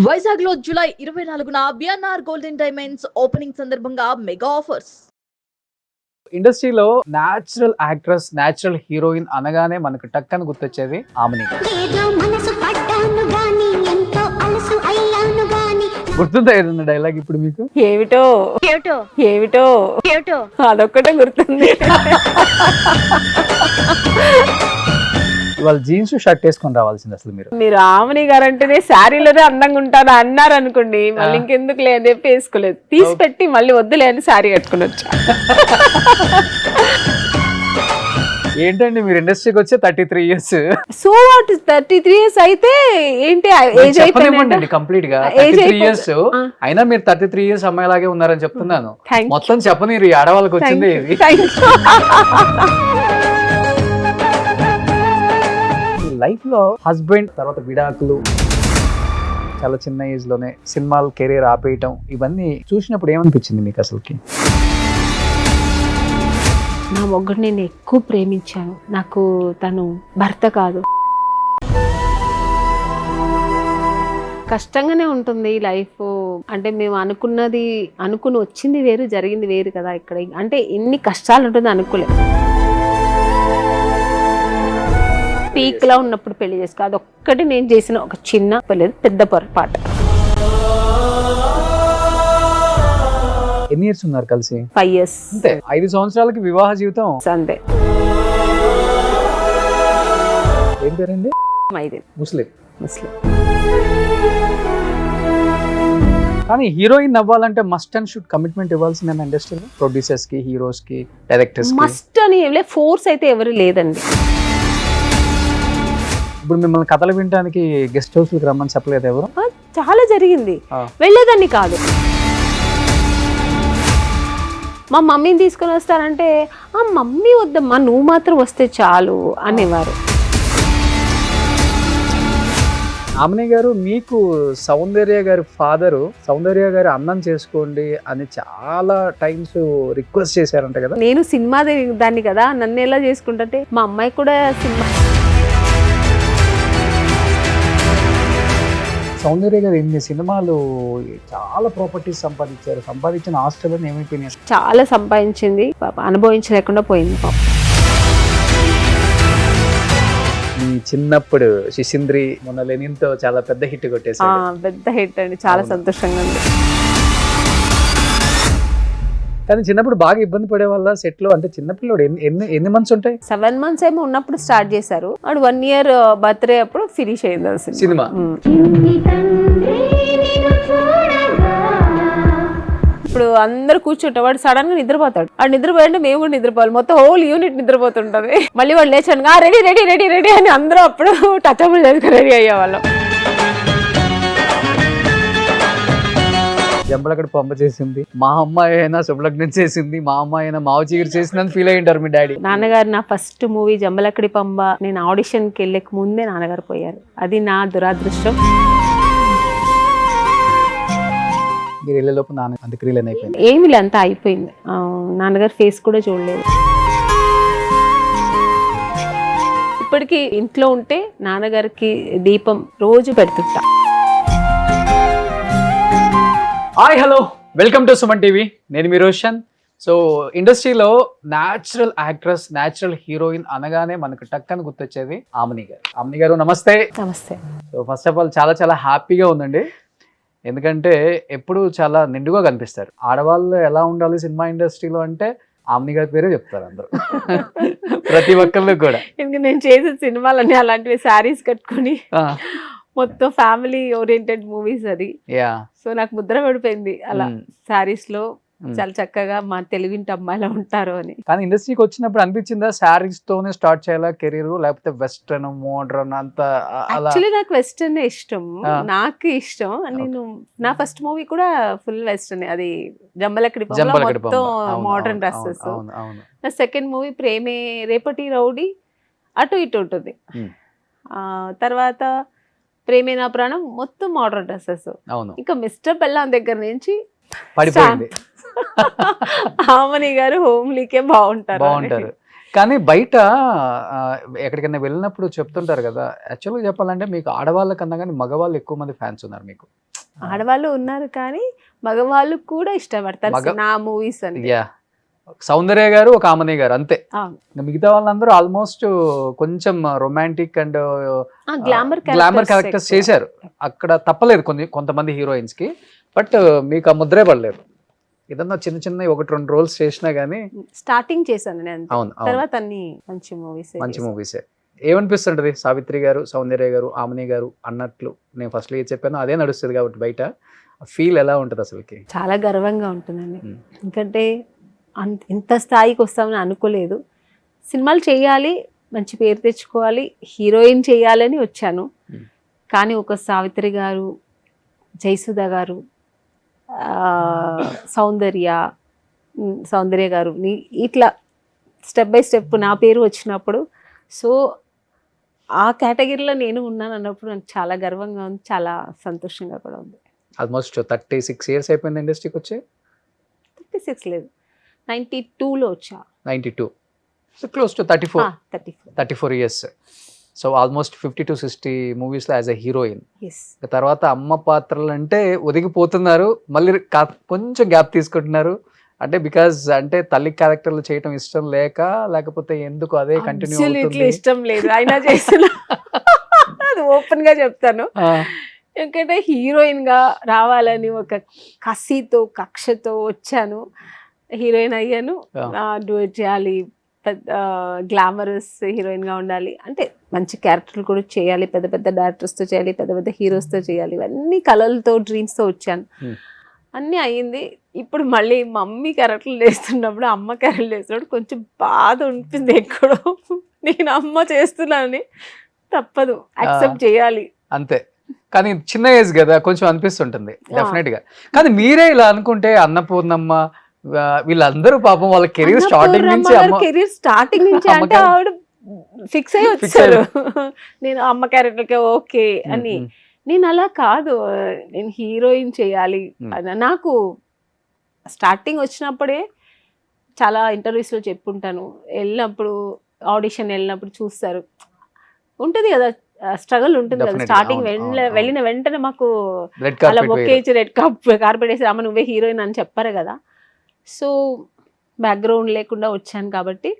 వైజాగ్ లో జూలై 24న BNR golden diamonds opening సందర్భంగా మెగా ఆఫర్స్. ఇండస్ట్రీలో న్యాచురల్ యాక్ట్రెస్, న్యాచురల్ హీరోయిన్ అనగానే మనకు టక్కని గుర్తొచ్చేది ఆమెని. గుర్తుందా ఏదన్నా డైలాగ్ ఇప్పుడు మీకు? ఏమిటో ఏమిటో ఏమిటో ఏమిటో అదొక్కటే గుర్తుంది. ఇవాళ జీన్స్ షర్ట్ వేసుకొని రావాల్సింది అసలు మీరు ఆమెని గారు అంటేనే శారీలోనే అందంగా ఉంటారు అన్నారు అనుకోండి, మళ్ళీ ఇంకెందుకు లేని చెప్పి వేసుకోలేదు, తీసి పెట్టి మళ్ళీ వద్దులే అని శారీ కట్టుకుని వచ్చా. ఏంటండి మీరు ఇండస్ట్రీకి వచ్చే 33 years. సో వాట్ 33 years అయితే ఏంటి ఏజ్ అయిపోయింది కంప్లీట్ గా 33 years అయినా మీరు 33 years అమ్మాయిలాగే ఉన్నారని చెప్తున్నాను. మొత్తం చెప్పనీరు ఈ ఆడవాళ్ళకి వచ్చింది ఇది. లైఫ్ లో హస్బెండ్ తర్వాత విడాకులు, చాలా చిన్న ఏజ్ లోనే సినిమాలు కెరీర్ ఆపేయటం, ఇవన్నీ చూసినప్పుడు ఏమనిపించింది మీకు అసలుకి? నా మొగ్గుడు నేను ఎక్కువ ప్రేమించాను, నాకు తను భర్త కాదు. కష్టంగానే ఉంటుంది లైఫ్. అంటే మేము అనుకుని వచ్చింది వేరు, జరిగింది వేరు కదా. ఇక్కడ అంటే ఎన్ని కష్టాలు ఉంటుంది అనుకోలేదు. పీక్ లా ఉన్నప్పుడు పెళ్లి చేసుకో, అదొక్కటి నేను చేసిన ఒక చిన్న పెద్ద పొరపాటు. ఎన్ని ఇయర్స్ ఉన్నారు కలిసి? 5 years. అంతే, 5 సంవత్సరాలకి వివాహ జీవితం అంతే. ఏం పేరండి? ముస్లిం. కానీ హీరోయిన్ అవ్వాలంటే మస్ట్ అండ్ షుడ్ కమిట్మెంట్ ఇవ్వాల్సిందే ఇండస్ట్రీలో. ప్రొడ్యూసర్స్ కి, హీరోస్ కి, డైరెక్టర్స్ కి మస్ట్ అని ఫోర్స్ అయితే ఎవరు లేదండి. ఇప్పుడు మిమ్మల్ని కథలు వినడానికి గెస్ట్ హౌస్ కి రమ్మని చెప్పలేదు ఎవరు? చాలా జరిగింది, వెళ్ళేదాన్ని కాదు. మా మమ్మీని తీసుకొని వస్తారంటే ఆ మమ్మీ వద్దమ్మా, నువ్వు మాత్రం వస్తే చాలు అనేవారు. ఆమెని గారు, మీకు సౌందర్య గారి ఫాదరు సౌందర్య గారి అన్నం చేసుకోండి అని చాలా టైమ్స్ రిక్వెస్ట్ చేశారంట కదా. నేను సినిమా దాన్ని కదా, నన్ను ఎలా చేసుకుంటే మా అమ్మాయి కూడా సినిమా. సౌందర్య గారు ఎన్ని సినిమాలు, చాలా ప్రాపర్టీస్ సంపాదించారు. సంపాదించిన ఆస్తులను ఏమైపోయినాయి? చాలా సంపాదించింది, అనుభవించలేకుండా పోయింది పాప. మీ చిన్నప్పుడు శిశింద్రి, మొన్న లెనిన్తో చాలా పెద్ద హిట్ కొట్టేసారు. పెద్ద హిట్ అండి, చాలా సంతోషంగా ఉంది. కానీ చిన్నప్పుడు బాగా ఇబ్బంది పడే వాళ్ళ సెట్ లో. అంటే చిన్నపిల్లడు ఎన్ని మంత్స్ ఉంటాయి? 7 months ఏమో ఉన్నప్పుడు స్టార్ట్ చేశారు. వాడు 1 year బర్త్డే అప్పుడు ఫినిష్ అయింది సినిమా. ఇప్పుడు అందరు కూర్చుంటే వాడు సడన్ గా నిద్రపోతాడు. వాడు నిద్రపోయాలంటే మేము కూడా నిద్రపోవాలి, మొత్తం హోల్ యూనిట్ నిద్రపోతుంటది. మళ్ళీ వాడు లేచాను రెడీ రెడీ రెడీ రెడీ అని అందరూ అప్పుడు టచబుల్ చేసుకుని రెడీ అయ్యేవాళ్ళం. జంబలక్కడ పంప చేసింది, మా అమ్మాయి అయినా శుభలగ్నం చేసింది, మా అమ్మాయి అయినా మావ చీకటి చేసిందని ఫీల్ అయ్యింటారు మీ డాడీ. నాన్నగారు నా ఫస్ట్ మూవీ జంబలక్కడి పంబ, నేను ఆడిషన్కి వెళ్ళక ముందే నాన్నగారు పోయారు. అది నా దురాదృష్టం. మీరు వెళ్ళేలోపు నాన్న అంత్యక్రియలు అయిపోయింది. ఏమి లే, అంతా అయిపోయింది. నాన్నగారు ఫేస్ కూడా చూడలేదు. ఇప్పటికీ ఇంట్లో ఉంటే నాన్నగారికి దీపం రోజు పెడుతుంటా. Hi, hello, welcome to Suman TV. నేను మీ రోషన్. సో ఇండస్ట్రీలో న్యాచురల్ యాక్ట్రెస్, న్యాచురల్ హీరోయిన్ అనగానే మనకు టక్కని గుర్తొచ్చేది ఆమెని గారు. ఆమెని గారు నమస్తే. నమస్తే. సో ఫస్ట్ ఆఫ్ ఆల్ చాలా చాలా హ్యాపీగా ఉందండి, ఎందుకంటే ఎప్పుడు చాలా నిండుగా కనిపిస్తారు. ఆడవాళ్ళు ఎలా ఉండాలి సినిమా ఇండస్ట్రీలో అంటే ఆమెని గారి పేరే చెప్తారు అందరూ, ప్రతి ఒక్కళ్ళు కూడా. ఎందుకంటే నేను చేసిన సినిమాలన్నీ అలాంటివి, శారీస్ కట్టుకుని మొత్తం ఫ్యామిలీ ఓరియంటెడ్ మూవీస్ అది. సో నాకు ముద్ర పడిపోయింది అలా శారీస్ లో, చాలా చక్కగా మా తెలుగింటి అమ్మాయిలా ఉంటారు అని. కానీ ఇండస్ట్రీకి వచ్చినప్పుడు అనిపించిందా శారీస్ తోనే స్టార్ట్ చేయాలా కెరీర్, లేకపోతే వెస్ట్రన్ మోడర్న్ అంత? యాక్చువల్లీ నాకు వెస్టర్న్ ఇష్టం, నాకు ఇష్టం. నేను నా ఫస్ట్ మూవీ కూడా ఫుల్ వెస్టర్న్, అది జంబలక్కడి మొత్తం మోడర్న్ డ్రెస్సెస్. నా సెకండ్ మూవీ ప్రేమే రేపటి రౌడీ, అటు ఇటు ఉంటుంది. తర్వాత ప్రేమే నా ప్రాణం మొత్తం మోడర్న్ డ్రెస్సెస్. ఇంకా మిస్టర్ బెల్లాన్ దగ్గర నుంచి ఆమెని గారు హోమ్లీకే బాగుంటారు. కానీ బయట ఎక్కడికైనా వెళ్ళినప్పుడు చెప్తుంటారు కదా, యాక్చువల్గా చెప్పాలంటే మీకు ఆడవాళ్ళ కన్నా కానీ మగవాళ్ళు ఎక్కువ మంది ఫ్యాన్స్ ఉన్నారు మీకు. ఆడవాళ్ళు ఉన్నారు కానీ మగవాళ్ళు కూడా ఇష్టపడతారు నా మూవీస్ అని. యా, సౌందర్య గారు ఒక ఆమని గారు అంతే. అవును. ఇంకా మిగతా వాళ్ళందరూ ఆల్మోస్ట్ కొంచెం రొమాంటిక్ అండ్ గ్లామర్ క్యారెక్టర్స్ చేశారు. అక్కడ తప్పలేదు కొంతమంది హీరోయిన్స్ కి, బట్ మీకు ఆ ముద్రే పడలేదు. ఏదన్నా చిన్న చిన్న 1-2 రోల్స్ చేసినా గానీ. స్టార్టింగ్ చేశాను నేను, అవును, తర్వాత అన్ని మంచి మూవీసే. ఏమనిపిస్తుంటది సావిత్రి గారు, సౌందర్య గారు, ఆమని గారు అన్నట్లు నేను ఫస్ట్ లో చెప్పాను అదే నడుస్తుంది కాబట్టి బయట ఫీల్ ఎలా ఉంటుంది అసలుకి? చాలా గర్వంగా ఉంటుందండి. ఎందుకంటే ఇంత స్థాయికి వస్తామని అనుకోలేదు. సినిమాలు చేయాలి, మంచి పేరు తెచ్చుకోవాలి, హీరోయిన్ చేయాలని వచ్చాను. కానీ ఒక సావిత్రి గారు, జయసుధ గారు, సౌందర్య గారు ఇట్లా స్టెప్ బై స్టెప్ నా పేరు వచ్చినప్పుడు, సో ఆ కేటగిరీలో నేను ఉన్నాను అన్నప్పుడు నాకు చాలా గర్వంగా ఉంది, చాలా సంతోషంగా కూడా ఉంది. ఆల్మోస్ట్ 36 ఇయర్స్ అయిపోయింది ఇండస్ట్రీకి వచ్చి. 36 లేదు, 92లో వచ్చా. 92, so close to 34 years. So almost 50 to 60 మూవీస్లో యాజ్ అ హీరోయిన్. తర్వాత అమ్మ పాత్రలు అంటే ఒదిగిపోతున్నారు, మళ్ళీ కొంచెం గ్యాప్ తీసుకుంటున్నారు. అంటే బికాజ్ అంటే తల్లి క్యారెక్టర్లు చేయటం ఇష్టం లేకపోతే ఎందుకు అదే కంటిన్యూ అవుతుంది? ఇష్టం లేదు అయినా చేసిన అది ఓపెన్ గా చెప్తాను. ఎందుకంటే హీరోయిన్ గా రావాలని ఒక కసితో కక్షతో వచ్చాను, హీరోయిన్ అయ్యాను. డూయట్ చేయాలి, గ్లామరస్ హీరోయిన్ గా ఉండాలి, అంటే మంచి క్యారెక్టర్లు కూడా చేయాలి, పెద్ద పెద్ద డైరెక్టర్స్ తో చేయాలి, పెద్ద పెద్ద హీరోస్ తో చేయాలి, ఇవన్నీ కలలతో డ్రీమ్స్ తో వచ్చాను. అన్నీ అయ్యింది. ఇప్పుడు మళ్ళీ మమ్మీ క్యారెక్టర్లు చేస్తున్నప్పుడు, అమ్మ క్యారెక్టర్లు చేస్తున్నప్పుడు కొంచెం బాధ ఉంటుంది ఎక్కడో. నేను అమ్మ చేస్తున్నానని తప్పదు, యాక్సెప్ట్ చేయాలి అంతే. కానీ చిన్న ఏజ్ కదా, కొంచెం అనిపిస్తుంటుంది డెఫినెట్ గా. కానీ మీరే ఇలా అనుకుంటే అన్నపూర్ణమ్మ వీళ్ళందరూ పాపం వాళ్ళ కెరీర్ స్టార్టింగ్ నుంచి అంటే ఆవిడ ఫిక్స్ అయ్యి వచ్చారు నేను అమ్మ క్యారెక్టర్కే ఓకే అని. నేను అలా కాదు, నేను హీరోయిన్ చేయాలి అని నాకు స్టార్టింగ్ వచ్చినప్పుడే చాలా ఇంటర్వ్యూస్లో చెప్పుంటాను. వెళ్ళినప్పుడు ఆడిషన్ వెళ్ళినప్పుడు చూస్తారు, ఉంటుంది కదా స్ట్రగుల్ ఉంటుంది కదా. స్టార్టింగ్ వెళ్ళిన వెంటనే మాకు అలా ఒకేజ్ రెడ్ కార్పెట్ వేసి అమ్మ నువ్వే హీరోయిన్ అని చెప్పారు కదా. సో బ్యాక్గ్రౌండ్ లేకుండా వచ్చాను కాబట్టి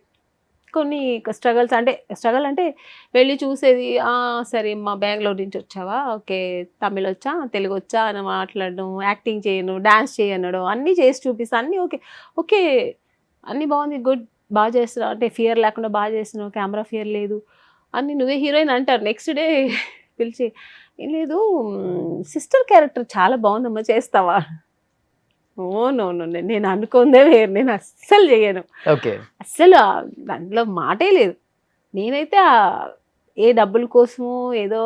కొన్ని స్ట్రగుల్ అంటే వెళ్ళి చూసేది, సరే మా బెంగళూరు నుంచి వచ్చావా, ఓకే తమిళ్ వచ్చా, తెలుగు వచ్చా అని మాట్లాడడం, యాక్టింగ్ చేయను, డాన్స్ చేయనడం, అన్నీ చేసి చూపిస్తాను, అన్నీ ఓకే అన్నీ బాగుంది, గుడ్, బాగా చేస్తున్నావు, అంటే ఫియర్ లేకుండా బాగా చేస్తున్నావు, కెమెరా ఫియర్ లేదు, అన్నీ నువ్వే హీరోయిన్ అంటారు. నెక్స్ట్ డే పిలిచి ఏం లేదు సిస్టర్ క్యారెక్టర్ చాలా బాగుందమ్మా చేస్తావా? నో నేను అనుకుందే వేరు, నేను అస్సలు చేయను, అస్సలు దాంట్లో మాటే లేదు. నేనైతే ఏ డబ్బుల కోసము ఏదో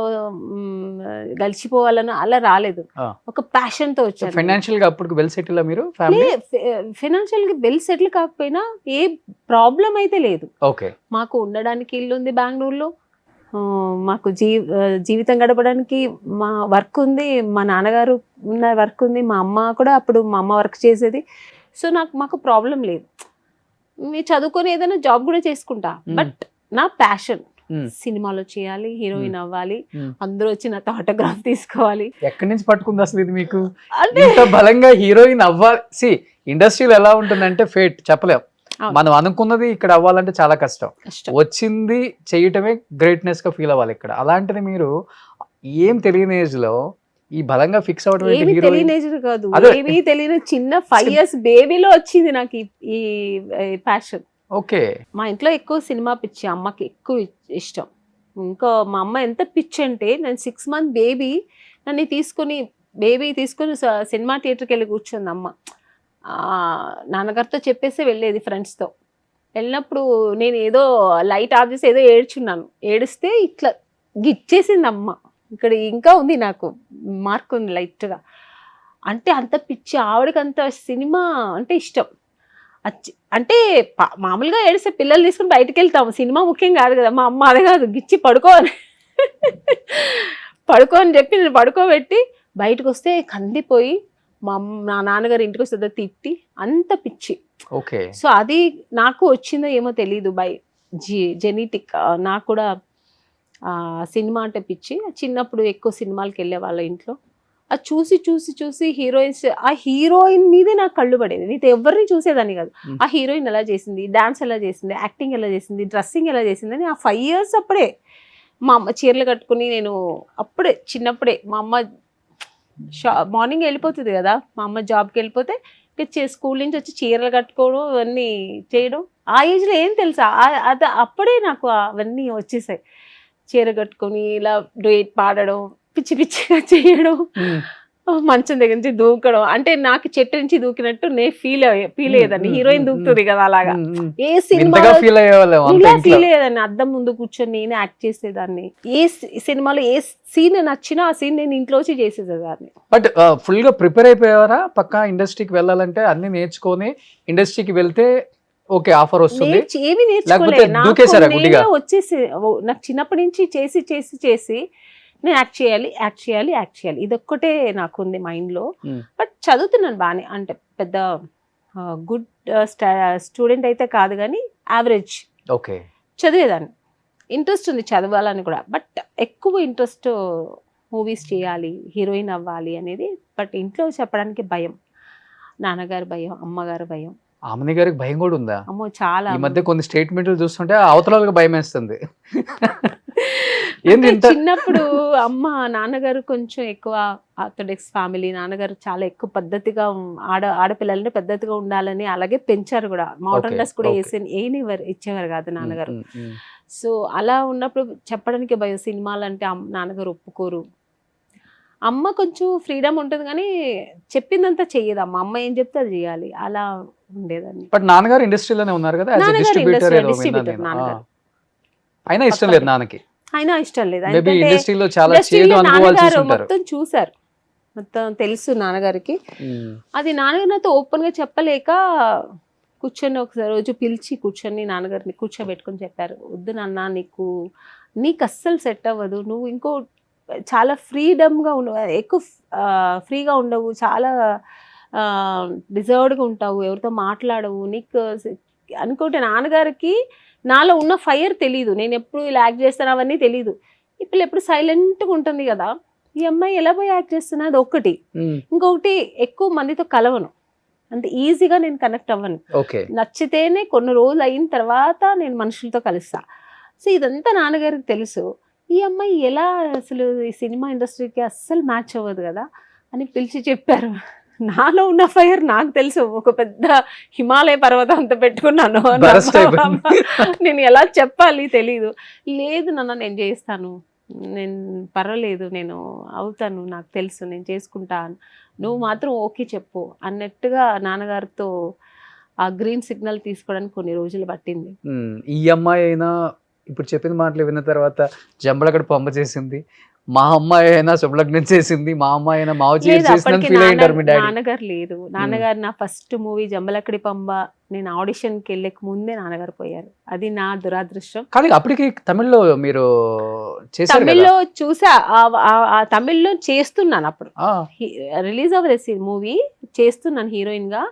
గడిచిపోవాలని అలా రాలేదు, ఒక ప్యాషన్ తో వచ్చాను. ఫైనాన్షియల్ గా అప్పుడు వెల్ సెటిల్ మీరు? ఫైనాన్షియల్ గా వెల్ సెటిల్ కాకపోయినా ఏ ప్రాబ్లం అయితే లేదు. మాకు ఉండడానికి ఇల్లు ఉంది బెంగళూరులో, మాకు జీవితం గడపడానికి మా వర్క్ ఉంది, మా నాన్నగారు ఉన్న వర్క్ ఉంది, మా అమ్మ కూడా అప్పుడు మా అమ్మ వర్క్ చేసేది. సో మాకు ప్రాబ్లం లేదు. మీరు చదువుకొని ఏదైనా జాబ్ కూడా చేసుకుంటా, బట్ నా ప్యాషన్ సినిమాలో చేయాలి, హీరోయిన్ అవ్వాలి, అందరూ వచ్చి నాతో ఆటోగ్రాఫ్ తీసుకోవాలి. ఎక్కడి నుంచి పట్టుకుంది అసలు ఇది మీకు? అంటే బలంగా హీరోయిన్ అవ్వాలి. ఇండస్ట్రీలో ఎలా ఉంటుందంటే ఫేట్ చెప్పలేం, మనం అనుకున్నది ఇక్కడ అవ్వాలంటే చాలా కష్టం, వచ్చింది చేయటమే గ్రేట్నెస్ గా ఫీల్ అవ్వాలి ఇక్కడ. అలాంటిది మీరు ఏం తెలియని ఏజ్ లో ఈ బలంగా ఫిక్స్ అవ్వడం, తెలియని చిన్న 5 years బేబీలో వచ్చింది నాకు ఈ ప్యాషన్. ఓకే, మా ఇంట్లో ఎక్కువ సినిమా పిచ్చి, అమ్మకి ఎక్కువ ఇష్టం. ఇంకా మా అమ్మ ఎంత పిచ్చి అంటే, నేను 6 month బేబీ నన్ను తీసుకుని సినిమా థియేటర్కి వెళ్ళి కూర్చుంది అమ్మ. నాన్నగారితో చెప్పేసి వెళ్ళేది ఫ్రెండ్స్తో. వెళ్ళినప్పుడు నేను ఏదో లైట్ ఆఫ్ చేసి ఏదో ఏడ్చున్నాను, ఏడిస్తే ఇట్లా గిచ్చేసింది అమ్మ. ఇక్కడ ఇంకా ఉంది నాకు మార్క్ ఉంది లైట్గా. అంటే అంత పిచ్చి ఆవిడకి, అంత సినిమా అంటే ఇష్టం. అంటే మామూలుగా ఏడిస్తే పిల్లలు తీసుకుని బయటకు వెళ్తాము, సినిమా ముఖ్యం కాదు కదా. మా అమ్మ అదే కాదు, గిచ్చి పడుకో అని చెప్పి నేను పడుకోబెట్టి బయటకు వస్తే కందిపోయి నా నాన్నగారు ఇంటికి వస్తే తిట్టి, అంత పిచ్చి. సో అది నాకు వచ్చిందో ఏమో తెలీదు, బై జెనెటిక్. నాకు కూడా సినిమా అంటే పిచ్చి. చిన్నప్పుడు ఎక్కువ సినిమాలకు వెళ్ళే వాళ్ళ ఇంట్లో, అది చూసి చూసి చూసి హీరోయిన్స్, ఆ హీరోయిన్ మీదే నాకు కళ్ళు పడేది. నీతో ఎవరిని చూసేదాన్ని కాదు. ఆ హీరోయిన్ ఎలా చేసింది, డాన్స్ ఎలా చేసింది, యాక్టింగ్ ఎలా చేసింది, డ్రెస్సింగ్ ఎలా చేసింది అని ఆ 5 years అప్పుడే మా అమ్మ చీరలు కట్టుకుని, నేను అప్పుడే చిన్నప్పుడే మా అమ్మ మార్నింగ్ వెళ్ళిపోతుంది కదా, మా అమ్మ జాబ్కి వెళ్ళిపోతే స్కూల్ నుంచి వచ్చి చీరలు కట్టుకోవడం ఇవన్నీ చేయడం. ఆ ఏజ్లో ఏం తెలుసా, అది అప్పుడే నాకు అవన్నీ వచ్చేసాయి. చీర కట్టుకొని ఇలా డూయట్ పాడడం, పిచ్చి పిచ్చిగా చేయడం, మంచం దగ్గర నుంచి దూకడం. అంటే నాకు చెట్టు నుంచి దూకినట్టు నేను ఫీల్ అయ్యేదాన్ని. హీరోయిన్ దూకుతుంది కదా అలాగా. ఏ సినిమాలో ఫీల్ అయ్యేదాన్ని. అద్దం ముందు కూర్చొని నేను యాక్ట్ చేసేదాన్ని. ఏ సినిమాలో ఏ సీన్ నచ్చినా ఆ సీన్ నేను ఇంట్లోంచి చేసేదాన్ని. బట్ ఫుల్ గా ప్రిపేర్ అయిపోయారా పక్కా ఇండస్ట్రీకి వెళ్ళాలంటే? అన్ని నేర్చుకొని ఇండస్ట్రీకి వెళ్తే ఓకే ఆఫర్ వస్తుంది, ఏమి నేర్చుకోలేదు. వచ్చేసి నాకు చిన్నప్పటి నుంచి చేసి చేసి చేసి నేను యాక్ట్ చేయాలి. ఇదొక్కటే నాకు ఉంది మైండ్లో. బట్ చదువుతున్నాను బాగానే, అంటే పెద్ద గుడ్ స్టూడెంట్ అయితే కాదు కానీ యావరేజ్ ఓకే చదివేదాన్ని. ఇంట్రెస్ట్ ఉంది చదవాలని కూడా, బట్ ఎక్కువ ఇంట్రెస్ట్ మూవీస్ చేయాలి, హీరోయిన్ అవ్వాలి అనేది. బట్ ఇంట్లో చెప్పడానికి భయం, నాన్నగారు భయం, అమ్మగారు భయం. ఆమెని గారికి భయం కూడా ఉందా? అమ్మో చాలా. ఈ మధ్య కొన్ని స్టేట్మెంట్లు చూస్తుంటే అవతల భయం వేస్తుంది. చిన్నప్పుడు అమ్మ నాన్నగారు కొంచెం ఎక్కువ ఆర్థోడాక్స్ ఫ్యామిలీ, నాన్నగారు చాలా ఎక్కువ పద్ధతిగా ఆడపిల్లలని పద్ధతిగా ఉండాలని అలాగే పెంచారు కూడా. మోడర్న్ డ్రెస్ కూడా ఇచ్చేవారు కాదు నాన్నగారు. సో అలా ఉన్నప్పుడు చెప్పడానికి భయం. సినిమాలు అంటే నాన్నగారు ఒప్పుకోరు. అమ్మ కొంచెం ఫ్రీడమ్ ఉంటుంది కానీ చెప్పిందంతా చెయ్యదు అమ్మ. అమ్మ ఏం చెప్తే అది చేయాలి, అలా ఉండేదాన్ని. బట్ నాన్నగారు ఇండస్ట్రీలోనే ఉన్నారు కదా, డిస్ట్రిబ్యూటర్. అయినా ఇష్టం లేదు నాన్నకి. అయినా ఇష్టం లేదు. నాన్నగారు మొత్తం చూసారు, మొత్తం తెలుసు నాన్నగారికి. అది నాన్నగారు నాతో ఓపెన్ గా చెప్పలేక కూర్చొని ఒకసారి రోజు పిలిచి కూర్చొని నాన్నగారిని కూర్చోబెట్టుకొని చెప్పారు, వద్దు నాన్న, నీకు అస్సలు సెట్ అవ్వదు, నువ్వు ఇంకో చాలా ఫ్రీడమ్గా ఉండవు, ఎక్కువ ఫ్రీగా ఉండవు, చాలా డిజర్వ్డ్గా ఉంటావు, ఎవరితో మాట్లాడవు, నీకు అనుకుంటే నాన్నగారికి నాలో ఉన్న ఫైర్ తెలీదు. నేను ఎప్పుడు ఇలా యాక్ట్ చేస్తాను అవన్నీ తెలీదు. ఇప్పుడు ఎప్పుడు సైలెంట్గా ఉంటుంది కదా, ఈ అమ్మాయి ఎలా పోయి యాక్ట్ చేస్తున్నా అది ఒకటి. ఇంకొకటి ఎక్కువ మందితో కలవను, అంత ఈజీగా నేను కనెక్ట్ అవ్వను. నచ్చితేనే కొన్ని రోజులు అయిన తర్వాత నేను మనుషులతో కలుస్తా. సో ఇదంతా నాన్నగారికి తెలుసు. ఈ అమ్మాయి ఎలా అసలు ఈ సినిమా ఇండస్ట్రీకి అస్సలు మ్యాచ్ అవ్వదు కదా అని పిలిచి చెప్పారు. నాలో ఉన్న ఫైర్ నాకు తెలుసు, ఒక పెద్ద హిమాలయ పర్వతం అంత పెట్టుకున్నాను. నేను ఎలా చెప్పాలి తెలీదు. లేదు నాన్న నేను చేస్తాను, నేను పర్వాలేదు, నేను అవుతాను, నాకు తెలుసు, నేను చేసుకుంటాను, నువ్వు మాత్రం ఓకే చెప్పు అన్నట్టుగా నాన్నగారితో ఆ గ్రీన్ సిగ్నల్ తీసుకోవడానికి కొన్ని రోజులు పట్టింది. ఈ అమ్మాయి అయినా ఇప్పుడు చెప్పిన మాటలు విన్న తర్వాత జంబలకడ పంప చేసింది, మా అమ్మాయి అయినా శుభలగ్నం చేసింది, మా అమ్మాయి అయినా మావ నాన్నగారు లేదు. నాన్నగారు నా ఫస్ట్ మూవీ జంబలకడి పంబ నేను ఆడిషన్కి వెళ్ళక ముందే నాన్నగారు పోయారు. అది నా దురాదృష్టం. కానీ అప్పటికి తమిళ్లో మీరు తమిళ్లో చూసా, తమిళ్లో చేస్తున్నాను. అప్పుడు రిలీజ్ అవ్వలేదు మూవీ, చేస్తున్నాను హీరోయిన్ గా.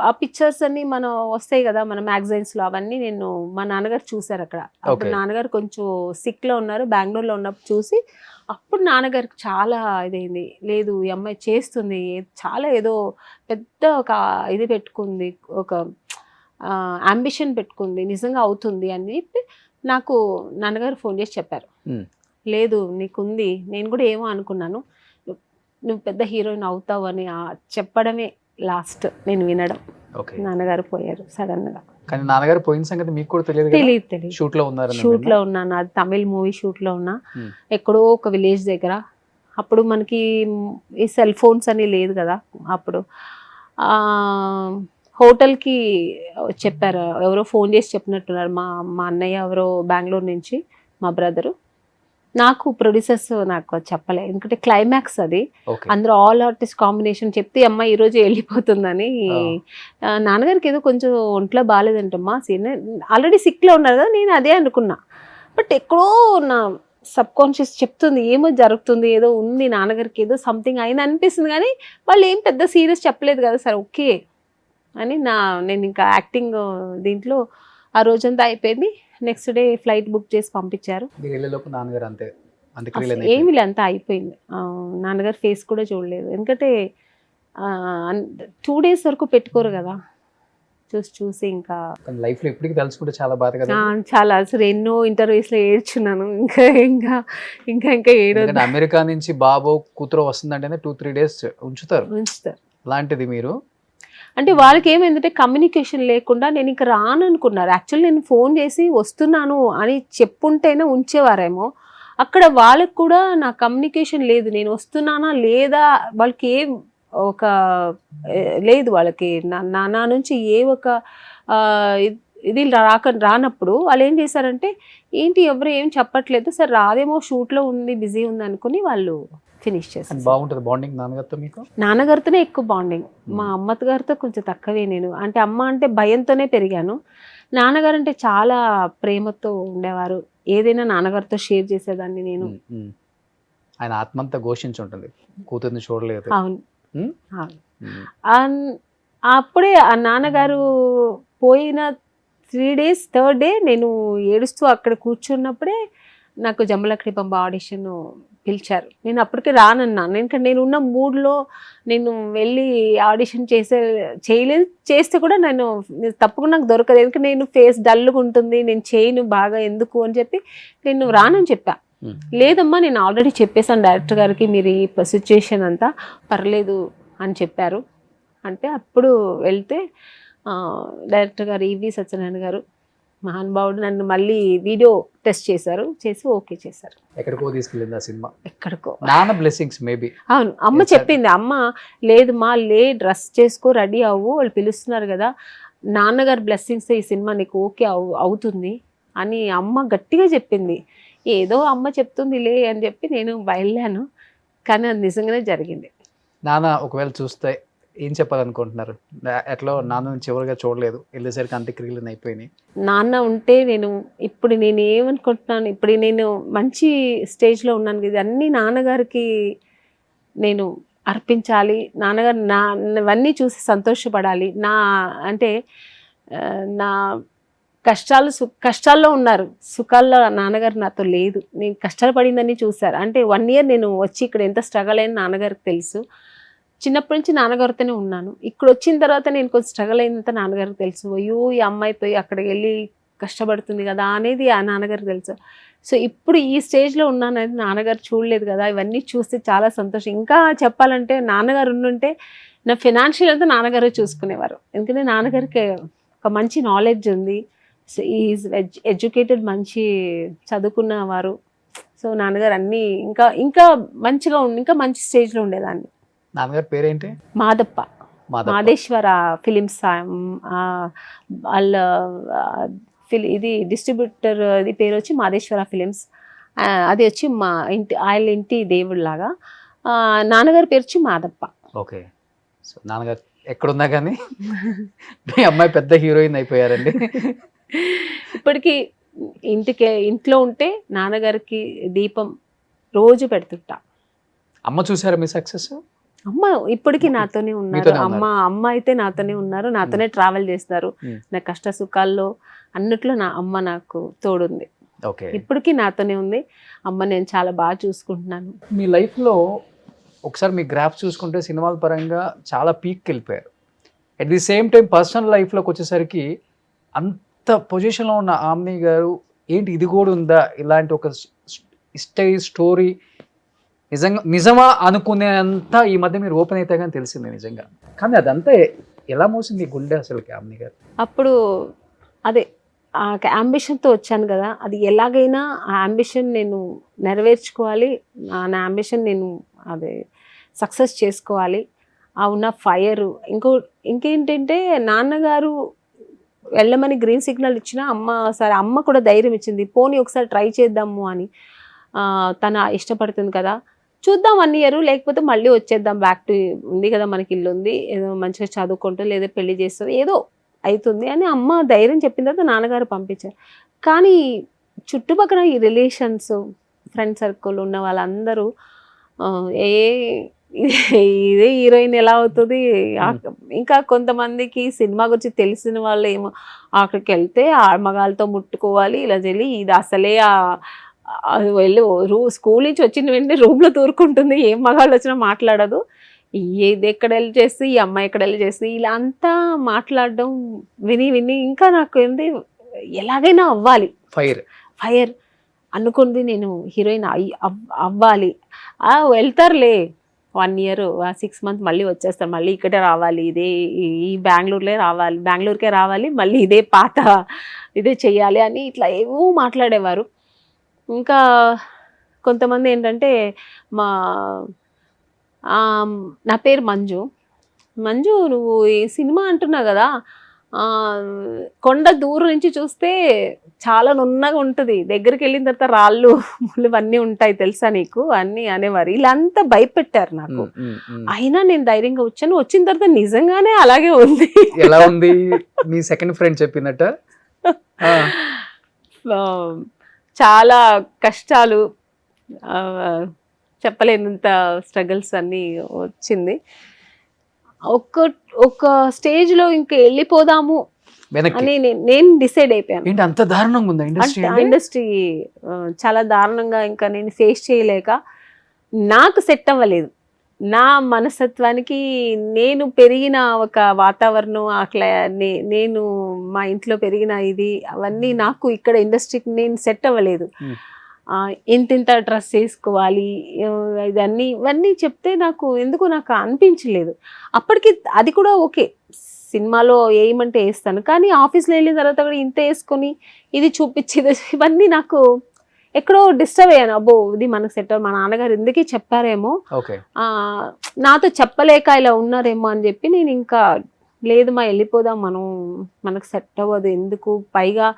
ఆ పిక్చర్స్ అన్ని మనం వస్తాయి కదా మన మ్యాగజైన్స్ లో, అవన్నీ నేను మా నాన్నగారు చూసారు అక్కడ. అప్పుడు నాన్నగారు కొంచెం సిక్ లో ఉన్నారు, బెంగళూరులో ఉన్నప్పుడు చూసి అప్పుడు నాన్నగారికి చాలా ఇదైంది. లేదు ఈ అమ్మాయి చేస్తుంది, చాలా ఏదో పెద్ద ఒక ఇది పెట్టుకుంది, ఒక అంబిషన్ పెట్టుకుంది, నిజంగా అవుతుంది అని చెప్పి నాకు నాన్నగారు ఫోన్ చేసి చెప్పారు. లేదు నీకుంది, నేను కూడా ఏమో అనుకున్నాను, నువ్వు పెద్ద హీరోయిన్ అవుతావు అని చెప్పడమే లాస్ట్ నేను వినడం. నాన్నగారు పోయారు సడన్ గా. కానీ నాన్నగారు పోయిన సంగతి మీకు కూడా తెలియదు. షూట్ లో ఉన్నారు. షూట్ లో ఉన్నాను, అది తమిళ్ మూవీ షూట్ లో ఉన్నా, ఎక్కడో ఒక విలేజ్ దగ్గర. అప్పుడు మనకి ఈ సెల్ ఫోన్స్ అని లేదు కదా అప్పుడు. హోటల్కి చెప్పారు, ఎవరో ఫోన్ చేసి చెప్పినట్టున్నారు, మా అన్నయ్య ఎవరో బెంగళూరు నుంచి, మా బ్రదరు. నాకు ప్రొడ్యూసర్స్ నాకు చెప్పలే, ఎందుకంటే క్లైమాక్స్ అది, అందరూ ఆల్ ఆర్టిస్ట్ కాంబినేషన్ చెప్తే అమ్మాయి ఈరోజు వెళ్ళిపోతుందని. నాన్నగారికి ఏదో కొంచెం ఒంట్లో బాగాలేదంటమ్మా, ఆల్రెడీ సిక్లో ఉన్నారు కదా, నేను అదే అనుకున్నా. బట్ ఎక్కడో నా సబ్ కాన్షియస్ చెప్తుంది ఏమో జరుగుతుంది, ఏదో ఉంది నాన్నగారికి, ఏదో సంథింగ్ అయింది అనిపిస్తుంది. కానీ వాళ్ళు ఏం పెద్ద సీరియస్ చెప్పలేదు కదా సార్, ఓకే అని నేను ఇంకా యాక్టింగ్ దీంట్లో ఆ రోజంతా అయిపోయింది. నెక్స్ట్ డే ఫ్లైట్ బుక్ చేసి పంపించారు. నాన్నగారు అంతే అంత్యక్రియలు ఏమి లే, అంతా అయిపోయింది. నాన్నగారు ఫేస్ కూడా చూడలేదు, ఎందుకంటే 2 days వరకు పెట్టుకోరు కదా, చూసి ఇంకా లైఫ్ లో ఇప్పటికి తలుచుకుంటే చాలా బాధ కదా. చాలా అసలు ఎన్నో ఇంటర్వ్యూస్ లో ఏడ్చున్నాను. ఇంకా ఇంకా ఇంకా ఇంకా ఎందుకంటే అమెరికా నుంచి బాబు కూతురు వస్తుందంటేనే 2-3 days ఉంచుతారు. అలాంటిది మీరు అంటే వాళ్ళకి ఏమైందంటే కమ్యూనికేషన్ లేకుండా నేను ఇంకా రాను అనుకున్నారు. యాక్చువల్లీ నేను ఫోన్ చేసి వస్తున్నాను అని చెప్పుంటేనే ఉంచేవారేమో. అక్కడ వాళ్ళకి కూడా నా కమ్యూనికేషన్ లేదు, నేను వస్తున్నానా లేదా వాళ్ళకి ఏం ఒక లేదు, వాళ్ళకి నా నుంచి ఏ ఒక ఇది రానప్పుడు వాళ్ళు ఏం చేశారంటే, ఏంటి ఎవరు ఏం చెప్పట్లేదు, సరే రాదేమో షూట్లో ఉంది బిజీ ఉంది అనుకుని వాళ్ళు ఫినిష్ చేశారు. బాగుంటుంది బాండింగ్ నాన్నగారితో మీకు? నాన్నగారితోనే ఎక్కువ బాండింగ్, మా అమ్మగారితో కొంచెం తక్కువే. నేను అంటే అమ్మ అంటే భయంతోనే పెరిగాను, నాన్నగారు అంటే చాలా ప్రేమతో ఉండేవారు. ఏదైనా నాన్నగారితో షేర్ చేసేదాన్ని నేను. ఆయన ఆత్మంతా ఘోషించి ఉంటుంది, కూతుర్ని చూడలేదు. అవును. అప్పుడే ఆ నాన్నగారు పోయిన 3 days, 3rd day నేను ఏడుస్తూ అక్కడ కూర్చున్నప్పుడే నాకు జంబలకడి పంప ఆడిషన్ పిలిచారు. నేను అప్పటికే రానన్నాను, ఎందుకంటే నేను ఉన్న మూడ్లో నేను వెళ్ళి ఆడిషన్ చేయలేదు. చేస్తే కూడా నేను తప్పకుండా నాకు దొరకదు, ఎందుకంటే నేను ఫేస్ డల్గా ఉంటుంది, నేను చేయను బాగా ఎందుకు అని చెప్పి నేను రానని చెప్పా. లేదమ్మా నేను ఆల్రెడీ చెప్పేశాను డైరెక్టర్ గారికి, మీరు ఈ సిచ్యుయేషన్ అంతా పర్లేదు అని చెప్పారు. అంటే అప్పుడు వెళ్తే డైరెక్టర్ గారు ఈవి సత్యనారాయణ గారు మహానుభావుడు నన్ను మళ్ళీ వీడియో టెస్ట్ చేశారు, చేసి ఓకే చేశారు. ఎక్కడికో తీసుకెళ్ళింది ఆ సినిమా, ఎక్కడికో. నాన్న బ్లెస్సింగ్స్ మేబీ. అవును, అమ్మ చెప్పింది, అమ్మ లేదు మా డ్రెస్ చేసుకో రెడీ అవ్వు వాళ్ళు పిలుస్తున్నారు కదా, నాన్నగారు బ్లెస్సింగ్స్ ఈ సినిమా నీకు ఓకే అవుతుంది అని అమ్మ గట్టిగా చెప్పింది. ఏదో అమ్మ చెప్తుంది లే అని చెప్పి నేను బయలుదేరాను, కానీ అది నిజంగానే జరిగింది. నాన్న ఒకవేళ చూస్తే ఏం చెప్పాలనుకుంటున్నారు? ఎట్లా నాన్న చివరిగా చూడలేదు, వెళ్ళేసరికి అంత్యక్రియలు అయిపోయినాయి. నాన్న ఉంటే ఇప్పుడు నేను ఏమనుకుంటున్నాను, ఇప్పుడు నేను మంచి స్టేజ్లో ఉన్నాను కదా, అన్నీ నాన్నగారికి నేను అర్పించాలి, నాన్నగారు ఇవన్నీ చూసి సంతోషపడాలి. అంటే నా కష్టాల్లో ఉన్నారు, సుఖాల్లో నాన్నగారు నాతో లేదు, నేను కష్టాలు పడిందని చూశారు. అంటే 1 year నేను వచ్చి ఇక్కడ ఎంత స్ట్రగల్ అయిన నాన్నగారికి తెలుసు. చిన్నప్పటి నుంచి నాన్నగారితోనే ఉన్నాను, ఇక్కడ వచ్చిన తర్వాత నేను కొంచెం స్ట్రగల్ అయినంత నాన్నగారికి తెలుసు. అయ్యో ఈ అమ్మాయి పోయి అక్కడికి వెళ్ళి కష్టపడుతుంది కదా అనేది ఆ నాన్నగారికి తెలుసు. సో ఇప్పుడు ఈ స్టేజ్లో ఉన్నాను అనేది నాన్నగారు చూడలేదు కదా, ఇవన్నీ చూస్తే చాలా సంతోషం. ఇంకా చెప్పాలంటే నాన్నగారు ఉండుంటే నా ఫినాన్షియల్ అంతా నాన్నగారు చూసుకునేవారు, ఎందుకంటే నాన్నగారికి ఒక మంచి నాలెడ్జ్ ఉంది, సో ఈజ్ ఎడ్యుకేటెడ్, మంచి చదువుకున్నవారు. సో నాన్నగారు అన్నీ ఇంకా ఇంకా మంచిగా ఇంకా మంచి స్టేజ్లో ఉండేదాన్ని. నాన్నగారి పేరేంటి? మాదప్ప, మాదేశ్వర ఫిలిమ్స్. వాళ్ళ ఇది డిస్ట్రిబ్యూటర్ ఇది పేరు వచ్చి మాదేశ్వర ఫిలిమ్స్, అది వచ్చి మా ఇంటి దేవుడిలాగా. నాన్నగారి పేరు వచ్చి మాదప్ప. ఓకే, సో నాన్నగారు ఎక్కడున్నా కానీ మీ అమ్మాయి పెద్ద హీరోయిన్ అయిపోయారండి. ఇప్పటికీ ఇంట్లో ఉంటే నాన్నగారికి దీపం రోజు పెడుతుంటా. అమ్మ చూసారా మీ సక్సెస్? అమ్మ ఇప్పటికీ నాతోనే ఉన్నారు, అమ్మ అయితే నాతోనే ఉన్నారు, నాతోనే ట్రావెల్ చేస్తారు. నా కష్ట సుఖాల్లో అన్నిట్లో నా అమ్మ నాకు తోడుంది, ఇప్పటికీ నాతోనే ఉంది. అమ్మ నేను చాలా బాగా చూసుకుంటున్నాను. మీ లైఫ్లో ఒకసారి మీ గ్రాఫ్ చూసుకుంటే సినిమాల పరంగా చాలా పీక్కి వెళ్ళిపోయారు. At the same time personal లైఫ్లోకి వచ్చేసరికి అంత పొజిషన్లో ఉన్న ఆమ్ని గారు ఏంటి ఇది కూడా ఉందా, ఇలాంటి ఒక స్టోరీ నిజమా అనుకునేంత ఈ మధ్య మీరు ఓపెన్ అయితే కానీ తెలిసింది నిజంగా. కానీ అదంతా ఎలా మోసింది గుండె అసలుకి ఆమ్ని గారు? అప్పుడు అదే ఆ అంబిషన్తో వచ్చాను కదా, అది ఎలాగైనా ఆ అంబిషన్ నేను నెరవేర్చుకోవాలి, నా అంబిషన్ నేను అదే సక్సెస్ చేసుకోవాలి. ఆ ఉన్న ఫైర్ ఇంకేంటంటే నాన్నగారు వెళ్ళమని గ్రీన్ సిగ్నల్ ఇచ్చిన అమ్మ కూడా ధైర్యం ఇచ్చింది, పోనీ ఒకసారి ట్రై చేద్దాము అని. తన ఇష్టపడుతుంది కదా, చూద్దాం 1 year, లేకపోతే మళ్ళీ వచ్చేద్దాం, బ్యాక్ టు ఉంది కదా మనకి ఇల్లు ఉంది, ఏదో మంచిగా చదువుకుంటూ లేదా పెళ్లి చేస్తుంది ఏదో అవుతుంది అని అమ్మ ధైర్యం చెప్పిన తర్వాత నాన్నగారు పంపించారు. కానీ చుట్టుపక్కల ఈ రిలేషన్స్ ఫ్రెండ్ సర్కిల్ ఉన్న వాళ్ళందరూ ఇదే హీరోయిన్ ఎలా అవుతుంది, ఇంకా కొంతమందికి సినిమా గురించి తెలిసిన వాళ్ళు ఏమో అక్కడికి వెళ్తే ఆ మగాళ్ళతో ముట్టుకోవాలి ఇలా చెల్లి, ఇది అసలే అది వెళ్ళి స్కూల్ నుంచి వచ్చిన వెంటనే రూమ్లో దూరుకుంటుంది, ఏం మగాళ్ళు వచ్చినా మాట్లాడదు. ఇది ఎక్కడ వెళ్ళి చేసి ఈ అమ్మాయి ఎక్కడ వెళ్ళి చేసి ఇలా అంతా మాట్లాడడం విని విని ఇంకా నాకు ఏంది ఎలాగైనా అవ్వాలి, ఫైర్ అనుకుంది. నేను హీరోయిన్ అవ్వాలి. వెళ్తారులే 1 year 6 months మళ్ళీ వచ్చేస్తారు, మళ్ళీ ఇక్కడే రావాలి, ఇదే ఈ బెంగళూరుకే రావాలి, మళ్ళీ ఇదే పాత ఇదే చెయ్యాలి అని ఇట్లా ఏవో మాట్లాడేవారు. ఇంకా కొంతమంది ఏంటంటే నా పేరు మంజు, నువ్వు ఈ సినిమా అంటున్నావు కదా, కొండ దూరం నుంచి చూస్తే చాలా నున్నగా ఉంటుంది, దగ్గరికి వెళ్ళిన తర్వాత రాళ్ళు ముళ్ళు అన్నీ ఉంటాయి తెలుసా నీకు అన్నీ అనేవారు. ఇలా అంతా భయపెట్టారు నాకు. అయినా నేను ధైర్యంగా వచ్చాను. వచ్చిన తర్వాత నిజంగానే అలాగే ఉంది. ఎలా ఉంది మీ సెకండ్ ఫ్రెండ్ చెప్పినట్ట? చాలా కష్టాలు, చెప్పలేనంత స్ట్రగుల్స్ అన్నీ వచ్చింది. ఒక స్టేజ్లో ఇంకా వెళ్ళిపోదాము అని నేను డిసైడ్ అయిపోయాను. అంత దారుణంగా ఉందా ఇండస్ట్రీ? చాలా దారుణంగా. ఇంకా నేను ఫేస్ చేయలేక నాకు సెట్ అవ్వలేదు. నా మనస్తత్వానికి, నేను పెరిగిన ఒక వాతావరణం, అట్లా నేను మా ఇంట్లో పెరిగిన ఇది అవన్నీ నాకు ఇక్కడ ఇండస్ట్రీకి నేను సెట్ అవ్వలేదు. ఇంత డ్రెస్ వేసుకోవాలి ఇవన్నీ చెప్తే నాకు ఎందుకు నాకు అనిపించలేదు. అప్పటికి అది కూడా ఓకే, సినిమాలో వేయమంటే వేస్తాను, కానీ ఆఫీస్లో వెళ్ళిన తర్వాత కూడా ఇంత వేసుకొని ఇది చూపించేది ఇవన్నీ నాకు ఎక్కడో డిస్టర్బ్ అయ్యాను. అబ్బో ఇది మనకు సెట్ అవ్వ, మా నాన్నగారు ఎందుకే చెప్పారేమో, నాతో చెప్పలేక ఇలా ఉన్నారేమో అని చెప్పి నేను ఇంకా లేదు మా వెళ్ళిపోదాం, మనకు సెట్ అవ్వదు ఎందుకు, పైగా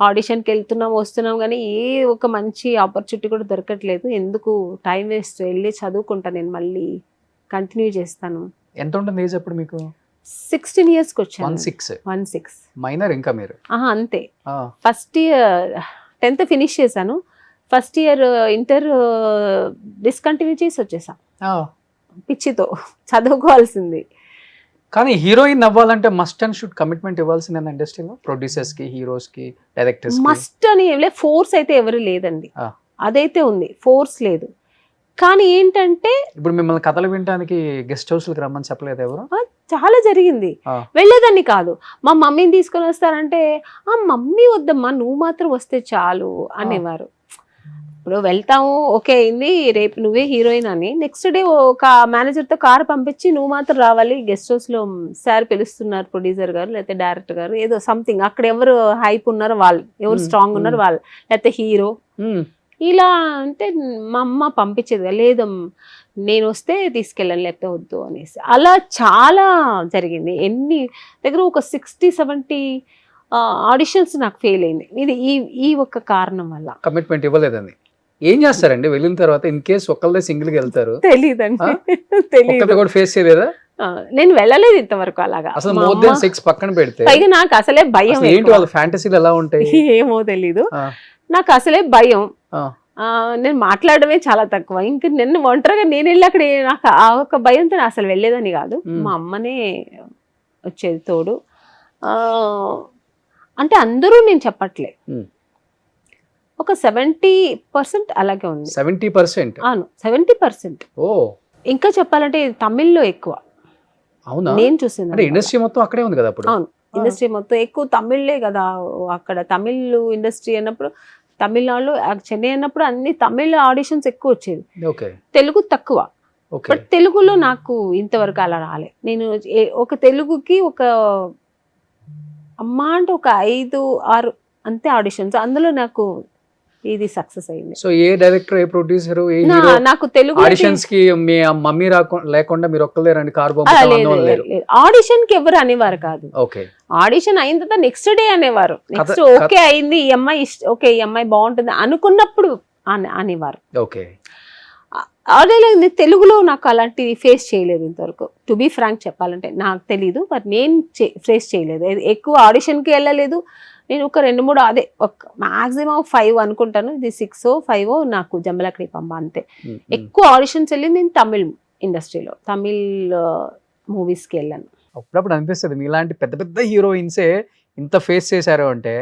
ఆడిషన్కి వెళ్తున్నాం వస్తున్నాం కానీ ఏ ఒక మంచి ఆపర్చునిటీ కూడా దొరకట్లేదు, ఎందుకు టైం వేస్ట్, వెళ్ళి చదువుకుంటా, నేను మళ్ళీ కంటిన్యూ చేస్తాను. ఎంత ఉంటుంది ఏజ్ అప్పుడు మీకు? 16 yearsకి వచ్చాను. 16 మైనర్ ఇంకా మీరు? అంతే. ఫస్ట్ ఇయర్ 10th ఫినిష్ చేశాను, ఫస్ట్ ఇయర్ ఇంటర్ డిస్కంటిన్యూ చేసి వచ్చేసా పిచ్చితో, చదువుకోవాల్సింది. కానీ హీరోయిన్ అవ్వాలంటే మస్ట్ అండ్ షుడ్ కమిట్మెంట్ ఇవ్వాల్సిందే ఇండస్ట్రీలో, ప్రొడ్యూసర్స్ కి, హీరోస్ కి, డైరెక్టర్స్ కి. మస్ట్ అని ఏం లేదు, ఫోర్స్ అయితే ఎవరు లేదండి, అదైతే ఉంది, ఫోర్స్ లేదు. కానీ ఏంటంటే ఇప్పుడు మిమ్మల్ని కథలు వినడానికి గెస్ట్ హౌస్లకు రమ్మని చెప్పలేదు ఎవరు? చాలా జరిగింది, వెళ్ళేదాన్ని కాదు. మా మమ్మీని తీసుకొని వస్తారంటే మమ్మీ వద్దమ్మా నువ్వు మాత్రం వస్తే చాలు అనేవారు. ఇప్పుడు వెళ్తాము ఓకే అయింది, రేపు నువ్వే హీరోయిన్ అని నెక్స్ట్ డే ఒక మేనేజర్తో కారు పంపించి నువ్వు మాత్రం రావాలి, గెస్ట్ హౌస్లో సార్ పిలుస్తున్నారు, ప్రొడ్యూసర్ గారు లేకపోతే డైరెక్టర్ గారు ఏదో సంథింగ్, అక్కడ ఎవరు హైప్ ఉన్నారో వాళ్ళు, ఎవరు స్ట్రాంగ్ ఉన్నారో వాళ్ళు, లేకపోతే హీరో, ఇలా అంటే మా అమ్మ పంపించేది లేదు, నేను వస్తే తీసుకెళ్ళాను లేకపోతే వద్దు అనేసి. అలా చాలా జరిగింది. ఎన్ని దగ్గర ఒక 60-70 ఆడిషన్స్ నాకు ఫెయిల్ అయింది. ఇది ఈ ఒక్క కారణం వల్ల. కమిట్మెంట్ ఇవ్వలేదని. ఏం చేస్తారండి వెళ్ళిన తర్వాత? ఇన్ కేసు ఒకళ్ళే సింగిల్గా వెళ్తారు, తెలీదండి, తెలియదు కూడా ఫేస్ చేయలేదా? నేను వెళ్ళలేదు ఇంతవరకు అలాగా. అసలు మోర్ దెన్ 6 పక్కన పెడితే పైగా నాకు అసలే భయం. ఏంటి వాళ్ళ ఫ్యాంటసీలు ఎలా ఉంటాయి ఏమో తెలీదు, నాకు అసలే భయం. నేను మాట్లాడమే చాలా తక్కువ. ఇంక నిన్న ఒంటరిగా నేను వెళ్ళి అక్కడ నాకు ఆ ఒక భయంతో అసలు వెళ్ళేదని కాదు, మా అమ్మనే వచ్చేది తోడు. అంటే అందరూ నేను చెప్పట్లే, ఒక 70% అలాగే ఉంది. 70%? అవును 70%. ఇంకా చెప్పాలంటే తమిళ్లో ఎక్కువ. అవునా? నేను చూసింది ఇండస్ట్రీ మొత్తం అక్కడే ఉంది కదా అప్పుడు. అవును, ఇండస్ట్రీ మొత్తం ఎక్కువ తమిళ్లే కదా అక్కడ. తమిళ్ ఇండస్ట్రీ అన్నప్పుడు, తమిళనాడులో చెన్నై అన్నప్పుడు అన్ని తమిళ ఆడిషన్స్ ఎక్కువ వచ్చేది, తెలుగు తక్కువ. బట్ తెలుగులో నాకు ఇంతవరకు అలా రాలే. నేను ఒక తెలుగుకి ఒక అమ్మ అంటే ఒక 5-6 అంతే ఆడిషన్స్, అందులో నాకు ఇది సక్సెస్ అయింది. సో ఏ డైరెక్టర్, ఏ ప్రొడ్యూసర్, ఏ హీరో నాకు తెలుగు ఆడిషన్స్ కి మీ మమ్మీ లేకుండా మీరు ఒక్కలే రండి కారు ఆడిషన్ కి ఎవరు అనేవారు కాదు. ఆడిషన్ అయిన తర్వాత నెక్స్ట్ డే అనేవారు, నెక్స్ట్ ఓకే అయింది ఈ అమ్మాయి, ఓకే ఈ అమ్మాయి బాగుంటుంది అనుకున్నప్పుడు అనేవారు. అదే తెలుగులో నాకు అలాంటిది ఫేస్ చేయలేదు ఇంతవరకు. టు బీ ఫ్రాంక్ చెప్పాలంటే నాకు తెలీదు, బట్ నేను ఫేస్ చేయలేదు. ఎక్కువ ఆడిషన్కి వెళ్ళలేదు నేను. ఒక 2-3 అదే ఒక మాక్సిమం 5 అనుకుంటాను, ఇది 6-5 నాకు జంబలకడి పంబ అంతే. ఎక్కువ ఆడిషన్స్ వెళ్ళింది నేను తమిళ్ ఇండస్ట్రీలో, తమిళ్ మూవీస్కి వెళ్ళాను. అప్పుడప్పుడు అనిపిస్తుంది మీలాంటి పెద్ద పెద్ద హీరోయిన్సే ఇంత ఫేస్ చేశారు అంటే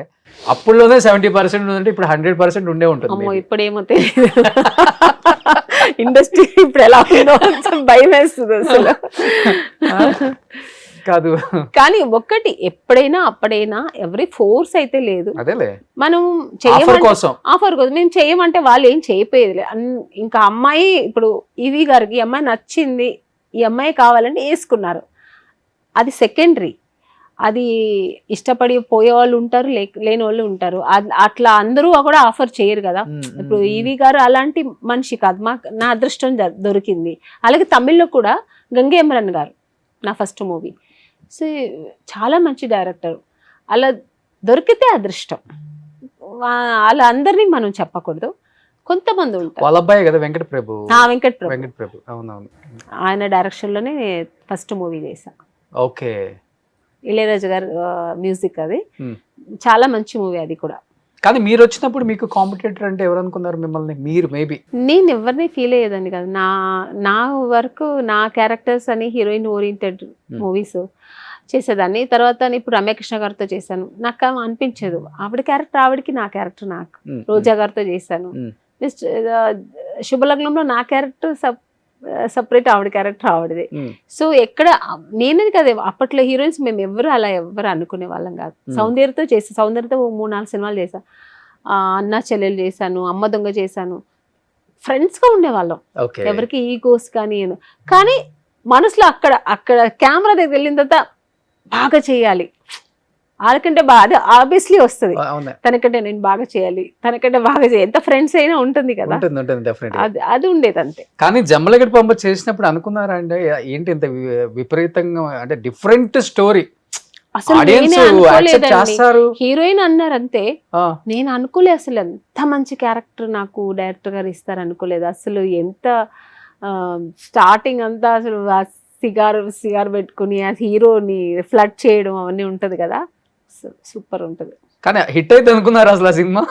అప్పుడులోనే 70% ఉందంటే ఇప్పుడు 100% ఉండే ఉంటుంది అమ్మో maybe. ఇప్పుడేమో తెలియదు. ఇండస్ట్రీ ఇప్పుడు ఎలా ఉందో భయం వేస్తుంది అసలు. కాదు కానీ ఒక్కటి ఎప్పుడైనా అప్పుడైనా ఎవరి ఫోర్స్ అయితే లేదు. అదేలే మనం ఆఫర్ చేయమంటే కోసం ఆఫర్ కోసం మేము చేయమంటే వాళ్ళు ఏం చేయపోయేది. ఇంకా అమ్మాయి ఇప్పుడు ఈవి గారికి ఈ అమ్మాయి నచ్చింది, ఈ అమ్మాయి కావాలంటే వేసుకున్నారు, అది సెకండరీ. అది ఇష్టపడి పోయే వాళ్ళు ఉంటారు, లేని వాళ్ళు ఉంటారు. అట్లా అందరూ కూడా ఆఫర్ చేయరు కదా. ఇప్పుడు ఈవి గారు అలాంటి మనిషి కాదు, నా అదృష్టం దొరికింది. అలాగే తమిళ్లో కూడా గంగేమరన్ గారు నా ఫస్ట్ మూవీ. సో చాలా మంచి డైరెక్టర్, అలా దొరికితే అదృష్టం. అలా అందరినీ మనం చెప్పకూడదు, కొంతమంది ఉంటారు. వాళ్ళ అబ్బాయి కదా వెంకట ప్రభు. వెంకట్ ప్రభు అవునవును. ఆయన డైరెక్షన్ లోనే ఫస్ట్ మూవీ చేశా. ఓకే. ఇళయరాజు గారు మ్యూజిక్, అది చాలా మంచి మూవీ అది కూడా. కానీ మీరు వచ్చినప్పుడు మీకు కాంపిటేటర్ అంటే ఎవరు అనుకున్నారు మిమ్మల్ని? మీరు మేబీ. నేను ఎవరిని ఫీల్ అయ్యేదాన్ని కాదు. నా వరకు నా క్యారెక్టర్స్ అని హీరోయిన్ ఓరియంటెడ్ మూవీస్ చేసేదాన్ని. తర్వాత ఇప్పుడు రమ్యకృష్ణ గారితో చేశాను, నాకు అనిపించదు ఆవిడ క్యారెక్టర్ ఆవిడకి, నా క్యారెక్టర్ నాకు. రోజా గారితో చేశాను. శుభలగ్నంలో నా క్యారెక్టర్ సపరేట్, ఆవిడ క్యారెక్టర్ ఆవిడది. సో ఎక్కడ నేనేది కదా, అప్పట్లో హీరోయిన్స్ మేము ఎవరు అనుకునే వాళ్ళం కాదు. సౌందర్యతో చేసాను, సౌందర్యతో 3-4 సినిమాలు చేశాను. అన్నా చెల్లెలు చేశాను, అమ్మ దొంగ చేశాను. ఫ్రెండ్స్ గా ఉండేవాళ్ళం, ఎవరికి ఈగోస్ కానీ మనసులో అక్కడ కెమెరా దగ్గర వెళ్ళిన తర్వాత బాగా చేయాలి, వాళ్ళకంటే బాగా ఆబ్వియస్లీ వస్తుంది. తనకంటే నేను బాగా చేయాలి, తనకంటే బాగా చేయాలి, ఎంత ఫ్రెండ్స్ అయినా ఉంటుంది కదా, అది ఉండేది అంతే. కానీ జమ్మలగడ్డ పంప చేసినప్పుడు అనుకున్నారా అంటే ఏంటి ఇంత విపరీతంగా, అంటే డిఫరెంట్ స్టోరీ అసలు హీరోయిన్ అన్నారు అంతే, నేను అనుకోలే అసలు ఎంత మంచి క్యారెక్టర్ నాకు డైరెక్టర్ గారు ఇస్తారు అనుకోలేదు అసలు. ఎంత స్టార్టింగ్ అంతా అసలు సిగార్ పెట్టుకుని ఆ హీరోని ఫ్లడ్ చేయడం అవన్నీ ఉంటది కదా, సూపర్ ఉంటది. కానీ హిట్ అయితే అనుకున్నారు అసలు ఆ సినిమా?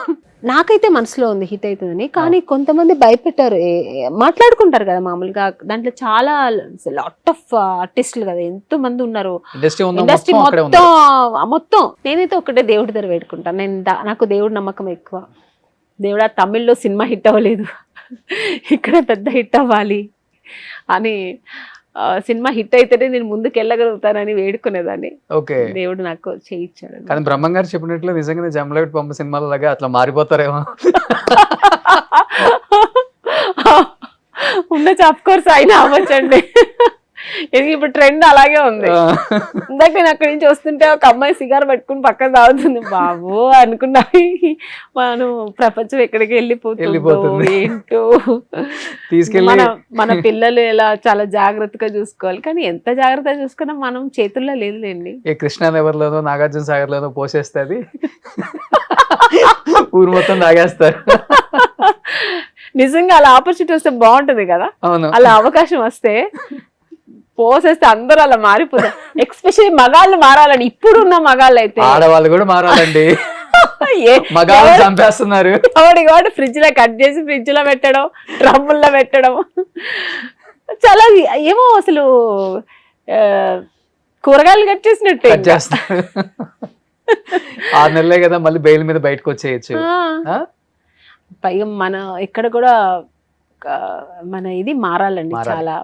నాకైతే మనసులో ఉంది హిట్ అవుతుందని, కానీ కొంతమంది భయపెట్టారు. మాట్లాడుకుంటారు కదా మామూలుగా, దాంట్లో చాలా లాట్ ఆఫ్ ఆర్టిస్టులు కదా, ఎంతో మంది ఉన్నారు ఇండస్ట్రీ మొత్తం. నేనైతే ఒకటే దేవుడి దగ్గర పెట్టుకుంటాను. నాకు దేవుడి నమ్మకం ఎక్కువ. దేవుడా తమిళ్లో సినిమా హిట్ అవ్వలేదు, ఇక్కడ పెద్ద హిట్ అవ్వాలి అని, సినిమా హిట్ అయితేనే నేను ముందుకు వెళ్ళగలుగుతానని వేడుకునేదాన్ని. దేవుడు నాకు చేయించాడు. కానీ బ్రహ్మం గారు చెప్పినట్లు నిజంగానే జమ్మలగడ్డ పంప సినిమాల లాగా అట్లా మారిపోతారేమో. ఉండొచ్చు, ఆఫ్ కోర్స్ అయినా అవ్వచ్చండి. ఇప్పుడు ట్రెండ్ అలాగే ఉంది. ఇందాక నేను అక్కడి నుంచి వస్తుంటే ఒక అమ్మాయి సిగార్ పట్టుకుని పక్కన తాగుతుంది, బాబు అనుకున్నా మనం ప్రపంచం ఎక్కడికి వెళ్ళిపోతుంది ఏంటో. మన పిల్లలు ఎలా చాలా జాగ్రత్తగా చూసుకోవాలి, కానీ ఎంత జాగ్రత్తగా చూసుకున్నా మనం చేతుల్లో లేదులేండి. కృష్ణానగర్ లోనో నాగార్జున సాగర్ లోనో పోసేస్తే అది ఊరు మొత్తం తాగేస్తారు. నిజంగా అలా ఆపర్చునిటీ వస్తే బాగుంటది కదా, అలా అవకాశం వస్తే పోసేస్తే అందరూ అలా మారిపోతారు. ఎస్పెషల్లీ మగాళ్ళు మారాలని, ఇప్పుడున్న మగాళ్ళు అయితే ఆడవాళ్ళు కూడా మారాలండి. మగాళ్ళు చంపేస్తున్నారు. కాబట్టి ఫ్రిడ్జ్ లో కట్ చేసి ఫ్రిడ్జ్ లో పెట్టడం, డ్రమ్ముల్లో పెట్టడం, చాలా ఏమో అసలు కూరగాయలు కట్ చేసినట్టు చేస్తారు. 6 నెలలే కదా, మళ్ళీ బెయిల్ మీద బయటకు వచ్చేయచ్చు. పైగా మన ఇక్కడ కూడా మన ఇది మారాలండి, చాలా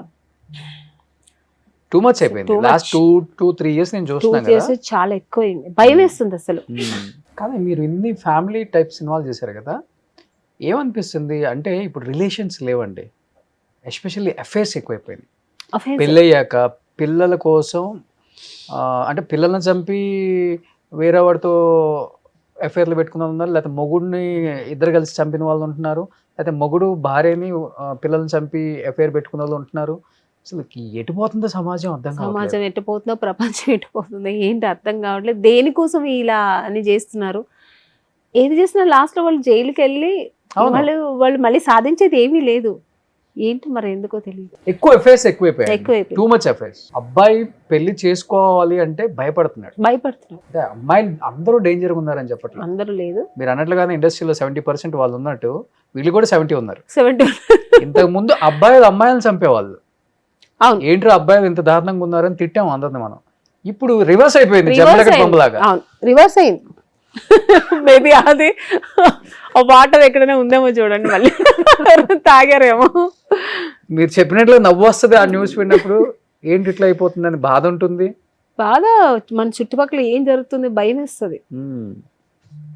టూ మచ్ అయిపోయింది. లాస్ట్ 2-3 years నేను చూస్తున్నాను కదా, చాలా ఎక్కువైంది, భయం వేస్తుంది అసలు. కానీ మీరు ఇన్ని ఫ్యామిలీ టైప్ సినిమాలు చేశారు కదా, ఏమనిపిస్తుంది అంటే ఇప్పుడు రిలేషన్స్ లేవండి, ఎస్పెషల్లీ అఫైర్స్ ఎక్కువైపోయింది. పెళ్ళయ్యాక పిల్లల కోసం అంటే పిల్లల్ని చంపి వేరే వాడితో అఫైర్లు పెట్టుకున్న ఉన్నారు, లేకపోతే మొగుడిని ఇద్దరు కలిసి చంపిన వాళ్ళు ఉంటున్నారు, లేకపోతే మొగుడు భార్యని పిల్లల్ని చంపి అఫైర్ పెట్టుకున్న వాళ్ళు ఉంటున్నారు. అసలు ఎటుపోతుందో సమాజం అర్థం కాదు. సమాజం ఎటుపోతుందో, ప్రపంచం ఎటుపోతుందో ఏంటి అర్థం కావట్లేదు. దేనికోసం ఇలా అని చేస్తున్నారు, ఏది చేసినా లాస్ట్ లో వాళ్ళు జైలుకి వెళ్ళి వాళ్ళు మళ్ళీ సాధించేది ఏమీ లేదు. ఏంటి మరి ఎందుకో తెలియదు. ఎక్కువ అఫైర్స్ ఎక్కువైపోయాయి, టూ మచ్ అఫైర్స్. అబ్బాయి పెళ్లి చేసుకోవాలి అంటే భయపడుతున్నాడు. అంటే అమ్మాయిలు అందరూ డేంజర్ గా ఉన్నారని చెప్పట్లేదు, అందరూ లేదు. మీరు అన్నట్లుగానే ఇండస్ట్రీలో 70% వాళ్ళు ఉన్నట్టు వీళ్ళు కూడా 70 ఉన్నారు. ఇంతకు ముందు అబ్బాయిలు అమ్మాయిలను చంపేవాళ్ళు. ఏంట్రా అబ్బాయిలు ఇంత దారుణంగా ఉన్నారని తిట్టాము అందరిని మనం. ఇప్పుడు రివర్స్ అయిపోయింది జమ్మలకడి బొమ్మలాగా. అవును, రివర్స్ అయింది. మేబీ అది వాటర్ ఎక్కడైనా ఉందేమో చూడండి, మళ్ళీ తాగారేమో. మీరు చెప్పినట్లు నవ్వు వస్తుంది ఆ న్యూస్ విన్నప్పుడు. ఏంటి ఇట్లా అయిపోతుందని బాధ ఉంటుంది. బాధ, మన చుట్టుపక్కల ఏం జరుగుతుంది భయం వేస్తుంది.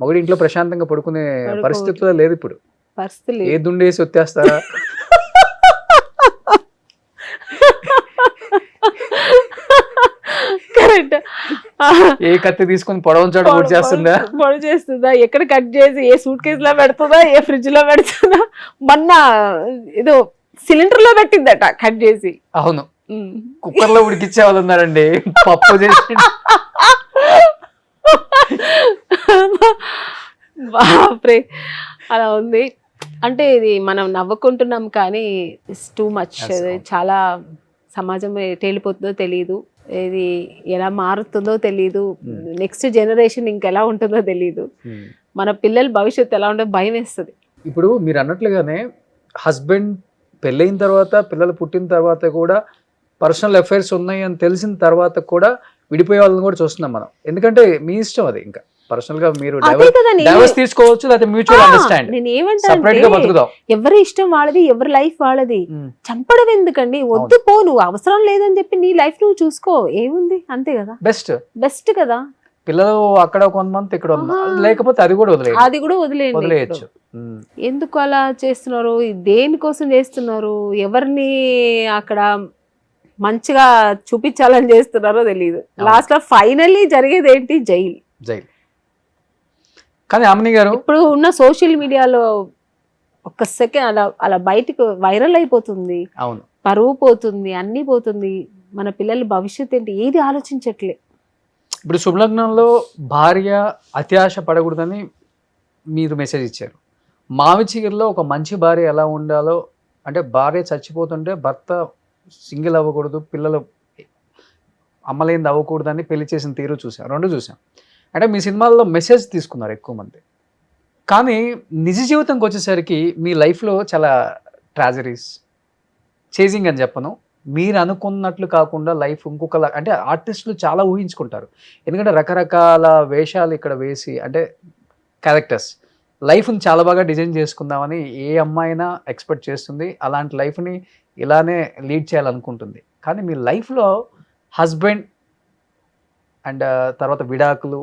మగుడు ఇంట్లో ప్రశాంతంగా పడుకునే పరిస్థితిలో లేదు ఇప్పుడు. పరిస్థితి ఏ దుండేసి వచ్చేస్తారా. కరెక్ట్. ఏ కత్తి తీసుకుని పొడవంచాడు పొడి చేస్తుందా, ఎక్కడ కట్ చేసి ఏ సూట్ కేసు లో పెడుతుందా, ఏ ఫ్రిడ్జ్ లో పెడుతుందా. మొన్న ఏదో సిలిండర్ లో పెట్టిందట కట్ చేసి. అవును, కుక్కర్ లో ఉడికిచ్చే వాళ్ళు ఉన్నారండి పప్పు చేసి. బాప్రే, అలా ఉంది. అంటే ఇది మనం నవ్వుకుంటున్నాం కానీ ఇట్స్ టూ మచ్. చాలా సమాజం తేలిపోతుందో తెలియదు, ఇది ఎలా మారుతుందో తెలియదు, నెక్స్ట్ జనరేషన్ ఇంకెలా ఉంటుందో తెలియదు, మన పిల్లల భవిష్యత్తు ఎలా ఉంటుందో భయం వేస్తుంది. ఇప్పుడు మీరు అన్నట్లుగానే హస్బెండ్ పెళ్ళైన తర్వాత, పిల్లలు పుట్టిన తర్వాత కూడా పర్సనల్ అఫైర్స్ ఉన్నాయి అని తెలిసిన తర్వాత కూడా విడిపోయే వాళ్ళని కూడా చూస్తున్నాం మనం. ఎందుకంటే మీ ఇష్టం అది, ఇంకా పర్సనల్ గా మీరు డైవర్స్ తీసుకోవచ్చు, లేకపోతే మ్యూచువల్ అండర్స్టాండ్. నేను ఏమంటాను, ఎవరి ఇష్టం వాళ్ళది, ఎవరి లైఫ్ వాళ్ళది. చంపడం ఎందుకండి, వద్దు పో, నువ్వు అవసరం లేదని చెప్పి నీ లైఫ్ నువ్వు చూసుకో, ఏముంది, అంతే కదా. బెస్ట్ కదా. పిల్లలు అక్కడ కొంతమంది ఇక్కడ లేకపోతే అది కూడా వదిలేయచ్చు. ఎందుకు అలా చేస్తున్నారు, దేనికోసం చేస్తున్నారు, ఎవరిని అక్కడ మంచిగా చూపించాలని చేస్తున్నారో తెలియదు. లాస్ట్ లో ఫైనల్లీ జరిగేది ఏంటి, జైలు. కానీ ఆమెని గారు ఇప్పుడు ఉన్న సోషల్ మీడియాలో ఒక్క సెకండ్ అలా అలా బయటకు వైరల్ అయిపోతుంది. అవును, పరువు పోతుంది, అన్ని పోతుంది. మన పిల్లల భవిష్యత్తు ఏంటి, ఏది ఆలోచించట్లే. ఇప్పుడు శుభలగ్నంలో భార్య అత్యాశ పడకూడదని మీరు మెసేజ్ ఇచ్చారు. మావి చిగురులో ఒక మంచి భార్య ఎలా ఉండాలో, అంటే భార్య చచ్చిపోతుంటే భర్త సింగిల్ అవ్వకూడదు, పిల్లలు అమ్మలేంది అవ్వకూడదని పెళ్లి చేసిన తీరు చూసాం, రెండు చూసాం. అంటే మీ సినిమాల్లో మెసేజ్ తీసుకున్నారు ఎక్కువ మంది. కానీ నిజ జీవితంకి వచ్చేసరికి మీ లైఫ్లో చాలా ట్రాజడీస్, చేజింగ్ అని చెప్పను, మీరు అనుకున్నట్లు కాకుండా లైఫ్ ఇంకొకలా. అంటే ఆర్టిస్టులు చాలా ఊహించుకుంటారు, ఎందుకంటే రకరకాల వేషాలు ఇక్కడ వేసి, అంటే క్యారెక్టర్స్, లైఫ్ని చాలా బాగా డిజైన్ చేసుకుందామని ఏ అమ్మాయినా ఎక్స్పెక్ట్ చేస్తుంది. అలాంటి లైఫ్ని ఇలానే లీడ్ చేయాలనుకుంటుంది. కానీ మీ లైఫ్లో హస్బెండ్ అండ్ తర్వాత విడాకులు,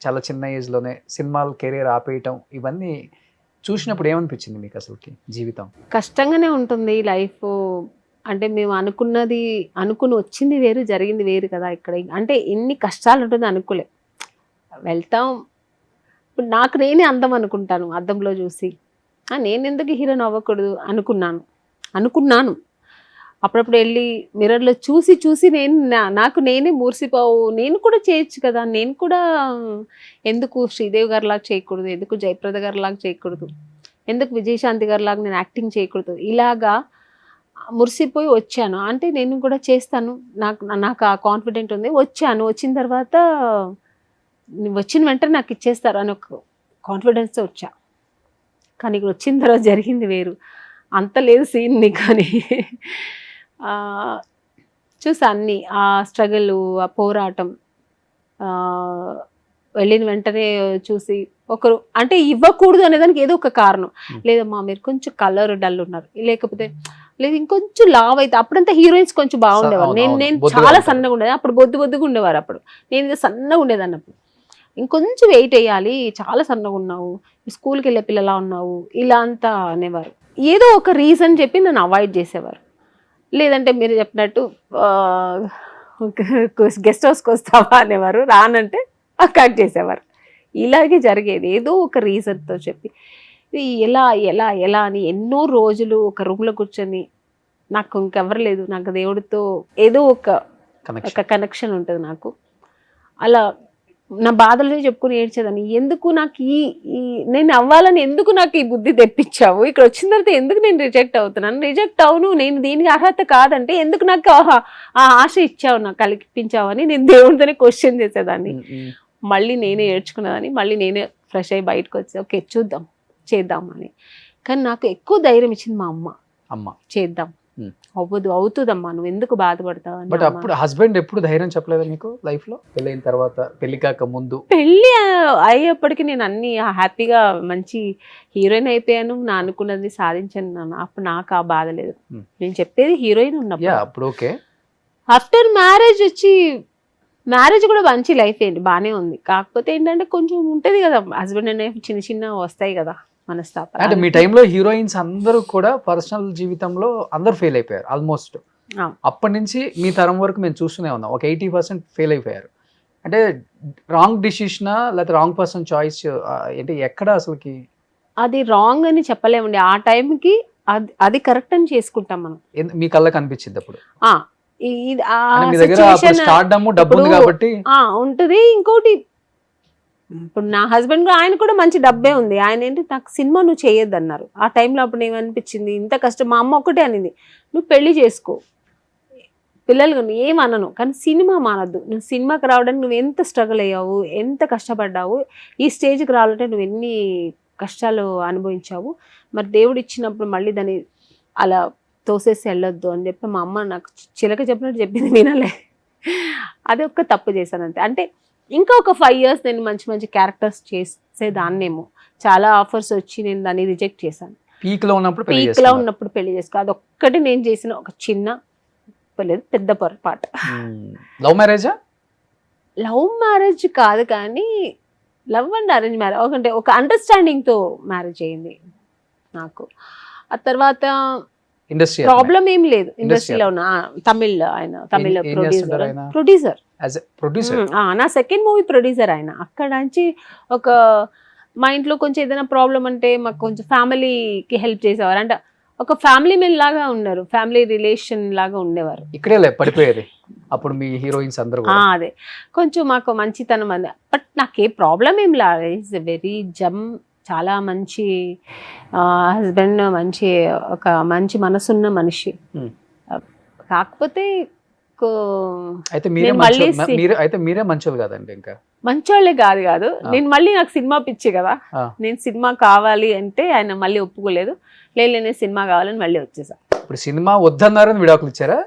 చాలా చిన్న ఏజ్లోనే సినిమాలు కెరీర్ ఆపేయటం, ఇవన్నీ చూసినప్పుడు ఏమనిపించింది మీకు అసలుకి? జీవితం కష్టంగానే ఉంటుంది లైఫ్. అంటే మేము అనుకుని వచ్చింది వేరు, జరిగింది వేరు కదా. ఇక్కడ అంటే ఎన్ని కష్టాలు ఉంటుంది అనుకోలే. వెళ్తాం, ఇప్పుడు నాకు నేనే అందం అనుకుంటాను అద్దంలో చూసి. నేను ఎందుకు హీరోయిన్ అవ్వకూడదు అనుకున్నాను. అప్పుడప్పుడు వెళ్ళి మిర్రర్లో చూసి నాకు నేనే మూర్సిపోవు, నేను కూడా చేయొచ్చు కదా, నేను కూడా ఎందుకు శ్రీదేవి గారిలాగా చేయకూడదు, ఎందుకు జయప్రద గారిలాగా చేయకూడదు, ఎందుకు విజయశాంతి గారిలాగా నేను యాక్టింగ్ చేయకూడదు, ఇలాగా మురిసిపోయి వచ్చాను. అంటే నేను కూడా చేస్తాను, నాకు ఆ కాన్ఫిడెంట్ ఉంది. వచ్చిన తర్వాత వచ్చిన వెంటనే నాకు ఇచ్చేస్తారు అని ఒక కాన్ఫిడెన్స్తో వచ్చా. కానీ ఇక్కడ వచ్చిన తర్వాత జరిగింది వేరు. అంత లేదు సీన్ని, కానీ చూసా అన్ని, ఆ స్ట్రగుల్, ఆ పోరాటం. వెళ్ళిన వెంటనే చూసి ఒకరు అంటే ఇవ్వకూడదు అనేదానికి ఏదో ఒక కారణం, లేదమ్మా మీరు కొంచెం కలర్ డల్ ఉన్నారు, లేకపోతే లేదు ఇంకొంచెం లావ్ అయితే. అప్పుడంతా హీరోయిన్స్ కొంచెం బాగుండేవారు, నేను చాలా సన్నగా ఉండేది. అప్పుడు బొద్దుగా ఉండేవారు, అప్పుడు నేను సన్నగా ఉండేదాన్ని. అప్పుడు ఇంకొంచెం వెయిట్ వేయాలి, చాలా సన్నగా ఉన్నావు, స్కూల్కి వెళ్ళే పిల్లలా ఉన్నావు, ఇలా అంతా అనేవారు. ఏదో ఒక రీజన్ చెప్పి నన్ను అవాయిడ్ చేసేవారు. లేదంటే మీరు చెప్పినట్టు గెస్ట్ హౌస్కి వస్తావా అనేవారు, రానంటే కట్ చేసేవారు. ఇలాగే జరిగేది ఏదో ఒక రీజన్తో చెప్పి. ఇది ఎలా ఎలా ఎలా అని ఎన్నో రోజులు ఒక రూమ్లో కూర్చొని, నాకు ఇంకెవరు లేదు, నాకు దేవుడితో ఏదో ఒక కనెక్షన్ ఉంటుంది నాకు. అలా నా బాధలు చెప్పుకుని ఏడ్చేదాన్ని. ఎందుకు నాకు నేను అవ్వాలని ఎందుకు నాకు ఈ బుద్ధి తెప్పించావు, ఇక్కడ వచ్చిన తర్వాత ఎందుకు నేను రిజెక్ట్ అవును, నేను దీనికి అర్హత కాదంటే ఎందుకు నాకు ఆ ఆశ ఇచ్చావు, నాకు కల్పించావు అని నేను దేవుడితోనే క్వశ్చన్ చేసేదాన్ని. మళ్ళీ నేనే ఏడ్చుకునేదాన్ని, మళ్ళీ నేనే ఫ్రెష్ అయ్యి బయటకు వచ్చి ఓకే చేద్దాం అని. కానీ నాకు ఎక్కువ ధైర్యం ఇచ్చింది మా అమ్మ, చేద్దాం అవ్వదు, అవుతుందమ్మా, నువ్వు ఎందుకు బాధపడతావు అని బట్ అమ్మ. అప్పుడు హస్బెండ్ ఎప్పుడు ధైర్యం చెప్పలేదా మీకు లైఫ్ లో, పెళ్ళైన తర్వాత, పెళ్లి కాక ముందు? పెళ్ళి అయ్యేప్పటికి నేను అన్ని హ్యాపీగా మంచి హీరోయిన్ అయిపోయాను, నా అనుకున్నది సాధించాను నాన్న. అప్పుడు నాకు ఆ బాధ లేదు. Hmm. నేను చెప్పేది హీరోయిన్ ఉన్నప్పుడు. అప్పుడు ఓకే. ఆఫ్టర్ మ్యారేజ్ వచ్చి, మ్యారేజ్ కూడా మంచి లైఫ్ ఏంటి, బాగానే ఉంది. కాకపోతే ఏంటంటే కొంచెం ఉంటది కదా హస్బెండ్ అండ్ వైఫ్, చిన్న చిన్న వస్తాయి కదా అంటే మనస్తాపాలు. మీ టైంలో హీరోయిన్స్ అందరూ కూడా పర్సనల్ జీవితంలో అందరూ ఫెయిల్ అయిపోయారు ఆల్మోస్ట్. ఆ. అప్పటి నుంచి మీ తరం వరకు మేము చూస్తూనే ఉన్నాం, ఒక 80% ఫెయిల్ అయిపోయారు. అంటే రాంగ్ డిసిషనా లేకపోతే రాంగ్ పర్సన్ చాయిస్ ఏంటి, ఎక్కడ అసలుకి? అది రాంగ్ అని చెప్పలేమండి. ఆ టైంకి అది కరెక్ట్ అని చేసుకుంటాం మనం. మీ కళ్ళకి అనిపించింది అప్పుడు? ఆ, ఇది ఆ అంటే మీ దగ్గర situation స్టార్డమ్ డబ్బు ఉంది ఇప్పుడు- కాబట్టి. ఉంటది. ఇంకోటి, ఇప్పుడు నా హస్బెండ్ కూడా, ఆయన కూడా మంచి డబ్బే ఉంది. ఆయన ఏంటి, నాకు సినిమా నువ్వు చేయొద్దు అన్నారు. ఆ టైంలో అప్పుడు ఏమనిపించింది, ఇంత కష్టం. మా అమ్మ ఒకటే అనింది, నువ్వు పెళ్లి చేసుకో, పిల్లలు నువ్వు ఏమనను, కానీ సినిమా మానద్దు. నువ్వు సినిమాకి రావడానికి నువ్వు ఎంత స్ట్రగుల్ అయ్యావు, ఎంత కష్టపడ్డావు, ఈ స్టేజ్కి రావాలంటే నువ్వు ఎన్ని కష్టాలు అనుభవించావు, మరి దేవుడు ఇచ్చినప్పుడు మళ్ళీ దాన్ని అలా తోసేసి వెళ్ళొద్దు అని చెప్పి మా అమ్మ నాకు చిలక చెప్పినట్టు చెప్పింది, వినలే. అది ఒక్క తప్పు చేశాను అంతే. అంటే ఇంకా ఒక 5 years నేను మంచి మంచి క్యారెక్టర్స్ చేసేదాన్నేమో. చాలా ఆఫర్స్ వచ్చి నేను దాన్ని రిజెక్ట్ చేశాను. పీక్ లో ఉన్నప్పుడు పీక్ లో ఉన్నప్పుడు పెళ్లి చేసుకో, అదొక్కటి నేను చేసిన ఒక చిన్న లేదు పెద్ద పొరపాటు. లవ్ మ్యారేజా? లవ్ మ్యారేజ్ కాదు, కానీ లవ్ అండ్ అరేంజ్ మ్యారేజ్. అంటే ఒక అండర్స్టాండింగ్ తో మ్యారేజ్ అయింది నాకు. ఆ తర్వాత ఇండస్ట్రీ ప్రాబ్లం ఏం లేదు. ఇండస్ట్రీలో ఉన్న తమిళ్, ఆయన తమిళ్ ప్రొడ్యూసర్. నా సెకండ్ మూవీ ప్రొడ్యూసర్ ఆయన. అక్కడ నుంచి ఒక మా ఇంట్లో కొంచెం ఏదైనా ప్రాబ్లం అంటే మాకు కొంచెం ఫ్యామిలీకి హెల్ప్ చేసేవారు. అంటే ఒక ఫ్యామిలీ మెన్ లాగా ఉన్నారు, ఫ్యామిలీ రిలేషన్ లాగా ఉండేవారు. ఇక్కడే పడిపోయేది అప్పుడు మీ హీరోయిన్స్ అందరూ. అదే కొంచెం మాకు మంచితనం అంది. బట్ నాకు ఏ ప్రాబ్లం ఏం లేదు. ఈజ్ వెరీ చాలా మంచి హస్బెండ్, మంచి ఒక మంచి మనసున్న మనిషి. కాకపోతే అయితే మీరే మంచోళ్ళు కదండి. ఇంకా మంచోళ్ళే కాదు. నేను మళ్ళీ నాకు సినిమా పిచ్చి కదా, నేను సినిమా కావాలి అంటే ఆయన మళ్ళీ ఒప్పుకోలేదు. నేను సినిమా కావాలని మళ్ళీ వచ్చేసా. ఇప్పుడు సినిమా వద్దన్నారని విడాకులు ఇచ్చారా?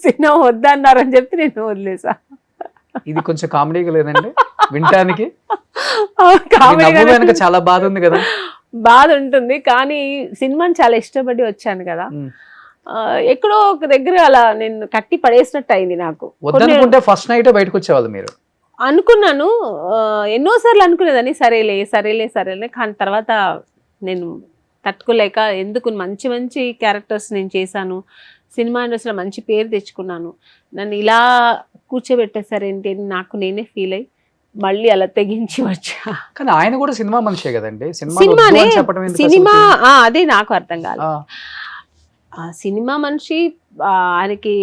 సినిమా వద్దన్నారని చెప్పి నేను వదిలేసా. ఇది కొంచెం కామెడీగా లేదండి వినటానికి? కామెడీ చాలా బాధ ఉంది కదా. బాధ ఉంటుంది, కానీ సినిమాని చాలా ఇష్టపడి వచ్చాను కదా. ఎక్కడో ఒక దగ్గర అలా నేను కట్టి పడేసినట్టు అయింది నాకు. వద్దనుకుంటే ఫస్ట్ నైట్ బయటకు వచ్చేవాళ్ళు మీరు? అనుకున్నాను, ఎన్నోసార్లు అనుకునేదాన్ని, సరేలే. కానీ తర్వాత నేను తట్టుకోలేక, ఎందుకు మంచి మంచి క్యారెక్టర్స్ నేను చేశాను, సినిమా ఇండస్ట్రీలో మంచి పేరు తెచ్చుకున్నాను, నన్ను ఇలా కూర్చోబెట్టేసారేంటి అని నాకు నేనే ఫీల్ అయ్యి మళ్ళీ అలా తెగించి వచ్చా. కానీ ఆయన కూడా సినిమా మనిషే కదండి. సినిమా అదే నాకు అర్థం కాలేదు. ఆ సినిమా మనిషి, ఆయనకి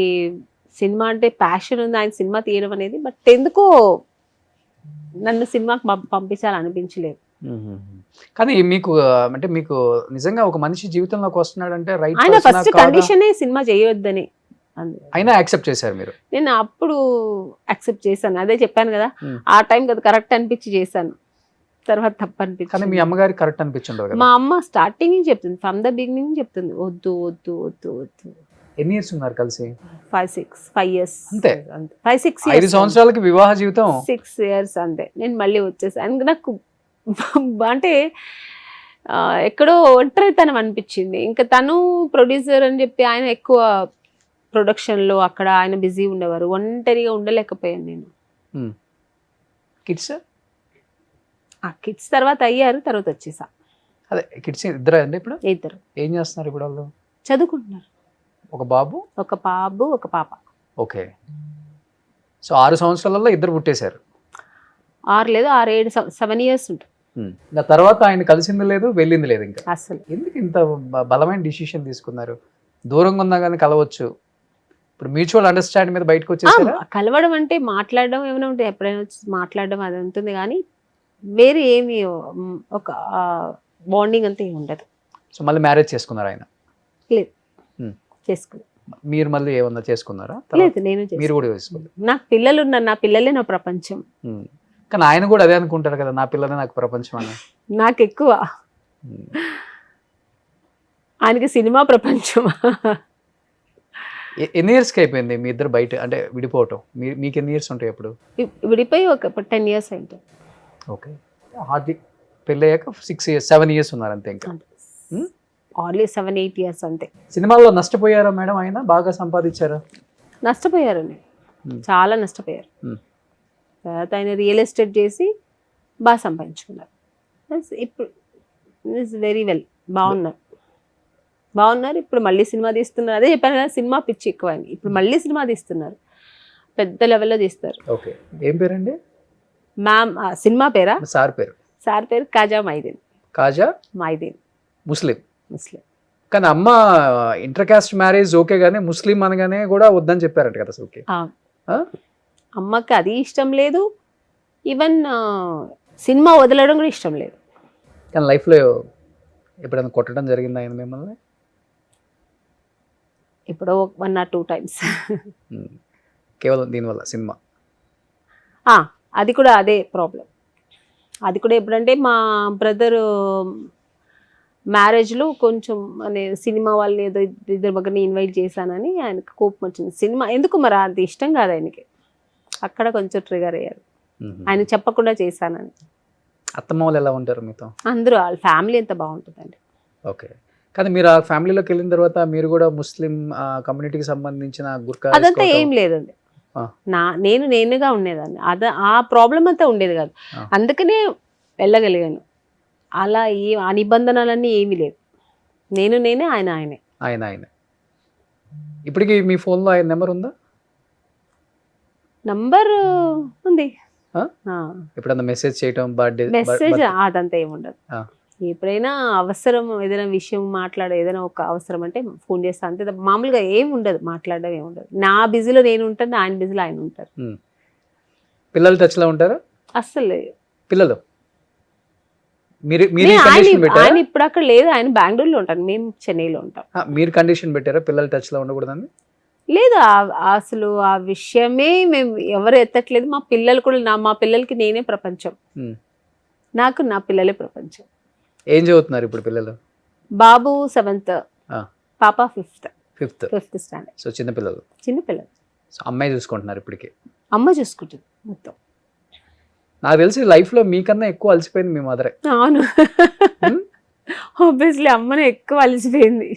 సినిమా అంటే ప్యాషన్ ఉంది, ఆయన సినిమా తీయడం అనేది. బట్ ఎందుకో నన్ను సినిమాకి పంపించాలనిపించలేదు. కానీ మీకు అంటే మీకు నిజంగా ఒక మనిషి జీవితంలోకి వస్తున్నాడంటే రైట్. ఆయన ఫస్ట్ కండిషనే సినిమా చేయొద్దని. అయినా యాక్సెప్ట్ చేశారు మీరు? నేను అప్పుడు యాక్సెప్ట్ చేశాను, అదే చెప్పాను కదా, ఆ టైం కదా కరెక్ట్ అనిపించి చేశాను. తర్వాత తప్పు అనిపించింది. కానీ మీ అమ్మగారి కరెక్ట్ అనిపించండి? మా అమ్మ స్టార్టింగ్ చెప్తుంది, ఫ్రమ్ ద బిగినింగ్ చెప్తుంది, వద్దు. ఎన్ని ఇయర్స్ ఉన్నారు కలిసి? 5 years అంతే. 5-6 years. 5 సంవత్సరాలకి వివాహ జీవితం. 6 years అంతే. నేను మళ్ళీ వచ్చేసాను. నాకు అంటే ఎక్కడో ఒంటరితనం అనిపించింది. ఇంకా తను ప్రొడ్యూసర్ అని చెప్పి ఆయన ఎక్కువ ప్రొడక్షన్లో అక్కడ ఆయన బిజీ ఉండేవారు, ఒంటరిగా ఉండలేకపోయాను నేను. కిడ్స్? ఆ కిడ్స్ తర్వాత అయ్యారు, తర్వాత వచ్చేసా. అదే కిడ్స్ ఇద్దరు అండి ఇప్పుడు? ఇద్దరు. ఏం చేస్తున్నారు ఇప్పుడు వాళ్ళు? చదువుకుంటున్నారు. ఒక బాబు, ఒక పాప. ఓకే. సో 6 సంవత్సరాలలో ఇద్దరు పుట్టేశారు? 6 లేదు, 7 years ఉంటుంది. తర్వాత ఆయన కలిసింది లేదు, వెళ్ళింది లేదు ఇంకా అసలు. ఎందుకు ఇంత బలమైన డిసిషన్ తీసుకున్నారు? దూరంగా ఉన్నా కానీ కలవచ్చు, ఇప్పుడు మ్యూచువల్ అండర్స్టాండింగ్ మీద బయటకు వచ్చేసారా? కలవడం అంటే మాట్లాడడం ఏమైనా ఉంటే ఎప్పుడైనా వచ్చి మాట్లాడడం అది ఉంటుంది, కానీ వేరే ఏమి ఒక బాండింగ్ అంతా ఏమి ఉండదు. సో మళ్ళీ మ్యారేజ్ చేసుకున్నారు ఆయన? లేదు, చేసుకున్నాను. మీరు మళ్ళీ ఏమన్నా చేసుకున్నారా? లేదు, నేను మీరు కూడా చేసుకున్నారు. నాకు పిల్లలు ఉన్నారు, నా పిల్లలే నా ప్రపంచం. కానీ ఆయన కూడా అదే అనుకుంటారు కదా, నా పిల్లలే నాకు ప్రపంచం అని. నాకు ఎక్కువ, ఆయనకి సినిమా ప్రపంచం. ఎన్ని ఇయర్స్కి అయిపోయింది మీ ఇద్దరు బయట అంటే విడిపోవటం? మీకు ఎన్ని ఇయర్స్ ఉంటాయి అప్పుడు? విడిపోయి ఒక 10 years అయింది. ఓకే. హార్డ్లీ పెళ్ళి అయ్యాక 6 years 7 years ఉన్నారు అంతే ఇంకా. ఆన్లీ 7-8 years అంతే. సినిమాల్లో నష్టపోయారా మేడం? ఆయన బాగా సంపాదించారా? నష్టపోయారండి, చాలా నష్టపోయారు. తర్వాత ఆయన రియల్ ఎస్టేట్ చేసి బాగా సంపాదించుకున్నారు. ఇప్పుడు ఇస్ వెరీ వెల్, బాగున్నారు. ఇప్పుడు మళ్ళీ సినిమా తీస్తున్నారు. అదే చెప్పాను కదా, సినిమా పిచ్చి ఎక్కువ అని. ఇప్పుడు మళ్ళీ సినిమా తీస్తున్నారు, పెద్ద లెవెల్లో తీస్తారు. ఓకే. ఏం పేరండి మ్యామ్? సినిమా పేరా? సార్ పేరు? సార్ పేరు కాజా మైదీన్. కాజా మైదీన్. ముస్లిం. కానీ అమ్మ ఇంటర్ కాస్ట్ మ్యారేజ్ ఓకే గానీ ముస్లిం అనగానే కూడా వద్దని చెప్పారంట కదా అసలుకి. అమ్మకి అది ఇష్టం లేదు, ఈవెన్ సినిమా వదలడం కూడా ఇష్టం లేదు. కానీ లైఫ్లో ఎప్పుడైనా కొట్టడం జరిగింది ఆయన మిమ్మల్ని? ఎప్పుడో 1 or 2 times. కేవలం దీనివల్ల సినిమా? అది కూడా అదే ప్రాబ్లం. అది కూడా ఎప్పుడంటే మా బ్రదరు మ్యారేజ్లో కొంచెం అనే సినిమా వాళ్ళు ఏదో ఇద్దరు మగని ఇన్వైట్ చేశానని ఆయనకు కోపం వచ్చింది. సినిమా ఎందుకు మరి, అది ఇష్టం కాదు ఆయనకి. అక్కడ కొంచెం ట్రిగర్ అయ్యారు, ఆయన చెప్పకుండా చేశానని. అత్తమ్మ వాళ్ళు ఎలా ఉంటారు మీతో? అందరూ వాళ్ళ ఫ్యామిలీ ఎంత బాగుంటుందండి. ఓకే. కానీ మీరు ఆ ఫ్యామిలీలోకి వెళ్ళిన తర్వాత మీరు కూడా ముస్లిం కమ్యూనిటీకి సంబంధించిన గుర్కా అదంతా ఏం లేదండి. నేనుగా ఉండేదాన్ని, ఆ ప్రాబ్లం అంతా ఉండేది కాదు. అందుకనే వెళ్ళగలిగాను. అలా ఆ నిబంధనలన్నీ ఏమీ లేదు. నేనే, ఆయనే. ఇప్పటికి మీ ఫోన్లో ఆయన నెంబర్ ఉందా? నంబర్ ఉంది. ఎప్పుడన్నా మెసేజ్ చేయటం, బర్త్డే మెసేజ్ అదంతా ఏముండదు. ఎప్పుడైనా అవసరం, ఏదైనా విషయం ఏదైనా ఒక అవసరం అంటే ఫోన్ చేస్తా అంతే. మామూలుగా ఏమి ఉండదు, మాట్లాడడం ఏముండదు. నా బిజీలో నేను ఉంటాను, ఆయన బిజీలో ఆయన ఉంటారు. పిల్లలు టచ్లో ఉంటారు? అస్సలు పిల్లలు ఆయన ఇప్పుడు అక్కడ లేదు, ఆయన బెంగళూరులో ఉంటారు, మేము చెన్నైలో ఉంటాం. మీరు కండిషన్ పెట్టారా పిల్లలు టచ్లో ఉండకూడదని? లేదు, అసలు ఆ విషయమే మేము ఎవరు ఎత్తట్లేదు. మా పిల్లలు కూడా, మా పిల్లలకి నేనే ప్రపంచం, నాకు నా పిల్లలే ప్రపంచం. ఏం చదువుతున్నారు ఇప్పుడు పిల్లలు? బాబు 7th, పాప 5th స్టాండర్డ్. సో చిన్న పిల్లలు. సో అమ్మాయి చూసుకుంటున్నారు ఇప్పటికి? అమ్మ చూసుకుంటుంది మొత్తం. నాకు తెలిసి లైఫ్లో మీకన్నా ఎక్కువ అలసిపోయింది మీ మదరే. అవును, ఆబ్వియస్లీ అమ్మనే ఎక్కువ అలసిపోయింది.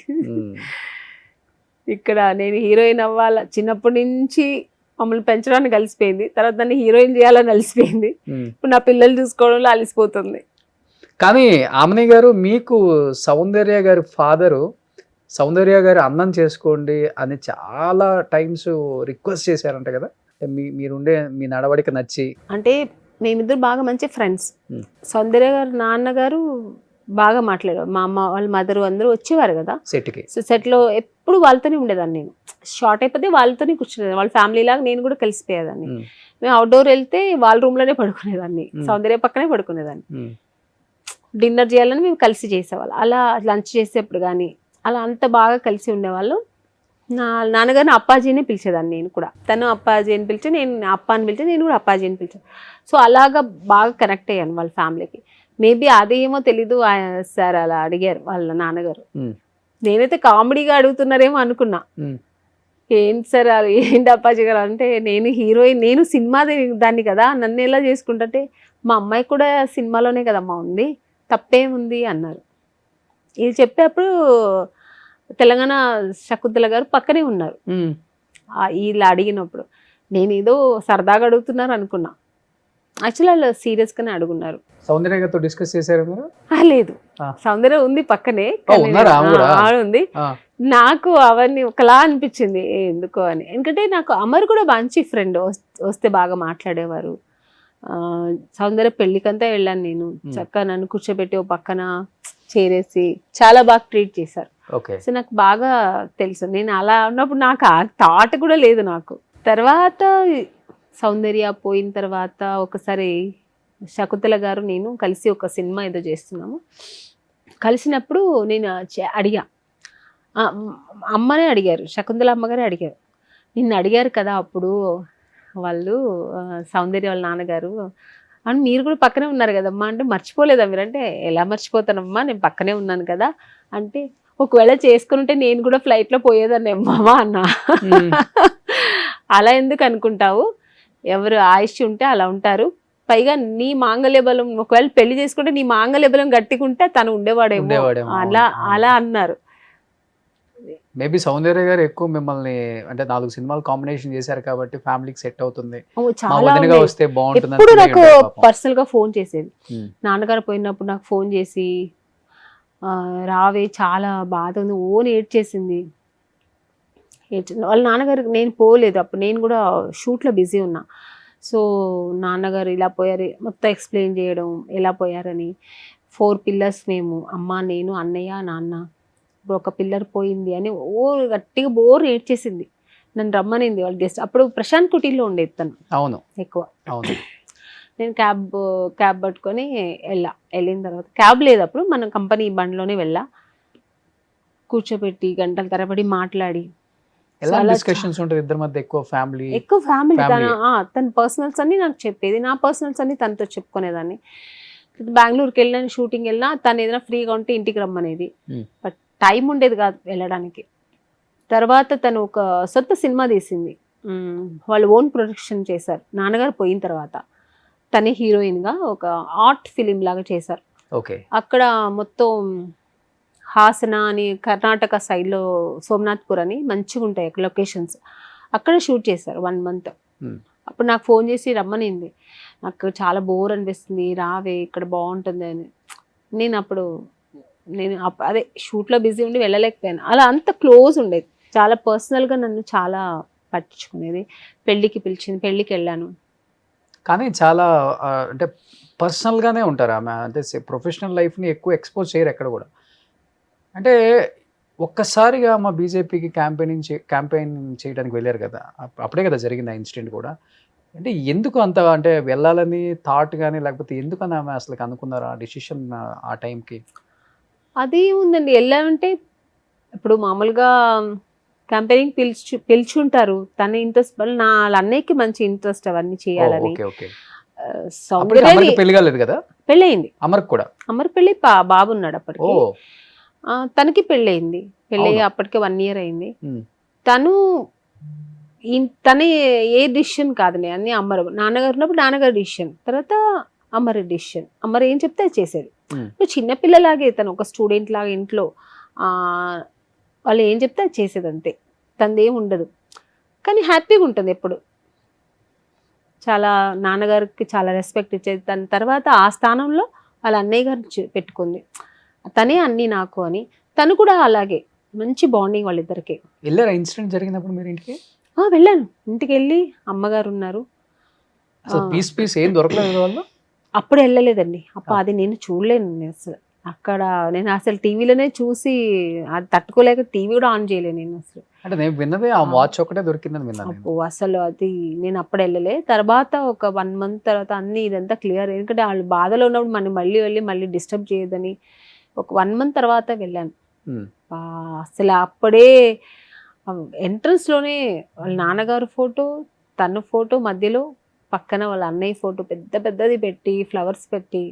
ఇక్కడ నేను హీరోయిన్ అవ్వాల, చిన్నప్పటి నుంచి మమ్మల్ని పెంచడానికి అలసిపోయింది. తర్వాత దాన్ని హీరోయిన్ చేయాలని అలసిపోయింది. ఇప్పుడు నా పిల్లలు చూసుకోవడంలో అలసిపోతుంది. కానీ ఆమని గారు, మీకు సౌందర్య గారి ఫాదరు సౌందర్య గారి అన్నం చేసుకోండి అని చాలా టైమ్స్ రిక్వెస్ట్ చేశారంట కదా. మీరుండే మీ నడవడిక నచ్చి, అంటే మేమిద్దరు బాగా మంచి ఫ్రెండ్స్. సౌందర్య గారు నాన్నగారు బాగా మాట్లాడారు. మా అమ్మ వాళ్ళ మదర్ అందరూ వచ్చేవారు కదా సెట్కి. సో సెట్లో ఎప్పుడు వాళ్ళతోనే ఉండేదాన్ని. నేను షార్ట్ అయిపోతే వాళ్ళతోనే కూర్చునేదాన్ని, వాళ్ళ ఫ్యామిలీ లాగా నేను కూడా కలిసిపోయేదాన్ని. మేము అవుట్డోర్ వెళ్తే వాళ్ళ రూమ్లోనే పడుకునేదాన్ని, సౌందర్య పక్కనే పడుకునేదాన్ని. డిన్నర్ చేయాలని మేము కలిసి చేసేవాళ్ళం. అలా లంచ్ చేసేప్పుడు కానీ అలా అంత బాగా కలిసి ఉండేవాళ్ళు. నా నాన్నగారిని అప్పాజీనే పిలిచేదాన్ని. నేను కూడా తను అప్పాజీ అని పిలిచి, నేను అప్ప అని పిలిచి, నేను కూడా అప్పాజీ అని పిలిచాను. సో అలాగా బాగా కనెక్ట్ అయ్యాను వాళ్ళ ఫ్యామిలీకి. మేబీ అదేమో తెలీదు, సార్ అలా అడిగారు వాళ్ళ నాన్నగారు. నేనైతే కామెడీగా అడుగుతున్నారేమో అనుకున్నా. ఏంటి సార్, ఏంటి అప్పాజీ గారు అంటే, నేను హీరోయిన్, నేను సినిమా దాన్ని కదా, నన్ను ఎలా చేసుకుంటే, మా అమ్మాయి కూడా సినిమాలోనే కదమ్మా ఉంది, తప్పేముంది అన్నారు. ఇది చెప్పేప్పుడు తెలంగాణ శకుంతల గారు పక్కనే ఉన్నారు. ఇలా అడిగినప్పుడు నేను ఏదో సరదాగా అడుగుతున్నారు అనుకున్నా. యాక్చువల్లీ వాళ్ళు సీరియస్గానే అడుగున్నారు. సౌందర్య గారితో డిస్కస్ చేశారు మీరు? లేదు, సౌందర్య ఉంది పక్కనే ఉంది. నాకు అవన్నీ ఒకలా అనిపించింది ఎందుకో అని. ఎందుకంటే నాకు అమర్ కూడా మంచి ఫ్రెండ్, వస్తే బాగా మాట్లాడేవారు. సౌందర్య పెళ్లికంతా వెళ్ళాను నేను. చక్కగా నన్ను కూర్చోబెట్టి ఓ పక్కన చేరేసి చాలా బాగా ట్రీట్ చేశారు. సో నాకు బాగా తెలుసు. నేను అలా ఉన్నప్పుడు నాకు ఆ థాట్ కూడా లేదు నాకు. తర్వాత సౌందర్య పోయిన తర్వాత ఒకసారి శకుంతల గారు నేను కలిసి ఒక సినిమా ఏదో చేస్తున్నాము. కలిసినప్పుడు నేను అడిగా, అమ్మనే అడిగారు, శకుంతల అమ్మగారే అడిగారు, నిన్ను అడిగారు కదా అప్పుడు వాళ్ళు సౌందర్య వాళ్ళ నాన్నగారు అని, మీరు కూడా పక్కనే ఉన్నారు కదమ్మా అంటే, మర్చిపోలేదా మీరంటే, ఎలా మర్చిపోతానమ్మా నేను పక్కనే ఉన్నాను కదా అంటే, ఒకవేళ చేసుకుంటే నేను కూడా ఫ్లైట్ లో పోయేదాన్ని మామా అన్న. అలా ఎందుకు అనుకుంటావు, ఎవరు ఆయుష్ ఉంటే అలా ఉంటారు. పైగా నీ మాంగళ్య బలం, ఒకవేళ పెళ్లి చేసుకుంటే నీ మాంగళ్య బలం గట్టికుంటే తను ఉండేవాడేమో అలా అలా అన్నారు. మేబీ సౌందర్య గారు ఎక్కువ మిమ్మల్ని అంటే 4 సినిమాలు కాంబినేషన్ చేశారు కాబట్టి ఫ్యామిలీకి సెట్ అవుతుంది, చాలా వస్తే బాగుంటుంది. ఎప్పుడు నాకు పర్సనల్ గా ఫోన్ చేసేది. నాన్నగారు పోయినప్పుడు నాకు ఫోన్ చేసి రావే చాలా బాధ ఉంది, ఓన్ ఏడ్చేసింది. వాళ్ళ నాన్నగారికి నేను పోలేదు అప్పుడు, నేను కూడా షూట్లో బిజీ ఉన్నా. సో నాన్నగారు ఇలా పోయారు మొత్తం ఎక్స్ప్లెయిన్ చేయడం, ఎలా పోయారని. 4 పిల్లర్స్ మేము, అమ్మ నేను అన్నయ్య నాన్న, ఇప్పుడు ఒక పిల్లర్ పోయింది అని గట్టిగా బోర్ ఏడ్చేసింది. నన్ను రమ్మనింది వాళ్ళు గెస్ట్. అప్పుడు ప్రశాంత్ కుటీలో ఉండేది తను. అవును ఎక్కువ. అవును. నేను క్యాబ్ పట్టుకొని వెళ్ళిన తర్వాత క్యాబ్ లేదు అప్పుడు, మన కంపెనీ బండిలోనే వెళ్ళా. కూర్చోబెట్టి గంటల తరబడి మాట్లాడి డిస్కషన్స్ ఉంటుంది ఇద్దరి మధ్య, ఎక్కువ ఫ్యామిలీ. తన పర్సనల్స్ అన్ని నాకు చెప్పేది, నా పర్సనల్స్ అన్ని తనతో చెప్పుకునేదాన్ని. బెంగళూరుకి వెళ్ళిన షూటింగ్ వెళ్ళినా తను ఏదైనా ఫ్రీగా ఉంటే ఇంటికి రమ్మనేది, బట్ టైం ఉండేది కాదు వెళ్ళడానికి. తర్వాత తను ఒక సొంత సినిమా తీసింది, వాళ్ళు ఓన్ ప్రొడక్షన్ చేశారు నాన్నగారు పోయిన తర్వాత. తనే హీరోయిన్గా ఒక ఆర్ట్ ఫిలిం లాగా చేశారు. అక్కడ మొత్తం హాసన అని కర్ణాటక సైడ్లో సోమనాథ్పూర్ అని మంచిగా ఉంటాయి లొకేషన్స్, అక్కడ షూట్ చేశారు 1 month. అప్పుడు నాకు ఫోన్ చేసి రమ్మనింది, నాకు చాలా బోర్ అనిపిస్తుంది రావే ఇక్కడ బాగుంటుంది అని. నేను అదే షూట్లో బిజీ ఉండి వెళ్ళలేకపోయాను. అలా అంత క్లోజ్ ఉండేది, చాలా పర్సనల్గా నన్ను చాలా పట్టించుకునేది. పెళ్ళికి పిలిచింది, పెళ్ళికి వెళ్ళాను. కానీ చాలా అంటే పర్సనల్గానే ఉంటారు ఆమె, అంటే ప్రొఫెషనల్ లైఫ్ని ఎక్కువ ఎక్స్పోజ్ చేయరు ఎక్కడ కూడా. అంటే ఒక్కసారిగా మా బీజేపీకి క్యాంపెయిన్ చేయడానికి వెళ్ళారు కదా, అప్పుడే కదా జరిగింది ఆ ఇన్సిడెంట్ కూడా. అంటే ఎందుకు అంత అంటే వెళ్ళాలని థాట్ కానీ, లేకపోతే ఎందుకని ఆమె అసలు అనుకున్నారు ఆ డెసిషన్ ఆ టైంకి? అది ఉందండి, వెళ్ళామంటే ఇప్పుడు మామూలుగా క్యాంపెయినింగ్ పిలుచుంటారు, తన ఇంట్రెస్ట్ వల్ల. నా అన్నయ్యకి మంచి ఇంట్రెస్ట్ అవన్నీ చేయాలని. పెళ్లి కాలేదు కదా? పెళ్ళయింది అమర్ కూడా. అమర్ పెళ్ళి బాబు ఉన్నాడు అప్పటికి. తనకి పెళ్ళయింది, పెళ్ళి అప్పటికే 1 year అయింది. తన ఏ డిసిషన్ కాదని అన్ని అమ్మరు, నాన్నగారు ఉన్నప్పుడు నాన్నగారు డిసిషన్, తర్వాత అమ్మరి డిసిషన్. అమ్మరు ఏం చెప్తే అది చేసేది. చిన్నపిల్లలాగే తను ఒక స్టూడెంట్ లాగా ఇంట్లో వాళ్ళు ఏం చెప్తే అది చేసేది అంతే, తనదేం ఉండదు. కానీ హ్యాపీగా ఉంటుంది ఎప్పుడు. చాలా నాన్నగారికి చాలా రెస్పెక్ట్ ఇచ్చేది. తన తర్వాత ఆ స్థానంలో వాళ్ళ అన్నయ్య గారు పెట్టుకుంది, తనే అన్నీ నాకు అని. తను కూడా అలాగే మంచి బాండింగ్ వాళ్ళిద్దరికి. వెళ్ళారా ఇన్సిడెంట్ జరిగినప్పుడు మీరు ఇంటికి? వెళ్ళాను, ఇంటికి వెళ్ళి అమ్మగారు ఉన్నారు. పీస్ ఏం దొరకలేదు వాళ్ళు? అప్పుడు వెళ్ళలేదండి, అది నేను చూడలేను అసలు. అక్కడ నేను అసలు టీవీలోనే చూసి అది తట్టుకోలేక టీవీ కూడా ఆన్ చేయలేను నేను అసలు. అంటే నేను విన్నదే ఆ వాచ్ ఒకటే దొరికిందని విన్నాను. అసలు అది నేను అప్పుడు వెళ్ళలే. తర్వాత ఒక 1 month తర్వాత అన్ని ఇదంతా క్లియర్, ఎందుకంటే వాళ్ళు బాధలో ఉన్నప్పుడు మనం మళ్ళీ డిస్టర్బ్ చేయదని ఒక 1 month తర్వాత వెళ్ళాను. అసలు అప్పుడే ఎంట్రన్స్ లోనే వాళ్ళ నాన్నగారు ఫోటో, తన ఫోటో మధ్యలో పక్కన వాళ్ళ అన్నయ్య ఫోటో పెద్దది పెట్టి ఫ్లవర్స్ పెట్టి,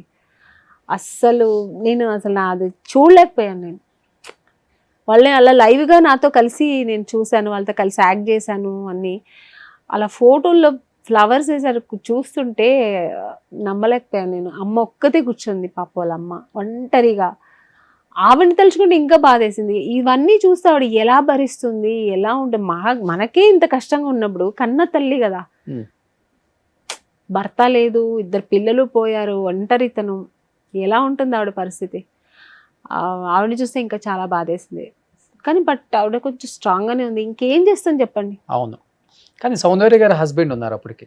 అస్సలు నేను అది చూడలేకపోయాను. నేను వాళ్ళని అలా లైవ్గా నాతో కలిసి నేను చూశాను, వాళ్ళతో కలిసి యాక్ట్ చేశాను అన్నీ. అలా ఫోటోల్లో ఫ్లవర్స్ వేసారు, చూస్తుంటే నమ్మలేకపోయాను నేను. అమ్మ ఒక్కతే కూర్చుంది పాప, వాళ్ళ అమ్మ ఒంటరిగా. ఆవిడని తలుచుకుంటే ఇంకా బాధేసింది. ఇవన్నీ చూస్తే ఆవిడ ఎలా భరిస్తుంది, ఎలా ఉంటుంది. మనకే ఇంత కష్టంగా ఉన్నప్పుడు కన్న తల్లి కదా, భర్త లేదు, 2 పిల్లలు పోయారు, ఒంటరితనం, ఎలా ఉంటుంది ఆవిడ పరిస్థితి. ఆవిడని చూస్తే ఇంకా చాలా బాధేసింది. కానీ బట్ ఆవిడ కొంచెం స్ట్రాంగ్గానే ఉంది. ఇంకేం చేస్తాను చెప్పండి. అవును, కానీ సౌందర్య గారు హస్బెండ్ ఉన్నారు అప్పటికి?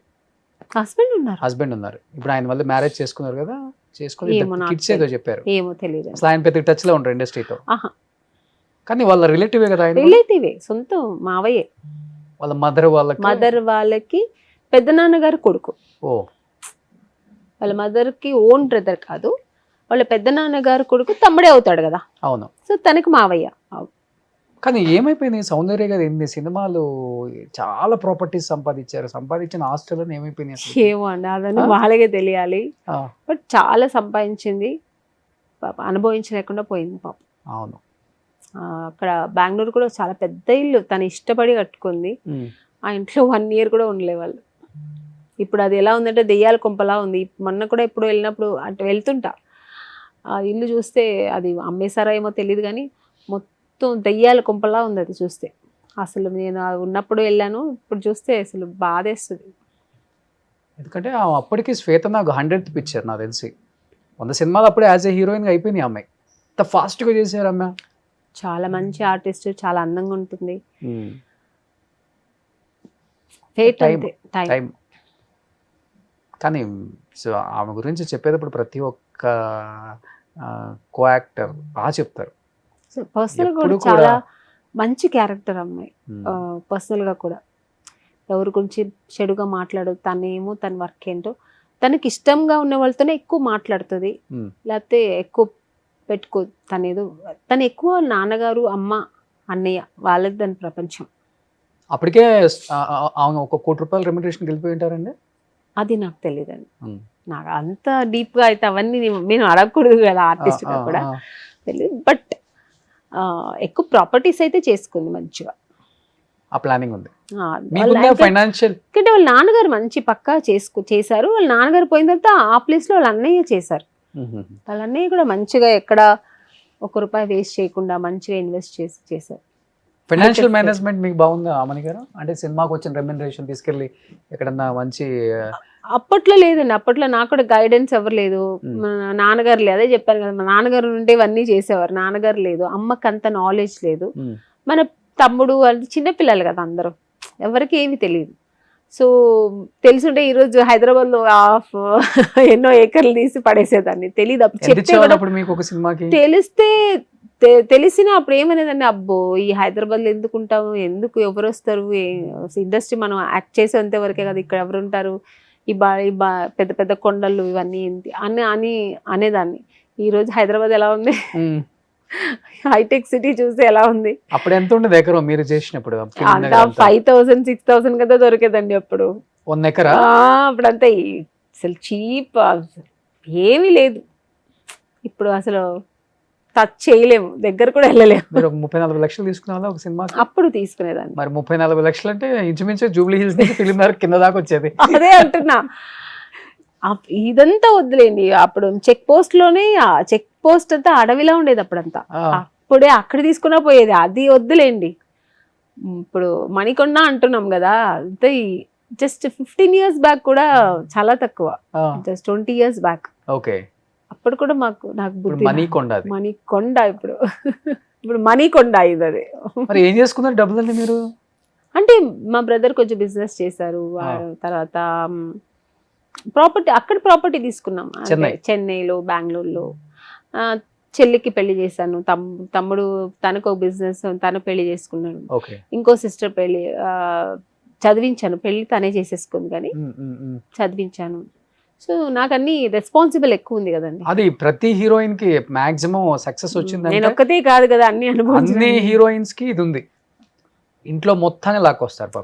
హస్బెండ్ ఉన్నారు. ఇప్పుడు ఆయన వల్ల మ్యారేజ్ చేసుకున్నారు కదా, చేసుకుని కిడ్స్ ఏదో చెప్పారు. ఏమో తెలియదు. అసలు ఆయన పెద్ద టచ్ లో ఉంటారు ఇండస్ట్రీతో. కానీ వాళ్ళ రిలేటివే కదా ఆయన? రిలేటివే, సొంత మావయ్యే. వాళ్ళ మదర్ వాళ్ళకి పెద్ద నాన్నగారు కొడుకు. వాళ్ళ మదర్కి ఓన్ బ్రదర్ కాదు, వాళ్ళ పెద్ద నాన్నగారు కొడుకు తమ్ముడే అవుతాడు కదా. అవును. సో తనకి మావయ్య. కానీ ఏమైపోయింది సౌందర్య గారు, ఎన్ని సినిమాలు, చాలా ప్రాపర్టీస్ సంపాదించిన ఆస్తులను ఏమైపోయినాయి? ఏమో అండి, అదని వాళ్ళకే తెలియాలి. బట్ చాలా సంపాదించింది, అనుభవించలేకుండా పోయింది పాప. అవును. అక్కడ బెంగళూరు కూడా చాలా పెద్ద ఇల్లు, తను ఇష్టపడి కట్టుకుంది. ఆ ఇంట్లో 1 year కూడా ఉండలే వాళ్ళు. ఇప్పుడు అది ఎలా ఉందంటే దెయ్యాల కొంపలా ఉంది. మొన్న కూడా ఎప్పుడు వెళ్ళినప్పుడు అటు వెళ్తుంటా, ఆ ఇల్లు చూస్తే అది అమ్మేశారా ఏమో తెలియదు కానీ మొత్తం దెయ్యాల కొంపలా ఉంది అది చూస్తే. అసలు నేను ఉన్నప్పుడు వెళ్ళాను, ఇప్పుడు చూస్తే అసలు బాధేస్తుంది. ఎందుకంటే అప్పటికి శ్వేత నాకు 100th పిక్చర్ నాకు తెలిసి 100 సినిమాలు అప్పుడే యాజ్ ఏ హీరోయిన్గా అయిపోయింది ఆ అమ్మాయి. ఇంత ఫాస్ట్గా చేశారు అమ్మ. చాలా మంచి ఆర్టిస్ట్, చాలా అందంగా ఉంటుంది. ఫేట్ అంతే, టైం. కానీ సో ఆమె గురించి చెప్పేటప్పుడు ప్రతి ఒక్క కో యాక్టర్ బాగా చెప్తారు. పర్సనల్ కూడా చాలా మంచి క్యారెక్టర్ అమ్మాయి. పర్సనల్ గా కూడా ఎవరి గురించి చెడుగా మాట్లాడదు. తనేమో తన వర్క్ ఏంటో, తనకి ఇష్టంగా ఉన్న వాళ్ళతోనే ఎక్కువ మాట్లాడుతుంది, లేకపోతే ఎక్కువ పెట్టుకో. తను ఎక్కువ నాన్నగారు, అమ్మ, అన్నయ్య వాళ్ళది దాని ప్రపంచం. అప్పటికే ఆమె 1 కోటి రూపాయల రెమ్యునరేషన్ వెళ్ళిపోయి ఉంటారండి. అది నాకు తెలియదండి. నాకు అంత డీప్ గా అయితే అవన్నీ నేను అడగకూడదు కదా ఆర్టిస్ట్ గా కూడా తెలియదు. బట్ ఎక్కువ ప్రాపర్టీస్ అయితే చేసుకుంది మంచిగా. ఆ ప్లానింగ్ ఉంది. ఫైనాన్షియల్ అంటే వాళ్ళ నాన్నగారు మంచి పక్కా చేశారు. వాళ్ళ నాన్నగారు పోయిన తర్వాత ఆ ప్లేస్ లో వాళ్ళ అన్నయ్య చేశారు. వాళ్ళ అన్నయ్య కూడా మంచిగా ఎక్కడ ₹1 వేస్ట్ చేయకుండా మంచిగా ఇన్వెస్ట్ చేశారు. ఫైనాన్షియల్ మేనేజ్మెంట్ మీకు బాగుందా ఆమని గారు? అంటే సినిమాకి వచ్చిన రెమ్యునరేషన్ తీసుకెళ్ళి ఎక్కడన్నా మంచి. అప్పట్లో లేదండి, అప్పట్లో నాకు కూడా గైడెన్స్ ఎవరు లేదు. నాన్నగారు లేదు, అదే చెప్పాను కదా, మా నాన్నగారు ఉంటే ఇవన్నీ చేసేవారు. నాన్నగారు లేదు, అమ్మకి అంత నాలెడ్జ్ లేదు. మన తమ్ముడు వాళ్ళు చిన్నపిల్లలు కదా అందరూ, ఎవరికి ఏమి తెలియదు. సో తెలుసుంటే ఈరోజు హైదరాబాద్ లో ఎన్నో ఏకర్లు తీసి పడేసేదాన్ని. తెలియదు తెలిస్తే తెలిసిన అప్పుడు ఏమనేదండి, అబ్బో ఈ హైదరాబాద్లో ఎందుకు ఉంటాము, ఎందుకు ఎవరు వస్తారు, ఇండస్ట్రీ మనం యాక్ట్ చేసేంత వరకే కదా, ఇక్కడ ఎవరు ఉంటారు, ఈ పెద్ద పెద్ద కొండలు ఇవన్నీ అని అనేదాన్ని. ఈరోజు హైదరాబాద్ ఎలా ఉంది, హైటెక్ సిటీ చూస్తే ఎలా ఉంది. అప్పుడు ఎంత ఉండేది ఎకరం మీరు చేసినప్పుడు? 5,000 6,000 కదా దొరికేదండి అప్పుడు. 1 ఎకరా అప్పుడంతా అసలు చీప్, ఏమీ లేదు. ఇప్పుడు అసలు టచ్ చేయలేము, దగ్గర కూడా వెళ్ళలేము. 34 లక్షలు తీసుకునే ఒక సినిమా అప్పుడు తీసుకునేదాన్ని. మరి 34 లక్షలు అంటే ఇంచుమించు జూబ్లీ హిల్స్ నుంచి ఫిలిం నగర్ కింద దాకా వచ్చేది. అదే అంటున్నా, ఇదంతా వద్దులేండి. అప్పుడు చెక్ పోస్ట్ లోనే, చెక్ పోస్ట్ అంతా అడవిలా ఉండేది అప్పుడంతా. అప్పుడే అక్కడ తీసుకున్నా పోయేది, అది వద్దులేండి. ఇప్పుడు మణికొండ అంటున్నాం కదా, అంతే జస్ట్ 15 years బ్యాక్ కూడా చాలా తక్కువ, జస్ట్ 20 years బ్యాక్. ఓకే, అప్పుడు కూడా నాకు బుద్ధి మణికొండ, ఇప్పుడు మణికొండ ఇది. అది మరి ఏం చేసుకున్నారు డబ్బులు మీరు? అంటే మా బ్రదర్ కొంచెం బిజినెస్ చేశారు, తర్వాత ప్రాపర్టీ, అక్కడ ప్రాపర్టీ తీసుకున్నాం చెన్నైలో, బెంగళూరులో. చెల్లికి పెళ్లి చేశాను, తమ్ముడు తనకు ఒక బిజినెస్, తను పెళ్లి చేసుకున్నాడు. ఇంకో సిస్టర్ పెళ్లి చదివించాను, పెళ్లి తనే చేసేసుకుంది కానీ చదివించాను. సో నాకు అన్ని రెస్పాన్సిబుల్ ఎక్కువ ఉంది కదండి. అది ప్రతి హీరోయిన్ కి మాక్సిమం సక్సెస్ వచ్చింది. నేను ఒక్కతే కాదు కదా, అన్ని హీరోయిన్స్ కి ఇది ఉంది, ఇంట్లో మొత్తాన్ని లాక్కొస్తారు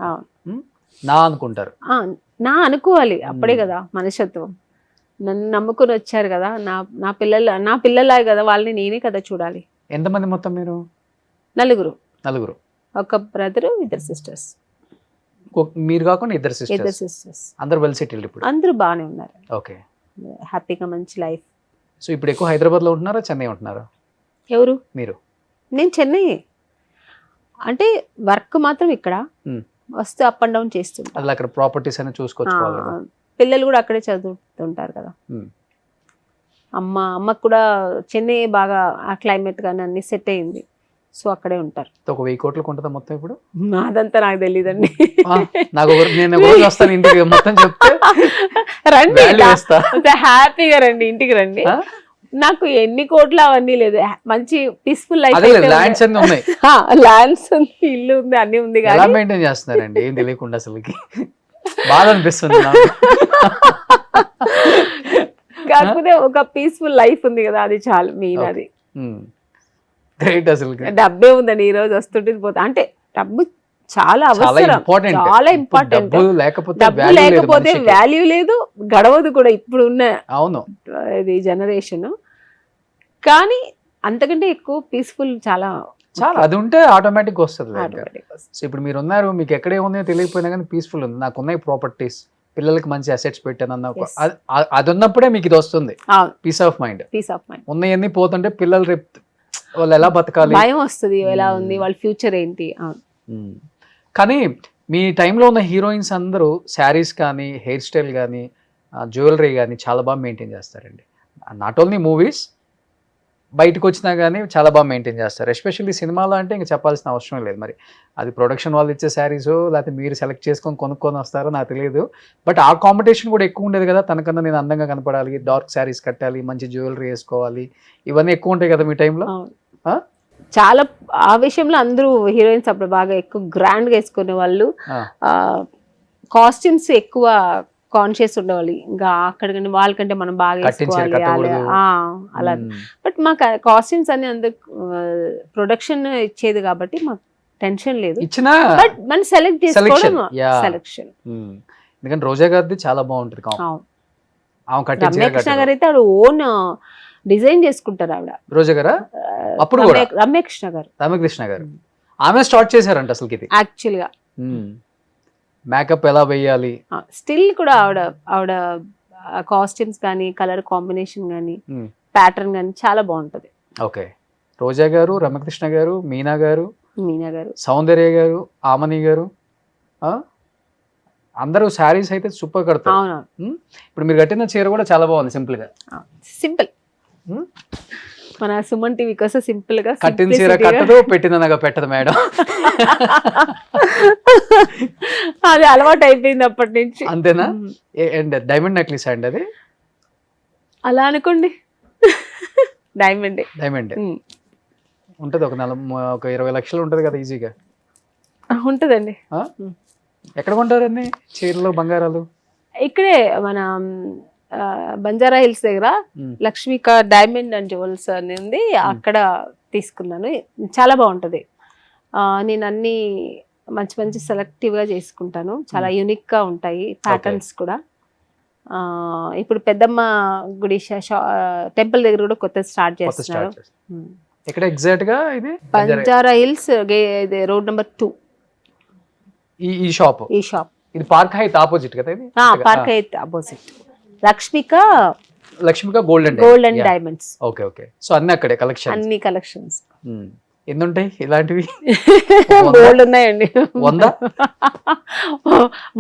నా అనుకుంటారు. నా అనుకోవాలి, అప్పుడే కదా మనుషత్వం. నన్ను నమ్ముకుని వచ్చారు కదా, నా పిల్లలా కదా, వాళ్ళని నేనే కదా చూడాలి. ఎంతమంది మొత్తం మీరు? 4. ఒక బ్రదర్, 2 sisters. మీరు కాకుండా 2 sisters. అందరూ వెల్ సెటిల్డ్ ఇప్పుడు? అందరూ బాగానే ఉన్నారు. ఓకే, హ్యాపీగా మంచి లైఫ్. సో ఇప్పుడు ఎక్కువ హైదరాబాద్ లో ఉంటున్నారా, చెన్నై ఉంటున్నారా? ఎవరు? మీరు? నేను చెన్నై, అంటే వర్క్ మాత్రం ఇక్కడ వస్తే అప్ అండ్ డౌన్ చేస్తుంటారు. అక్కడ ప్రాపర్టీస్ అని చూసుకోవచ్చు. పిల్లలు కూడా అక్కడే చదువుతుంటారు కదా. అమ్మకు కూడా చెన్నై బాగా ఆ క్లైమేట్ కానీ అన్ని సెట్ అయింది, సో అక్కడే ఉంటారు. ఒక 1000 కోట్లకు ఉంటుందా మొత్తం ఇప్పుడు? అదంతా నాకు తెలియదండి. రండి, హ్యాపీగా రండి, ఇంటికి రండి. నాకు ఎన్ని కోట్లు అవన్నీ లేదు, మంచి పీస్ఫుల్ లైఫ్. ల్యాండ్స్ అన్ని ఉన్నాయి, ల్యాండ్స్ ఉంది, ఇల్లు ఉంది, అన్ని ఉంది. ఎలా మెయింటైన్ చేస్తున్నారండి ఏం తెలియకుండా? అసలుకి బాధ అనిపిస్తుంది. కాకపోతే ఒక పీస్ఫుల్ లైఫ్ ఉంది కదా, అది చాలు మెయిన్. అది అసలు డబ్బే ఉందండి, ఈ రోజు వస్తుంటే పోతా. అంటే డబ్బు చాలా అవసరం, చాలా ఇంపార్టెంట్. డబ్బు లేకపోతే వాల్యూ లేదు, గడవదు కూడా ఇప్పుడు ఉన్న ఇది జనరేషన్. కానీ అంతకంటే ఎక్కువ పీస్ఫుల్ చాలా చాలా అది ఉంటే ఆటోమేటిక్ వస్తుంది. Automatic వస్తుంది. సో ఇప్పుడు మీరు ఉన్నారు, మీకు ఎక్కడ ఏముందో తెలియకపోయినా కానీ పీస్ఫుల్ ఉంది. నాకు ఉన్నాయి ప్రాపర్టీస్, పిల్లలకి మంచి అసెట్స్ పెట్టానన్న Yes. అది ఉన్నప్పుడే మీకు ఇది వస్తుంది, అవును, peace of mind. Peace of mind. ఉన్నాయన్నీ పోతుంటే పిల్లలు రేపు వాళ్ళు ఎలా బతకాలి, భయం వస్తుంది, ఎలా ఉంది వాళ్ళ ఫ్యూచర్ ఏంటి. అవును. కానీ మీ టైంలో ఉన్న హీరోయిన్స్ అందరూ శారీస్ కానీ, హెయిర్ స్టైల్ కానీ, జ్యువెలరీ కానీ చాలా బాగా మెయింటైన్ చేస్తారండి. నాట్ ఓన్లీ మూవీస్, బయటకు వచ్చినా కానీ చాలా బాగా మెయింటైన్ చేస్తారు. ఎస్పెషల్లీ సినిమాలో అంటే ఇంకా చెప్పాల్సిన అవసరం లేదు. మరి అది ప్రొడక్షన్ వాళ్ళు ఇచ్చే శారీస్ లేకపోతే మీరు సెలెక్ట్ చేసుకొని కొనుక్కొని వస్తారో నాకు తెలియదు. బట్ ఆ కాంపిటీషన్ కూడా ఎక్కువ ఉండేది కదా, తనకన్నా నేను అందంగా కనపడాలి, డార్క్ శారీస్ కట్టాలి, మంచి జ్యువెలరీ వేసుకోవాలి, ఇవన్నీ ఎక్కువ ఉంటాయి కదా మీ టైంలో. అవును. చాలా ఆ విషయంలో అందరూ హీరోయిన్స్ అప్పుడు బాగా ఎక్కువ గ్రాండ్ గా వేసుకునే వాళ్ళు. కాస్ట్యూమ్స్ ఎక్కువ కాన్షియస్ ఉండేవాళ్ళు. ఇంకా అక్కడ వాళ్ళకంటే మనం బాగా వేసుకోవాలి అలా. బట్ మాకు కాస్ట్యూమ్స్ అన్ని అందరు ప్రొడక్షన్ ఇచ్చేది కాబట్టి మాకు టెన్షన్ లేదు. బట్ మనం సెలెక్ట్ చేసుకోవడం సెలెక్షన్. ఎందుకంటే రోజా గారిది చాలా బాగుంటుంది. రమ్యకృష్ణ గారు అయితే ఆవిడ ఓన్ డిజైన్ చేసుకుంటారు ఆవిడ. రోజా గారా? అప్పుడు రమ్యకృష్ణ గారు ఆమె స్టార్ట్ చేశారంట అసలు ఇది యాక్చువల్ గా. మేకప్ ఎలా వేయాలి, స్టిల్ కూడా ఆవిడ కాస్ట్యూమ్స్ కానీ, కలర్ కాంబినేషన్ కానీ, ప్యాటర్న్ కానీ చాలా బాగుంటది. ఓకే. రోజా గారు, రమ్యకృష్ణ గారు, మీనా గారు, సౌందర్య గారు, ఆమని గారు, అందరూ శారీస్ అయితే సూపర్ కడతారు. ఇప్పుడు మీరు కట్టిన చీర కూడా చాలా బాగుంది, సింపుల్ గా. సింపుల్. మన సుమన్ టీవీ కోసం సింపుల్ గా. కట్టిన చీర కట్టదు, పెట్టిన నగ పెట్టదు మేడం. అది అలవాటు అయిపోయింది అప్పటి నుంచి. అంతేనా? అండ్ డైమండ్ నెక్లెస్ అండి అది? అలా అనుకోండి. డైమండ్ ఉంటది, ఒక 20 లక్షలు ఉంటది కదా ఈజీగా. ఉంటదండి. ఎక్కడ కొంటారండి చీరలు, బంగారాలు? ఇక్కడే మన బంజారా హిల్స్ దగ్గర లక్ష్మిక డైమండ్ అండ్ జ్యువెల్స్ అని ఉంది, అక్కడ తీసుకున్నాను. చాలా బాగుంటది. నేను అన్ని మంచి మంచి సెలెక్టివ్ గా చేసుకుంటాను, చాలా యూనిక్ గా ఉంటాయి ప్యాటర్న్స్ కూడా. ఇప్పుడు పెద్దమ్మ గుడి టెంపుల్ దగ్గర కూడా కొత్త స్టార్ట్ చేస్తున్నారు. ఎక్కడ ఎగ్జాక్ట్ గా? ఇది బంజారా హిల్స్ రోడ్ నెంబర్ 2. ఈ షాప్ ఇది పార్క్ హైత్ ఆపోజిట్ కదా? ఇది park Hayath opposite. Lakshmika gold and diamonds. Okay okay. So అన్ని అక్కడే కలెక్షన్, అన్ని కలెక్షన్స్. ఎన్ని ఉంటాయి ఇలాంటివి? గోల్డ్ ఉన్నాయండి.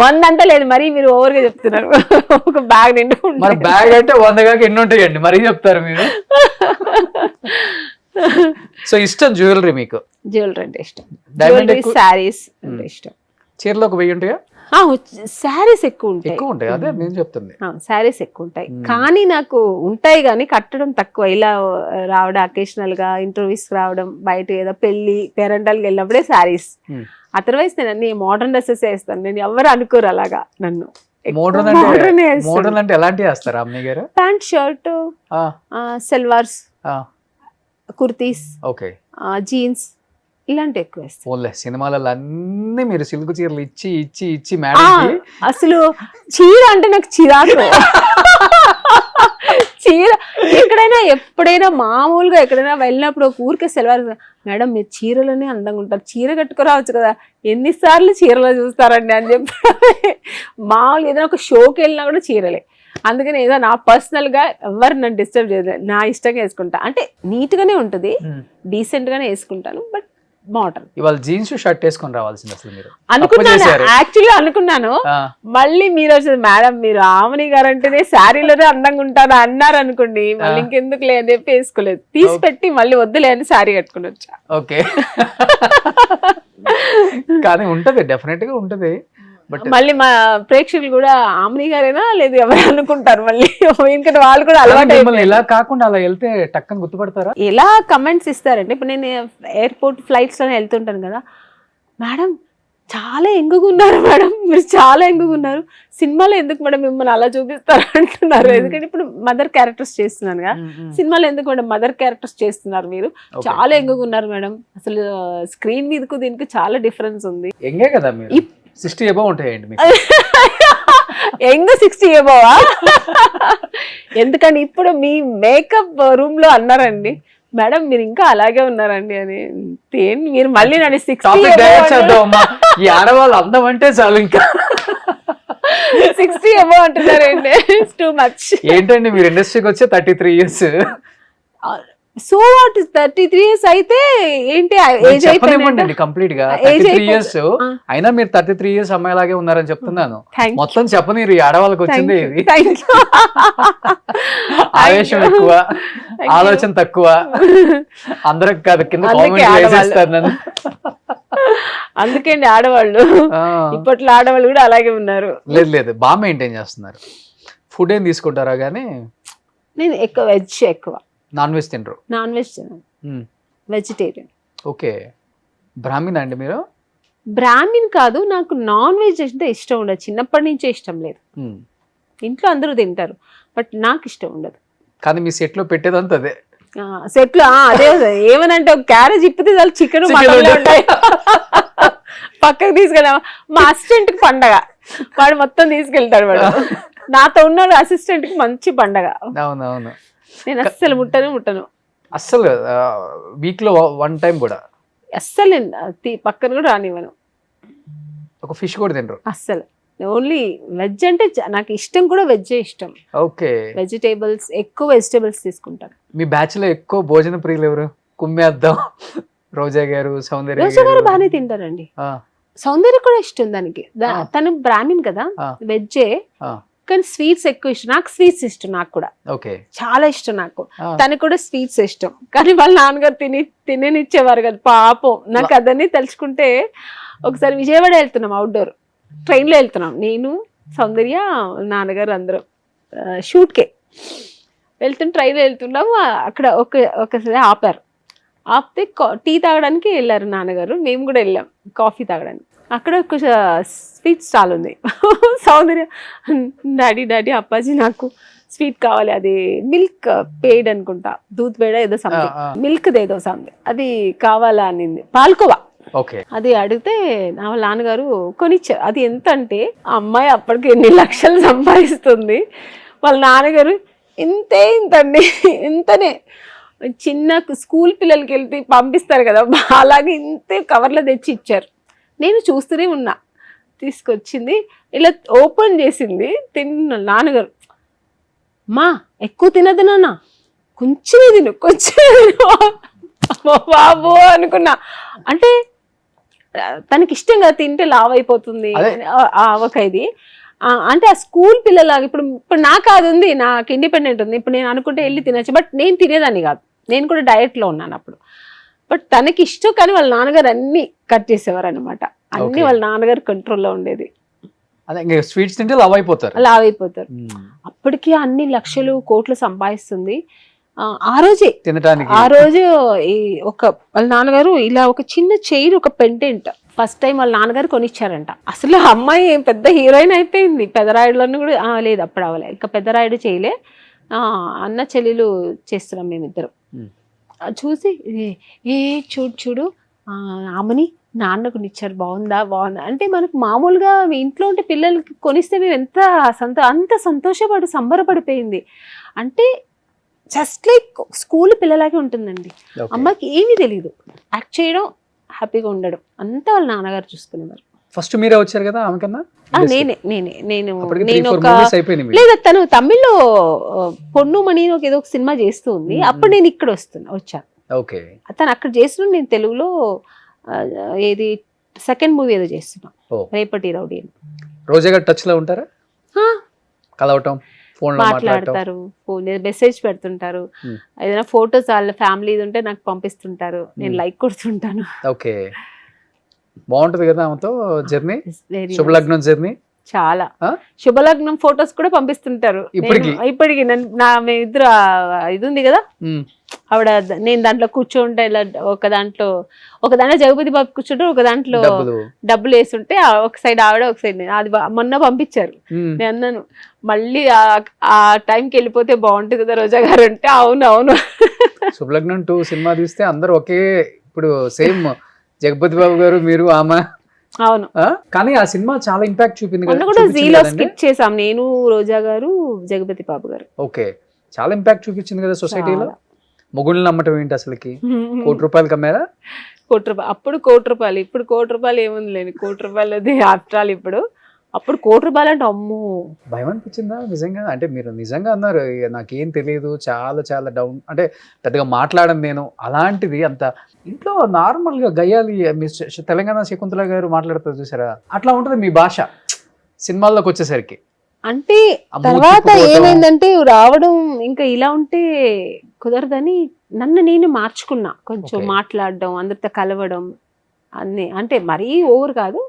100 అంటే లేదు, మరి మీరు ఓవర్ గా చెప్తున్నారు. ఒక బ్యాగ్ నిండు. మరి బ్యాగ్ అంటే 100 కాక ఎన్ని ఉంటాయండి మరీ చెప్తారు మీరు. సో ఇష్టం జ్యువెలరీ మీకు? జ్యువెలరీ అంటే ఇష్టం, జ్యువెలరీ శారీస్ అంటే ఇష్టం. చీరలో ఒక 1000 ఉంటాయా? శారీస్ ఎక్కువ ఉంటాయి. అదే నేను చెప్తుంది, శారీస్ ఎక్కువ ఉంటాయి. కానీ నాకు ఉంటాయి కానీ కట్టడం తక్కువ. ఇలా రావడం అకేషనల్ గా, ఇంటర్వ్యూస్ రావడం, బయట ఏదో పెళ్లి పేరెంటల్కి వెళ్ళినప్పుడే శారీస్. అదర్వైజ్ నేను అన్ని మోడర్న్ డ్రెస్సెస్ వేస్తాను. నేను ఎవరు అనుకోరు అలాగా నన్ను. మోడర్న్ అంటే ఎలాంటి వేస్తారు అమ్మాయి గారు? ప్యాంట్, షర్ట్, సెల్వార్స్, కుర్తీస్, జీన్స్ ఇలాంటి ఎక్కువ వేస్తాను. ఓన్లే సినిమాలలో అన్ని మీరు సిల్క్ చీరలు ఇచ్చి ఇచ్చి ఇచ్చి మేడం. అసలు చీర అంటే నాకు చిరాకు. చీర ఎక్కడైనా ఎప్పుడైనా మామూలుగా ఎక్కడైనా వెళ్ళినప్పుడు ఒక ఊరికే సెలవు, మేడం మీరు చీరలోనే అందంగా ఉంటారు, చీర కట్టుకురావచ్చు కదా, ఎన్నిసార్లు చీరలో చూస్తారండి అని చెప్పి. మామూలుగా ఏదైనా ఒక షోకి వెళ్ళినా కూడా చీరలే. అందుకని ఏదో నా పర్సనల్ గా ఎవరు నన్ను డిస్టర్బ్ చేయలేదు, నా ఇష్టంగా వేసుకుంటా. అంటే నీట్ గానే ఉంటుంది, డీసెంట్ గానే వేసుకుంటాను. But modern. ఇవాళ జీన్స్ షర్ట్ వేసుకొని రావాల్సింది అసలు మీరు అనుకున్నాను. యాక్చువల్లీ అనుకున్నాను. మళ్ళీ మీరు వచ్చి మేడం మీరు ఆమని గారు అంటేనే శారీలోనే అందంగా ఉంటారు అన్నారు అనుకోండి, మళ్ళీ ఇంకెందుకు లే అని చెప్పి వేసుకోలేదు. తీసి పెట్టి మళ్ళీ వద్దులే అని శారీ కట్టుకుని వచ్చా. ఓకే. కానీ ఉంటది, డెఫినెట్ గా ఉంటది. మళ్ళీ మా ప్రేక్షకులు కూడా ఆమని గారేనా లేదు ఎవరు అనుకుంటారు మళ్ళీ. ఎందుకంటే వాళ్ళు కూడా అలవాటు. ఇలా కాకుండా అలా వెళ్తే టక్కని గుర్తుపడతారా? ఎలా కమెంట్స్ ఇస్తారంటే, ఇప్పుడు నేను ఎయిర్పోర్ట్ ఫ్లైట్స్ లో వెళ్తుంటాను కదా, మేడం చాలా ఎంగుగా ఉన్నారు మేడం, మీరు చాలా ఎంగుగా ఉన్నారు, సినిమాలో ఎందుకు మేడం మిమ్మల్ని అలా చూపిస్తారు అంటున్నారు. ఎందుకంటే ఇప్పుడు మదర్ క్యారెక్టర్స్ చేస్తున్నాను కదా, సినిమాలో ఎందుకు మేడం మదర్ క్యారెక్టర్స్ చేస్తున్నారు, మీరు చాలా ఎంగుగా ఉన్నారు మేడం, అసలు స్క్రీన్ మీదకు దీనికి చాలా డిఫరెన్స్ ఉంది. ఎంగే కదా మీరు, 60 అబౌవ్ ఉంటాయండి మీకు. ఎంగ్ 60 అబౌవా? ఎందుకని ఇప్పుడు మీ మేకప్ రూమ్ లో అన్నారండి, మేడం మీరు ఇంకా అలాగే ఉన్నారండి అని. ఏంటి మీరు మళ్ళీ నన్ను 60 టాపిక్ డైవర్ట్ చేద్దాం అమ్మా. ఈ ఆడవాళ్ళు అందం అంటే చాలు ఇంకా 60 అబౌవ్ అంటున్నారండి. It's too much. ఏంటండి మీరు ఇండస్ట్రీకి వచ్చి 33 years. సో వాట్ 33 years అయితే ఏంటి ఏజ్ చెప్పనివ్వండి కంప్లీట్ గా 33 years అయినా మీరు 33 years అమ్మాయిలాగే ఉన్నారని చెప్తున్నాను. మొత్తం చెప్పనీరు ఈ ఆడవాళ్ళకి వచ్చింది ఇది. ఆవేశం ఎక్కువ, ఆలోచన తక్కువ. అందరికి కాదు, కింద కామెంట్ వేసేస్తారు నన్ను. అందుకే అండి ఆడవాళ్ళు ఇప్పట్లో ఆడవాళ్ళు కూడా అలాగే ఉన్నారు. లేదు లేదు, బాగా మెయింటైన్ చేస్తున్నారు. ఫుడ్ ఏం తీసుకుంటారా గానీ? నేను ఎక్కువ వెజ్, ఎక్కువ నాన్ వెజ్ తినరు. నాన్ వెజ్ తినను, వెజిటేరియన్. ఓకే, బ్రాహ్మణ్ అండి మీరు? బ్రాహ్మణ్ కాదు, నాకు నాన్ వెజ్ అంటే ఇష్టం ఉండదు, చిన్నప్పటి నుంచే ఇష్టం లేదు. ఇంట్లో అందరూ తింటారు బట్ నాకు ఇష్టం ఉండదు. కానీ మీ సెట్ లో పెట్టేదంతా అదే. సెట్ లో అదే ఏమనంటే ఒక క్యారేజ్ ఇప్పితే చాలు చికెన్ ఉంటాయి. పక్కకు తీసుకెళ్ళాము. మా అసిస్టెంట్ కి పండగ, వాడు మొత్తం తీసుకెళ్తాడు. వాడు నాతో ఉన్నాడు అసిస్టెంట్ కి మంచి పండగ. అవునవును, నేను అస్సలు ముట్టను. అస్సలు వీక్ లో 1 time కూడా అస్సలు పక్కన కూడా రానివ్వను. ఒక ఫిష్ కూడా తినరు అస్సలు. ఓన్లీ వెజ్ అంటే నాకు ఇష్టం కూడా వెజ్ ఇష్టం. ఓకే, వెజిటేబుల్స్ ఎక్కువ వెజిటేబుల్స్ తీసుకుంటాను. మీ బ్యాచ్ లో ఎక్కువ భోజన ప్రియులు ఎవరు? కుమ్మేద్దాం, రోజా గారు, సౌందర్య రోజా గారు బాగానే తింటారండి. సౌందర్య కూడా ఇష్టం దానికి. తను బ్రాహ్మణ్ కదా, వెజ్జే కానీ స్వీట్స్ ఎక్కువ ఇష్టం. నాకు స్వీట్స్ ఇష్టం, నాకు కూడా చాలా ఇష్టం. నాకు తనకు కూడా స్వీట్స్ ఇష్టం. కానీ వాళ్ళ నాన్నగారు తిననిచ్చేవారు కదా పాపం. నాకు అదన్నీ తలుచుకుంటే, ఒకసారి విజయవాడ వెళ్తున్నాం, అవుట్డోర్ ట్రైన్ లో వెళ్తున్నాం, నేను, సౌందర్య, నాన్నగారు అందరం షూట్కే వెళ్తున్న ట్రైన్ వెళ్తున్నాము. అక్కడ ఒకసారి ఆపితే టీ తాగడానికి వెళ్ళారు నాన్నగారు, మేము కూడా వెళ్ళాం కాఫీ తాగడానికి. అక్కడ ఒక స్వీట్ స్టాల్ ఉంది. సౌందర్య, డాడీ అప్పాజీ నాకు స్వీట్ కావాలి, అది మిల్క్ పేడ్ అనుకుంటా, దూద్ పేడ ఏదో సంథింగ్, మిల్క్ ఏదో సంథింగ్, అది కావాలా అనింది. పాల్కోవా అది అడిగితే వాళ్ళ నాన్నగారు కొనిచ్చారు. అది ఎంత అంటే ఆ అమ్మాయి అప్పటికి ఎన్ని లక్షలు సంపాదిస్తుంది, వాళ్ళ నాన్నగారు ఇంతండి, ఇంతనే చిన్న స్కూల్ పిల్లలకి వెళ్తే పంపిస్తారు కదా, అలాగే ఇంతే కవర్లో తెచ్చి ఇచ్చారు. నేను చూస్తూనే ఉన్నా. తీసుకొచ్చింది, ఇలా ఓపెన్ చేసింది, తిన్న నాన్నగారు, మా ఎక్కువ తినదు నాన్న, కొంచెమే తిను, బాబు అనుకున్నా. అంటే తనకి ఇష్టం కదా, తింటే లావ్ అయిపోతుంది ఒక ఇది. అంటే ఆ స్కూల్ పిల్లలాగా ఇప్పుడు నాకు అది ఉంది, నాకు ఇండిపెండెంట్ ఉంది. ఇప్పుడు నేను అనుకుంటే వెళ్ళి తినచ్చు, బట్ నేను తినేదాన్ని కాదు, నేను కూడా డయట్లో ఉన్నాను అప్పుడు. బట్ తనకి ఇష్టం, కానీ వాళ్ళ నాన్నగారు అన్ని కట్ చేసేవారు అనమాట. అన్ని వాళ్ళ నాన్నగారు కంట్రోల్లో ఉండేది. స్వీట్స్ తింటే లావ్ అయిపోతారు. అప్పటికి అన్ని లక్షలు కోట్లు సంపాదిస్తుంది. ఆ రోజు వాళ్ళ నాన్నగారు ఇలా ఒక చిన్న చైన్, ఒక పెండెంట్ ఫస్ట్ టైం వాళ్ళ నాన్నగారు కొనిచ్చారంట. అసలు అమ్మాయి పెద్ద హీరోయిన్ అయిపోయింది. పెద్దరాయుడులను కూడా లేదు, అప్పుడు అవ్వలే, ఇంకా పెద్దరాయుడు చేయలే, అన్న చెల్లెలు చేస్తున్నాం మేమిద్దరం. చూసి చూడు ఆమెని నాన్నకు నిచ్చారు, బాగుందా అంటే మనకు మామూలుగా ఇంట్లో ఉంటే పిల్లలకి కొనిస్తే మేము అంత సంతోషపడి సంబరపడిపోయింది. అంటే జస్ట్ లైక్ స్కూల్ పిల్లలాగే ఉంటుందండి. అమ్మాయికి ఏమీ తెలియదు, యాక్ట్ చేయడం, హ్యాపీగా ఉండడం, అంతా వాళ్ళ నాన్నగారు చూసుకునేవారు. ఫస్ట్ మీరే వచ్చారు కదా ఆమెకన్నా? నేను లేదా తను తమిళ్లో పొన్నుమణి ఏదో ఒక సినిమా చేస్తూ ఉంది, అప్పుడు నేను ఇక్కడ వచ్చాను. తను అక్కడ చేస్తున్నాను, నేను తెలుగులో ఏది సెకండ్ మూవీ ఏదో చేస్తున్నా, రేపటి రౌడీ. రోజా గారు టచ్ లో ఉంటారా? కలవటం, మాట్లాడతారు, ఫోన్ మెసేజ్ పెడుతుంటారు, ఏదైనా ఫొటోస్ వాళ్ళ ఫ్యామిలీ ఉంటే నాకు పంపిస్తుంటారు, నేను లైక్ కొడుతుంటాను. ఓకే, బాగుంటది కదా ఆమెతో జర్నీ, శుభలగ్నం జర్నీ. చాలా శుభలగ్నం ఫొటోస్ కూడా పంపిస్తుంటారు ఇప్పటికి. మేమిద్దరు ఇది ఉంది కదా ఆవిడ, నేను దాంట్లో కూర్చుంటే ఇలా ఒక దాంట్లో జగపతి బాబు కూర్చుంటే, ఒక దాంట్లో డబ్బులు వేస్తుంటే, ఒక సైడ్ ఆవిడ, ఒక సైడ్ నేను. అది మొన్న పంపించారు. నేను అన్నాను, మళ్ళీ ఆ టైంకి వెళ్ళిపోతే బాగుంటుంది కదా రోజా గారు అంటే, అవును. శుభలగ్నం 2 సినిమా తీస్తే అందరు ఒకే, ఇప్పుడు సేమ్ జగపతి బాబు గారు, మీరు, ఆమె. అవును, కానీ ఆ సినిమా చాలా ఇంపాక్ట్ చూపింది. మొన్న కూడా జీలో స్కిట్ చేసాం, నేను, రోజా గారు, జగపతి బాబు గారు. ఓకే, చాలా ఇంపాక్ట్ చూపించింది కదా సొసైటీలో. మొగుళ్ళని నమ్మటం ఏంటి అసలుకి? ₹1,00,00,000 కమ్మారా? ₹1,00,00,000 అప్పుడు ₹1,00,00,000 ఇప్పుడు ₹1,00,00,000 ఏముంది లేని ₹1,00,00,000 అది ఆఫ్టర్ ఆల్ ఇప్పుడు. అప్పుడు ₹1,00,00,000 అంటే అమ్మో భయం అనిపించిందా నిజంగా? అంటే మీరు నిజంగా అన్నారు నాకేం తెలియదు, చాలా చాలా డౌన్, అంటే పెద్దగా మాట్లాడను నేను, అలాంటిది అంత ఇంట్లో నార్మల్గా గయ్యాలి మీ తెలంగాణ శకుంతల గారు మాట్లాడతారు చూసారా, అట్లా ఉంటుంది మీ భాష సినిమాల్లోకి వచ్చేసరికి. అంటే అమ్మో, తర్వాత తిప్పుకోవటం. ఏమైందంటే రావడం ఇంకా ఇలా ఉంటే కుదరదని నన్ను నేను మార్చుకున్నా, కొంచెం Okay. మాట్లాడడం, అందరితో కలవడం అన్నీ, అంటే మరీ ఓవర్ కాదు,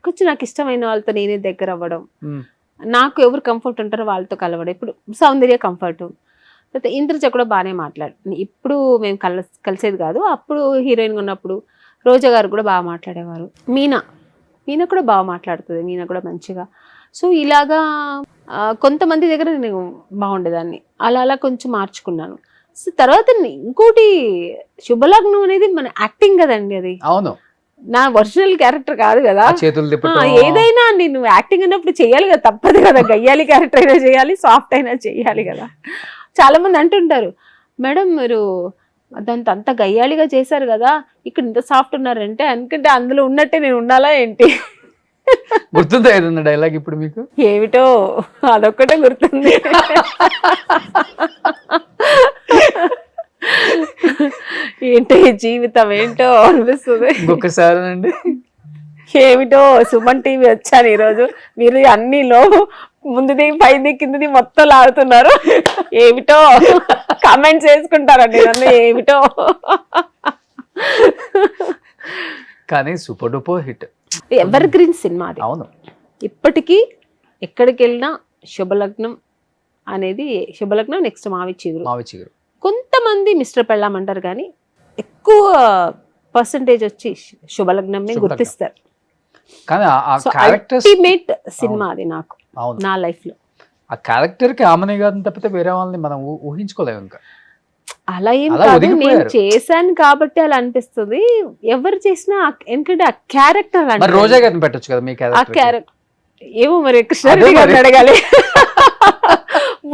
కొంచెం నాకు ఇష్టమైన వాళ్ళతో నేనే దగ్గర అవ్వడం, ఉమ్, నాకు ఎవరు కంఫర్ట్ ఉంటారో వాళ్ళతో కలవడం. ఇప్పుడు సౌందర్య కంఫర్ట్, తర్వాత ఇంద్రజ కూడా బాగానే మాట్లాడు. ఇప్పుడు మేము కలిసేది కాదు, అప్పుడు హీరోయిన్గా ఉన్నప్పుడు రోజా గారు కూడా బాగా మాట్లాడేవారు. మీనా కూడా బాగా మాట్లాడుతుంది, మీనా కూడా మంచిగా. సో ఇలాగా కొంతమంది దగ్గర నేను బాగుండేదాన్ని, అలా అలా కొంచెం మార్చుకున్నాను. సో తర్వాత ఇంకోటి శుభలగ్నం అనేది మన యాక్టింగ్ కదండి, అది అవును, నా ఒరిజినల్ క్యారెక్టర్ కాదు కదా. ఆ చేతులు తిప్పటం. ఏదైనా నేను యాక్టింగ్ అన్నప్పుడు చెయ్యాలి కదా, తప్పదు కదా. గయ్యాలి క్యారెక్టర్ అయినా చేయాలి, సాఫ్ట్ అయినా చేయాలి కదా. చాలా మంది అంటుంటారు, మేడం మీరు దాంతో అంత గయ్యాలిగా చేశారు కదా, ఇక్కడ ఇంత సాఫ్ట్ ఉన్నారంటే, అనుకుంటే అందులో ఉన్నట్టే నేను ఉండాలా ఏంటి? గుర్తుందా ఏదన్నా డైలాగ్ ఇప్పుడు మీకు? ఏమిటో అదొక్కటే గుర్తుంది. ఏంటో ఈ జీవితం ఏంటో అనిపిస్తుంది. ఇంకొకసారి అండి. ఏమిటో సుమన్ టీవీ వచ్చాను ఈరోజు, మీరు అన్నిలో ముందుది పైది కిందది మొత్తం లాగుతున్నారు, ఏమిటో కామెంట్స్ వేసుకుంటారండి నన్ను, ఏమిటో. కానీ super duper hit, ever green cinema అది. అవును. ఇప్పటికీ ఎక్కడికి వెళ్ళినా శుభలగ్నం అనేది, శుభలగ్నం నెక్స్ట్ మావి చిగురు. కొంతమంది మిస్టర్ పెళ్ళాం అంటారు కానీ ఎక్కువ పర్సంటేజ్ వచ్చి శుభలగ్నం గుర్తిస్తారు. కానీ ఆ So, క్యారెక్టర్స్, ultimate సినిమా అది నాకు, అవును, నా లైఫ్ లో. ఆ క్యారెక్టర్ కి ఆమెనే కాదని తప్పితే వేరే వాళ్ళని మనం ఊహించుకోలేము ఇంకా. అలా ఏం అలా కాదు, నేను ఒదిగిపోయారు. చేశాను కాబట్టి అలా అనిపిస్తుంది. ఎవరు చేసినా ఎందుకంటే ఆ క్యారెక్టర్ మరి రోజా గారిని పెట్టొచ్చు కదా మీ ఆ క్యారెక్టర్. క్యారెక్టర్ ఏమో మరి కృష్ణారెడ్డి అదే మరి. గారిని అడగాలి.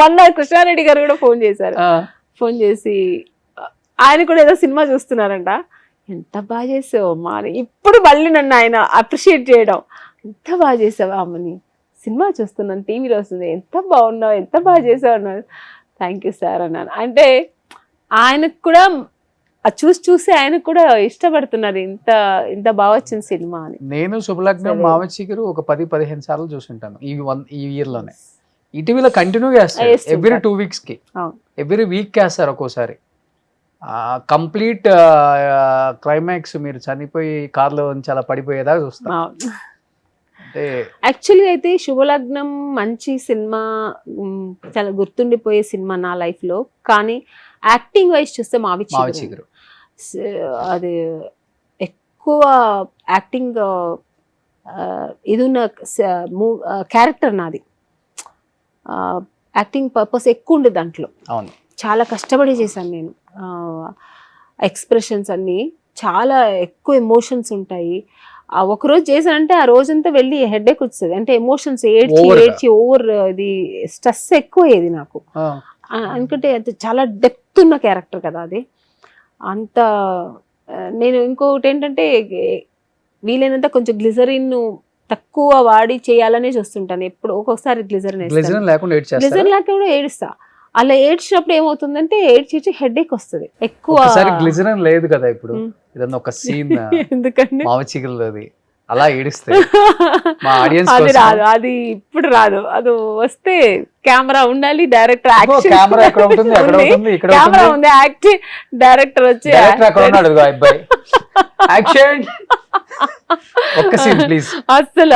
మొన్న కృష్ణారెడ్డి గారు కూడా ఫోన్ చేశారు, ఫోన్ చేసి ఆయన కూడా ఏదో సినిమా చూస్తున్నారంట, ఎంత బాగా చేసావు అమ్మా అని. ఇప్పుడు మళ్ళీ నన్ను ఆయన అప్రిషియేట్ చేయడం, ఎంత బాగా చేసావా అమ్మని, సినిమా చూస్తున్నాను టీవీలో వస్తుంది, ఎంత బాగున్నావు, ఎంత బాగా చేసావు అన్నారు. థ్యాంక్ యూ సార్ అన్నాను. అంటే ఆయనకు కూడా చూసి ఆయనకు కూడా ఇష్టపడుతున్నారు, ఇంత ఇంత బాగా వచ్చింది సినిమా అని. నేను శుభలగ్నం సరే. మావచిగురు ఒక 10-15 సార్లు చూసుంటాను ఈ ఇయర్ లోనే. ఇటీవల కంటిన్యూగా వేస్తారు, వేస్తుంటారు. ఎవ్రీ 2 weeks కి, అవును. ఎవ్రీ వీక్ వేస్తారు ఒక్కోసారి. కంప్లీట్ క్లైమాక్స్ మీరు చనిపోయి కార్లో నుంచి అలా పడిపోయేదాకా చూస్తాను. అవును. అంటే యాక్చువల్లీ అయితే శుభలగ్నం మంచి సినిమా, చాలా గుర్తుండిపోయే సినిమా నా లైఫ్ లో. కానీ యాక్టింగ్ వైజ్ చూస్తే మావి చిగురు. మావచిగురు అది ఎక్కువ యాక్టింగ్ ఇది ఉన్న క్యారెక్టర్ నాది, యాక్టింగ్ పర్పస్ ఎక్కువ ఉండేది దాంట్లో. అవును, చాలా కష్టపడి చేశాను నేను. ఎక్స్ప్రెషన్స్ అన్నీ చాలా ఎక్కువ ఎమోషన్స్ ఉంటాయి. ఒకరోజు చేశానంటే ఆ రోజంతా వెళ్ళి హెడేక్ వచ్చేది, అంటే ఎమోషన్స్ ఏడ్చి ఓవర్ ఇది స్ట్రెస్ ఎక్కువ అయ్యేది నాకు. ఎందుకంటే అది చాలా డెప్త్ ఉన్న క్యారెక్టర్ కదా అది. అంత నేను ఇంకొకటి ఏంటంటే వీలైనంత కొంచెం గ్లిజరిన్ తక్కువ వాడి చేయాలనే చూస్తుంటాను ఎప్పుడు. ఒక్కొక్కసారి గ్లిజరిన్ లేకుండా కూడా ఏడుస్తా. అలా ఏడ్చినప్పుడు ఏమవుతుందంటే ఏడ్చి హెడేక్ వస్తుంది ఎక్కువ. గ్లిజరిన్ లేదు కదా ఇప్పుడు, ఇదన్నా ఒక సీన్ ఎందుకంటే మావచిగురులోది అలా ఏడిస్తే మా ఆడియన్స్ అది రాదు, అది ఇప్పుడు రాదు. అది వస్తే కెమెరా ఉండాలి, డైరెక్టర్ కెమెరా ఎక్కడ ఉంటుంది, అక్కడ ఉంటుంది, ఇక్కడ కెమెరా ఉంది, యాక్టింగ్ డైరెక్టర్ వచ్చి అక్కడ ఉన్నాడు అబ్బాయి యాక్షన్ ఒక్క సీన్ ప్లీజ్. అసలు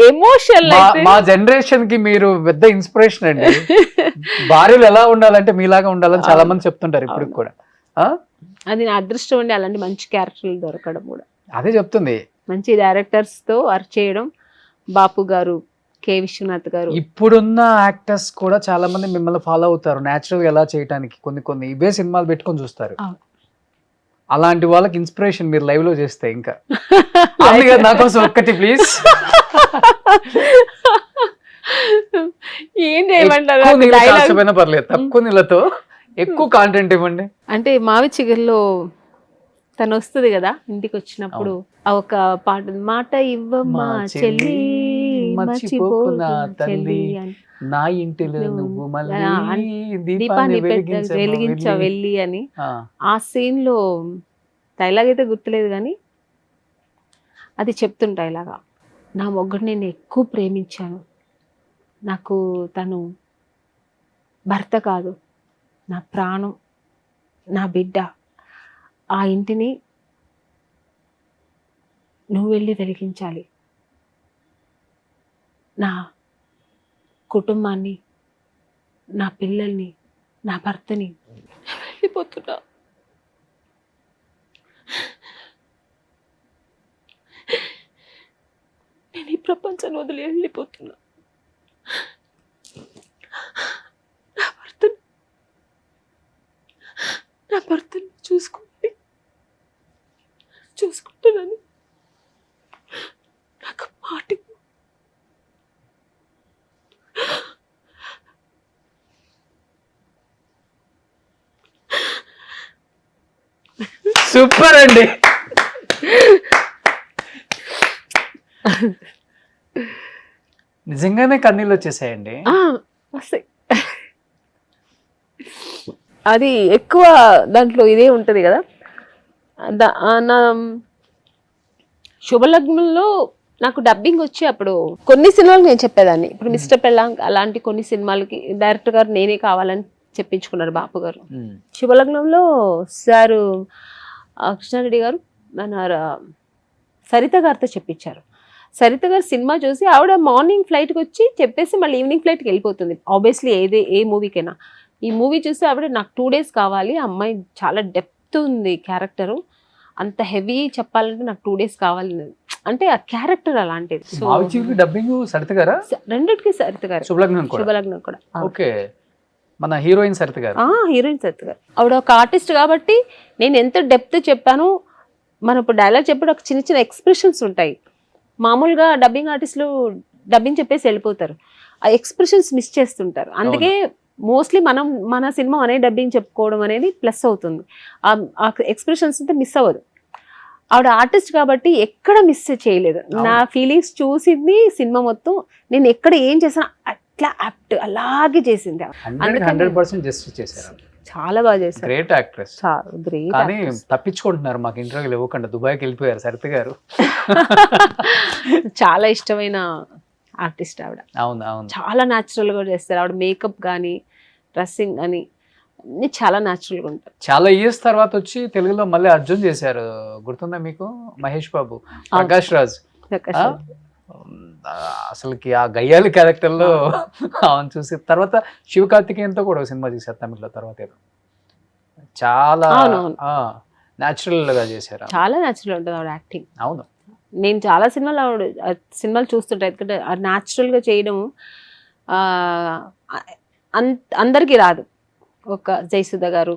ఎమోషన్ మా జనరేషన్ కి మీరు పెద్ద ఇన్స్పిరేషన్ అండి. భార్యలు ఎలా ఉండాలంటే మీలాగా ఉండాలని చాలా మంది చెప్తుంటారు ఇప్పటికి కూడా. అది నా అదృష్టం అండి, అలాంటి మంచి క్యారెక్టర్లు దొరకడం కూడా. అదే చెప్తుంది, మంచి డైరెక్టర్స్ తో వర్క్ చేయడం. బాపు గారు, కె విశ్వనాథ్ గారు, ఇప్పుడున్న యాక్టర్స్ కూడా చాలా మంది మిమ్మల్ని ఫాలో అవుతారు నేచురల్ గా ఎలా చేయడానికి. కొన్ని ఇవే సినిమాలు పెట్టుకొని చూస్తారు. అలాంటి వాళ్ళకి ఇన్స్పిరేషన్ మీరు లైవ్ లో చేస్తే ఇంకా నా కోసం ఒక్కటి ప్లీజ్. ఏం చేయమంటారు, పర్లేదు, తక్కువ నీళ్ళతో ఎక్కువ కాంటెంట్ ఇవ్వండి. అంటే మావి చిగురులో తను వస్తుంది కదా ఇంటికి వచ్చినప్పుడు ఆ ఒక పాట, మాట ఇవ్వమ్మా మా చెల్లి మర్చిపోకు నా మర్చిపోకు తల్లి, చెల్లి అని, నా ఇంటిలో నువ్వు మళ్ళీ దీపాన్ని దీపాన్ని వెలిగించమ్మా వెలిగించ వెళ్ళి. వెళ్ళి అని. ఆ, ఆ సీన్ లో డైలాగ్ అయితే గుర్తులేదు కానీ అది చెప్తుంటా ఇలాగా, నా మొగ్గుడు నేను ఎక్కువ ప్రేమించాను, నాకు తను భర్త కాదు, నా ప్రాణం, నా బిడ్డ, ఆ ఇంటిని నువ్వు వెళ్ళి వెలిగించాలి, నా కుటుంబాన్ని, నా పిల్లల్ని, నా భర్తని, వెళ్ళిపోతున్నా, నేను ఈ ప్రపంచాన్ని వదిలి వెళ్ళిపోతున్నా, నా భర్తని చూసుకుంటానని నాకు మాట ఇవ్వు. సూపర్ అండి. నిజంగానే కన్నీళ్ళు వచ్చేసాయండి. వస్తాయి. అది ఎక్కువ దాంట్లో ఇదే ఉంటుంది కదా. నా శుభలగ్నంలో నాకు డబ్బింగ్ వచ్చి అప్పుడు కొన్ని సినిమాలకు నేను చెప్పేదాన్ని. ఇప్పుడు మిస్టర్ పెళ్ళాంగ్ అలాంటి కొన్ని సినిమాలకి డైరెక్టర్ గారు నేనే కావాలని చెప్పించుకున్నారు బాపు గారు. శుభలగ్నంలో సారు కృష్ణారెడ్డి గారు మన సరిత గారితో చెప్పించారు. సరిత గారు సినిమా చూసి ఆవిడ మార్నింగ్ ఫ్లైట్కి వచ్చి చెప్పేసి మళ్ళీ ఈవినింగ్ ఫ్లైట్కి వెళ్ళిపోతుంది. ఆబ్వియస్లీ ఏ మూవీకైనా. ఈ మూవీ చూసి ఆవిడ నాకు 2 days కావాలి, అమ్మాయి చాలా డెప్త్ ఉంది క్యారెక్టరు, అంత హెవీ చెప్పాలంటే నాకు 2 days కావాలి అంటే ఆ క్యారెక్టర్ అలాంటిది. సో డబ్బింగ్ సరిత గారా? రెండిటికి సరిత గారు. శుభలగ్నం కూడా. ఓకే. మన హీరోయిన్ సరిత గారు. హీరోయిన్ సరిత గారు. ఆవిడ ఒక ఆర్టిస్ట్ కాబట్టి నేను ఎంత డెప్త్ చెప్పాను. మనం ఇప్పుడు డైలాగ్ చెప్పి ఒక చిన్న చిన్న ఎక్స్ప్రెషన్స్ ఉంటాయి. మామూలుగా డబ్బింగ్ ఆర్టిస్టులు డబ్బింగ్ చెప్పేసి వెళ్ళిపోతారు, ఆ ఎక్స్ప్రెషన్స్ మిస్ చేస్తుంటారు. అందుకే మోస్ట్లీ మన సినిమా అనే డబ్బింగ్ చెప్పుకోవడం అనేది ప్లస్ అవుతుంది. ఆ ఎక్స్ప్రెషన్స్ అంతా మిస్ అవ్వదు. ఆవిడ ఆర్టిస్ట్ కాబట్టి ఎక్కడ మిస్ చేయలేదు. నా ఫీలింగ్స్ చూసింది సినిమా మొత్తం. నేను ఎక్కడ ఏం చేసినా అట్లా యాప్ట్ అలాగే చేసింది. 100% జస్టిస్ చేశారు. చాలా బాగా చేశారు. Great actress. గ్రేట్. కానీ తప్పించుకుంటున్నారు, మాకు ఇంటర్వ్యూలు ఇవ్వకుండా దుబాయ్కి వెళ్ళిపోయారు సరిత గారు. చాలా ఇష్టమైన ఆర్టిస్ట్ ఆవిడ. అవును అవును. చాలా న్యాచురల్ గా చేస్తారు ఆవిడ. మేకప్ కానీ డ్రెస్సింగ్ అని అన్ని చాలా న్యాచురల్ గా ఉంటారు. చాలా ఇయర్స్ తర్వాత వచ్చి తెలుగులో మళ్ళీ అర్జున్ చేశారు, గుర్తుందా మీకు? మహేష్ బాబు, ప్రకాష్ రాజ్. అసలుకి ఆ గయ్యాలి క్యారెక్టర్ లో అవును చూసి తర్వాత శివకార్తికేయన్తో కూడా సినిమా చేశారు తమిళ్లో. తర్వాత ఏదో చాలా న్యాచురల్ గా చేశారు. చాలా న్యాచురల్ ఉంటుంది ఆవిడ యాక్టింగ్. అవును. నేను చాలా సినిమాలు చూస్తుంటా. ఎందుకంటే న్యాచురల్ గా చేయడం అందరికీ రాదు. ఒక జయసుధ గారు,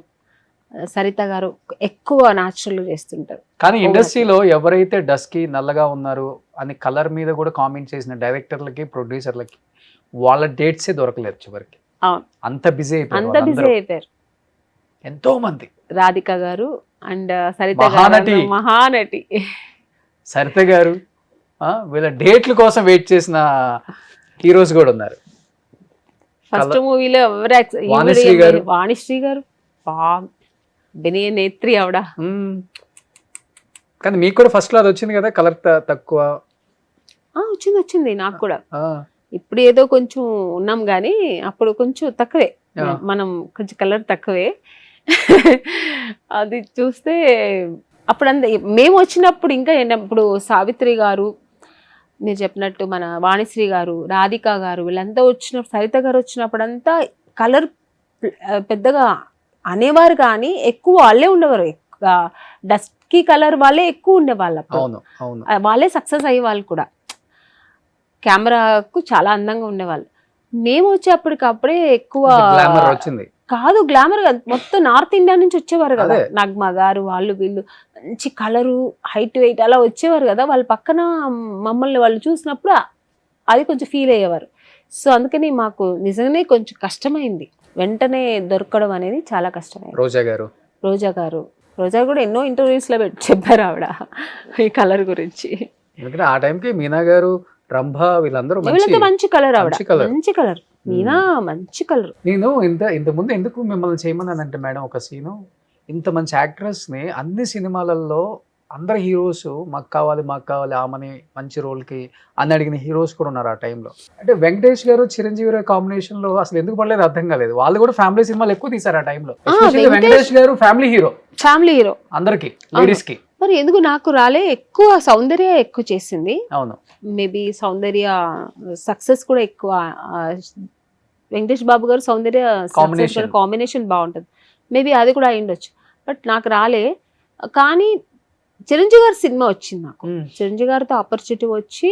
సరిత గారు ఎక్కువ న్యాచురల్ గా చేస్తుంటారు. కానీ ఇండస్ట్రీలో ఎవరైతే డస్కీ నల్లగా ఉన్నారు అని కలర్ మీద కూడా కామెంట్ చేసిన డైరెక్టర్లకి, ప్రొడ్యూసర్లకి వాళ్ళ డేట్సే దొరకలేదు చివరికి. అంత బిజీ అయిపోయారు ఎంతో మంది. రాధిక గారు అండ్ సరిత గారు, మహానటి సరిత గారు, వీళ్ళ డేట్ల కోసం వెయిట్ చేసిన హీరోస్ కూడా ఉన్నారు. ఫస్ట్ మూవీలో వాణిశ్రీ గారు వినయ నేత్రి ఆవిడ. కానీ మీకు కూడా ఫస్ట్ లో అది వచ్చింది కదా, కలర్ తక్కువ. వచ్చింది నాకు కూడా. ఇప్పుడు ఏదో కొంచెం ఉన్నాం కానీ అప్పుడు కొంచెం తక్కువే, మనం కొంచెం కలర్ తక్కువే. అది చూస్తే అప్పుడు మేము వచ్చినప్పుడు ఇంకా ఇప్పుడు సావిత్రి గారు మీరు చెప్పినట్టు, మన వాణిశ్రీ గారు, రాధిక గారు వీళ్ళంతా వచ్చినప్పుడు, సరిత గారు వచ్చినప్పుడంతా కలర్ పెద్దగా అనేవారు కానీ ఎక్కువ వాళ్ళే ఉండేవారు. డస్కీ కలర్ వాళ్ళే ఎక్కువ ఉండేవాళ్ళు. వాళ్ళే సక్సెస్ అయ్యే వాళ్ళు కూడా. కెమెరాకు చాలా అందంగా ఉండేవాళ్ళు. మేము వచ్చేప్పటికప్పుడే ఎక్కువ కాదు, గ్లామర్ కాదు, మొత్తం నార్త్ ఇండియా నుంచి వచ్చేవారు కదా. నగ్మా గారు వాళ్ళు వీళ్ళు మంచి కలరు, హైట్ వెయిట్ అలా వచ్చేవారు కదా. వాళ్ళ పక్కన మమ్మల్ని వాళ్ళు చూసినప్పుడు అది కొంచెం ఫీల్ అయ్యేవారు. సో అందుకని మాకు నిజంగానే కొంచెం కష్టమైంది. వెంటనే దొరకడం అనేది చాలా కష్టమైంది. రోజా గారు కూడా ఎన్నో ఇంటర్వ్యూస్ లో చెప్పారు ఆవిడ ఈ కలర్ గురించి. ఎందుకంటే ఆ టైంకి మీనా గారు, రంభ వీళ్ళందరూ మంచి కలర్ ఆవిడ, మంచి కలర్. మీనా మంచి కలర్. నేను ఇంత ముందు ఎందుకు మిమ్మల్ని చేయమన్నానంటే మేడం, ఒక సీను ఇంత మంచి యాక్ట్రెస్ ని అన్ని సినిమాలలో అందరు హీరోస్ మాకు కావాలి ఆమెని మంచి రోల్ కి అని అడిగిన హీరోస్ కూడా ఉన్నారు ఆ టైంలో. అంటే వెంకటేష్ గారు చిరంజీవి గారు కాంబినేషన్ లో అసలు ఎందుకు పడలేదు అర్థం కాలేదు. వాళ్ళు కూడా ఫ్యామిలీ సినిమాలు ఎక్కువ తీసారు ఆ టైంలో. వెంకటేష్ గారు ఫ్యామిలీ హీరో అందరికి లేడీస్ కి. మరి ఎందుకు నాకు రాలే? ఎక్కువ సౌందర్య ఎక్కువ చేసింది. అవును, మేబీ సౌందర్య సక్సెస్ కూడా ఎక్కువ. వెంకటేష్ బాబు గారు సౌందర్య కాంబినేషన్ బాగుంటది. మేబీ అది కూడా అయ్యుండొచ్చు. బట్ నాకు రాలే. కానీ చిరంజీవి గారి సినిమా వచ్చింది నాకు. చిరంజీవి గారితో ఆపర్చునిటీ వచ్చి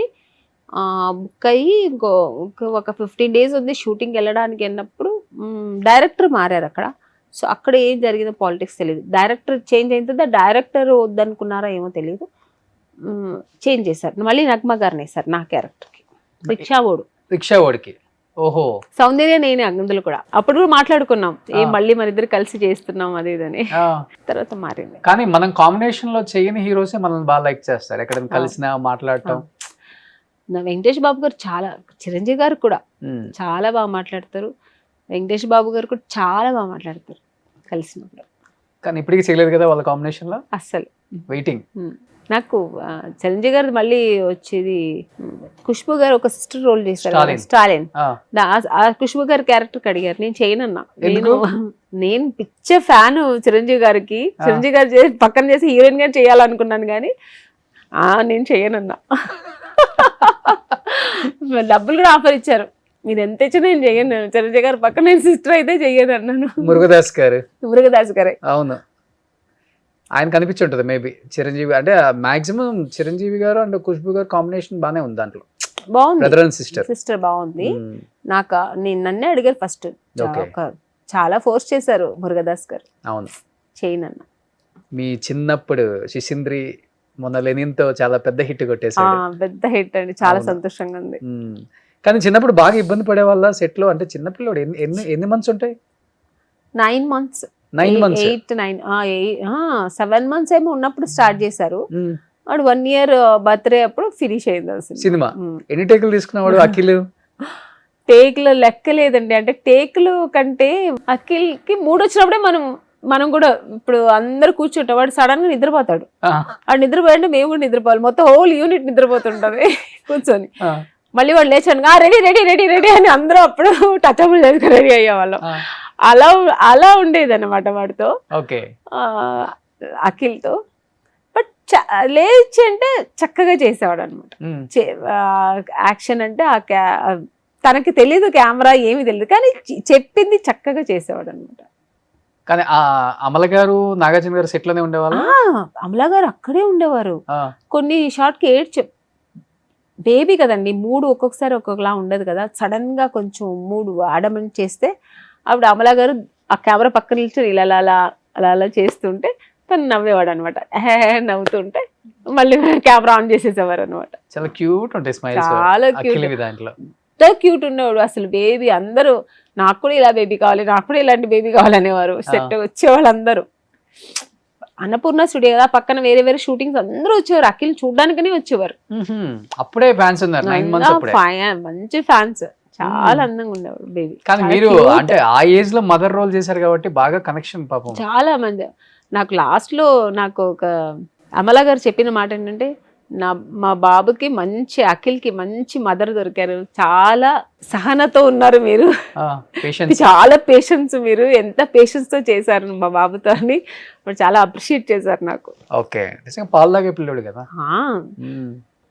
బుక్ అయ్యి ఒక 15 days ఉంది షూటింగ్ వెళ్ళడానికి వెళ్ళినప్పుడు డైరెక్టర్ మారారు అక్కడ. సో అక్కడ ఏం జరిగిందో పాలిటిక్స్ తెలియదు. డైరెక్టర్ చేంజ్ అయిన డైరెక్టర్ వద్దనుకున్నారా ఏమో తెలియదు, చేంజ్ చేశారు. మళ్ళీ నగ్మ గారిని వేశారు నా క్యారెక్టర్కి, రిక్షావోడికి. ఓహో, సౌందర్య నేనే అందులో కూడా. అప్పుడు కూడా మాట్లాడుకున్నాం, మళ్ళీ మన ఇద్దరు కలిసి చేస్తున్నాం అది ఇదని. తర్వాత మారింది. కానీ మనం కాంబినేషన్ లో చేయని హీరోసే మనల్ని బాగా లైక్ చేస్తారు, ఎక్కడ కలిసినా మాట్లాడటం. వెంకటేష్ బాబు గారు చాలా, చిరంజీవి గారు కూడా చాలా బాగా మాట్లాడతారు. వెంకటేష్ బాబు గారు కూడా చాలా బాగా మాట్లాడతారు కలిసినప్పుడు. కానీ ఇప్పటికీ చేయలేదు కదా వాళ్ళ కాంబినేషన్ లో. అస్సలు వెయిటింగ్. నాకు చిరంజీవి గారు మళ్ళీ వచ్చేది, ఖుష్బు గారు ఒక సిస్టర్ రోల్ చేశారు, స్టాలిన్. ఆ ఖుష్బు గారి క్యారెక్టర్ అడిగారు, నేను చేయనన్నా. నేను పిచ్చ ఫ్యాన్ చిరంజీవి గారికి. చిరంజీవి గారు పక్కన చేసి హీరోయిన్ గా చేయాలనుకున్నాను కానీ నేను చేయనన్నా. డబ్బులు కూడా ఆఫర్ ఇచ్చారు, మీరు ఎంత ఇచ్చినా నేను చెయ్యను. చిరంజీవి గారు పక్కన నేను సిస్టర్ అయితే చెయ్యను అన్నాను. మురుగదాస్ గారే. అవును, ఆయన కనిపించి ఉంటుంది మేబీ. చిరంజీవి అంటే మాక్సిమం చిరంజీవి గారు అండ్ ఖుష్బు గారు కాంబినేషన్ బానే ఉంది దాంట్లో. బాగుంది, బ్రదర్ అండ్ సిస్టర్ బాగుంది. నాకు నన్నే అడిగారు ఫస్ట్, చాలా ఫోర్స్ చేశారు మురుగదాస్ గారు. అవును, చేయనన్న. మీ చిన్నప్పుడు శిశింద్రి మొన్న లెనిన్తో చాలా పెద్ద హిట్ కొట్టేసాడు. పెద్ద హిట్ అండి, చాలా సంతోషంగా ఉంది. కానీ చిన్నప్పుడు బాగా ఇబ్బంది పడే వాళ్ళ సెట్ లో. అంటే చిన్నపిల్లడు ఎన్ని మంత్స్ ఉంటాయి? 9 months, 9 months, 7 months ఏమో ఉన్నప్పుడు స్టార్ట్ చేశారు. వాడు 1 year బర్త్డే అప్పుడు ఫినిష్ అయింది అసలు సినిమా. ఎన్ని టేకులు తీసుకున్నాడు అఖిల్? టేకులు లెక్క లేదండి. అంటే టేకులు కంటే అఖిల్ కి 3 వచ్చినప్పుడే మనం కూడా, ఇప్పుడు అందరు కూర్చుంటాం, వాడు సడన్ గా నిద్రపోతాడు. వాడు నిద్రపోయాలంటే మేము కూడా నిద్రపోవాలి. మొత్తం హోల్ యూనిట్ నిద్రపోతుంటది కూర్చొని. మళ్ళీ వాడు లేచాను, రెడీ రెడీ రెడీ రెడీ అని అందరూ అప్పుడు టచ్అప్లు చేసుకుని రెడీ అయ్యేవాళ్ళం. అలా ఉండేది అనమాట వాడితో, అఖిల్తో. బట్ లేచి అంటే చక్కగా చేసేవాడు అనమాట. యాక్షన్ అంటే తనకి తెలీదు, కెమెరా ఏమి తెలియదు, కానీ చెప్పింది చక్కగా చేసేవాడు అనమాట. కానీ అమల గారు, నాగార్జున గారు సెట్ లోనే ఉండేవాళ్ళు. అమల గారు అక్కడే ఉండేవారు. కొన్ని షార్ట్ కి బేబీ కదండి, మూడు ఒక్కొక్కసారి ఒక్కొక్కలా ఉండదు కదా. సడన్ గా కొంచెం మూడు అడమెంట్ చేస్తే ఆవిడ అమల గారు ఆ కెమెరా పక్కన నిల్చొని ఇలా అలా అలా అలా చేస్తుంటే తను నవ్వేవాడు అనమాట. నవ్వుతుంటే మళ్ళీ కెమెరా ఆన్ చేసేసేవారు అనమాట. చాలా క్యూట్ ఉంటాయి స్మైల్స్, చాలా క్యూట్ ఉండేవాడు అసలు. బేబీ అందరూ నాకు కూడా ఇలా బేబీ కావాలి, నాకు కూడా ఇలాంటి బేబీ కావాలనేవారు. సెట్ వచ్చేవాళ్ళు అందరూ. అన్నపూర్ణ స్టూడియో కదా పక్కన, వేరే వేరే షూటింగ్స్ అందరూ వచ్చేవారు. అఖిల్ చూడడానికనే వచ్చేవారు. అప్పుడే ఫ్యాన్స్ ఉన్నారు, 9 months మంచి ఫ్యాన్స్. చాలా అందంగా ఉండేవాడు బేబీ. కానీ మీరు అంటే ఆ ఏజ్ లో మదర్ రోల్ చేశారు కాబట్టి బాగా కనెక్షన్ పాపం. చాలా మంది. నాకు లాస్ట్ లో నాకు ఒక అమల గారు చెప్పిన మాట ఏంటంటే, మా బాబుకి మంచి, అఖిల్కి మంచి మదర్ దొరికారు, చాలా సహనతో ఉన్నారు మీరు, చాలా పేషెన్స్, మీరు ఎంత పేషెన్స్ తో చేశారు మా బాబుతో అని చాలా అప్రిషియేట్ చేశారు నాకు. ఓకే, పాలు తాగే పిల్లడు కదా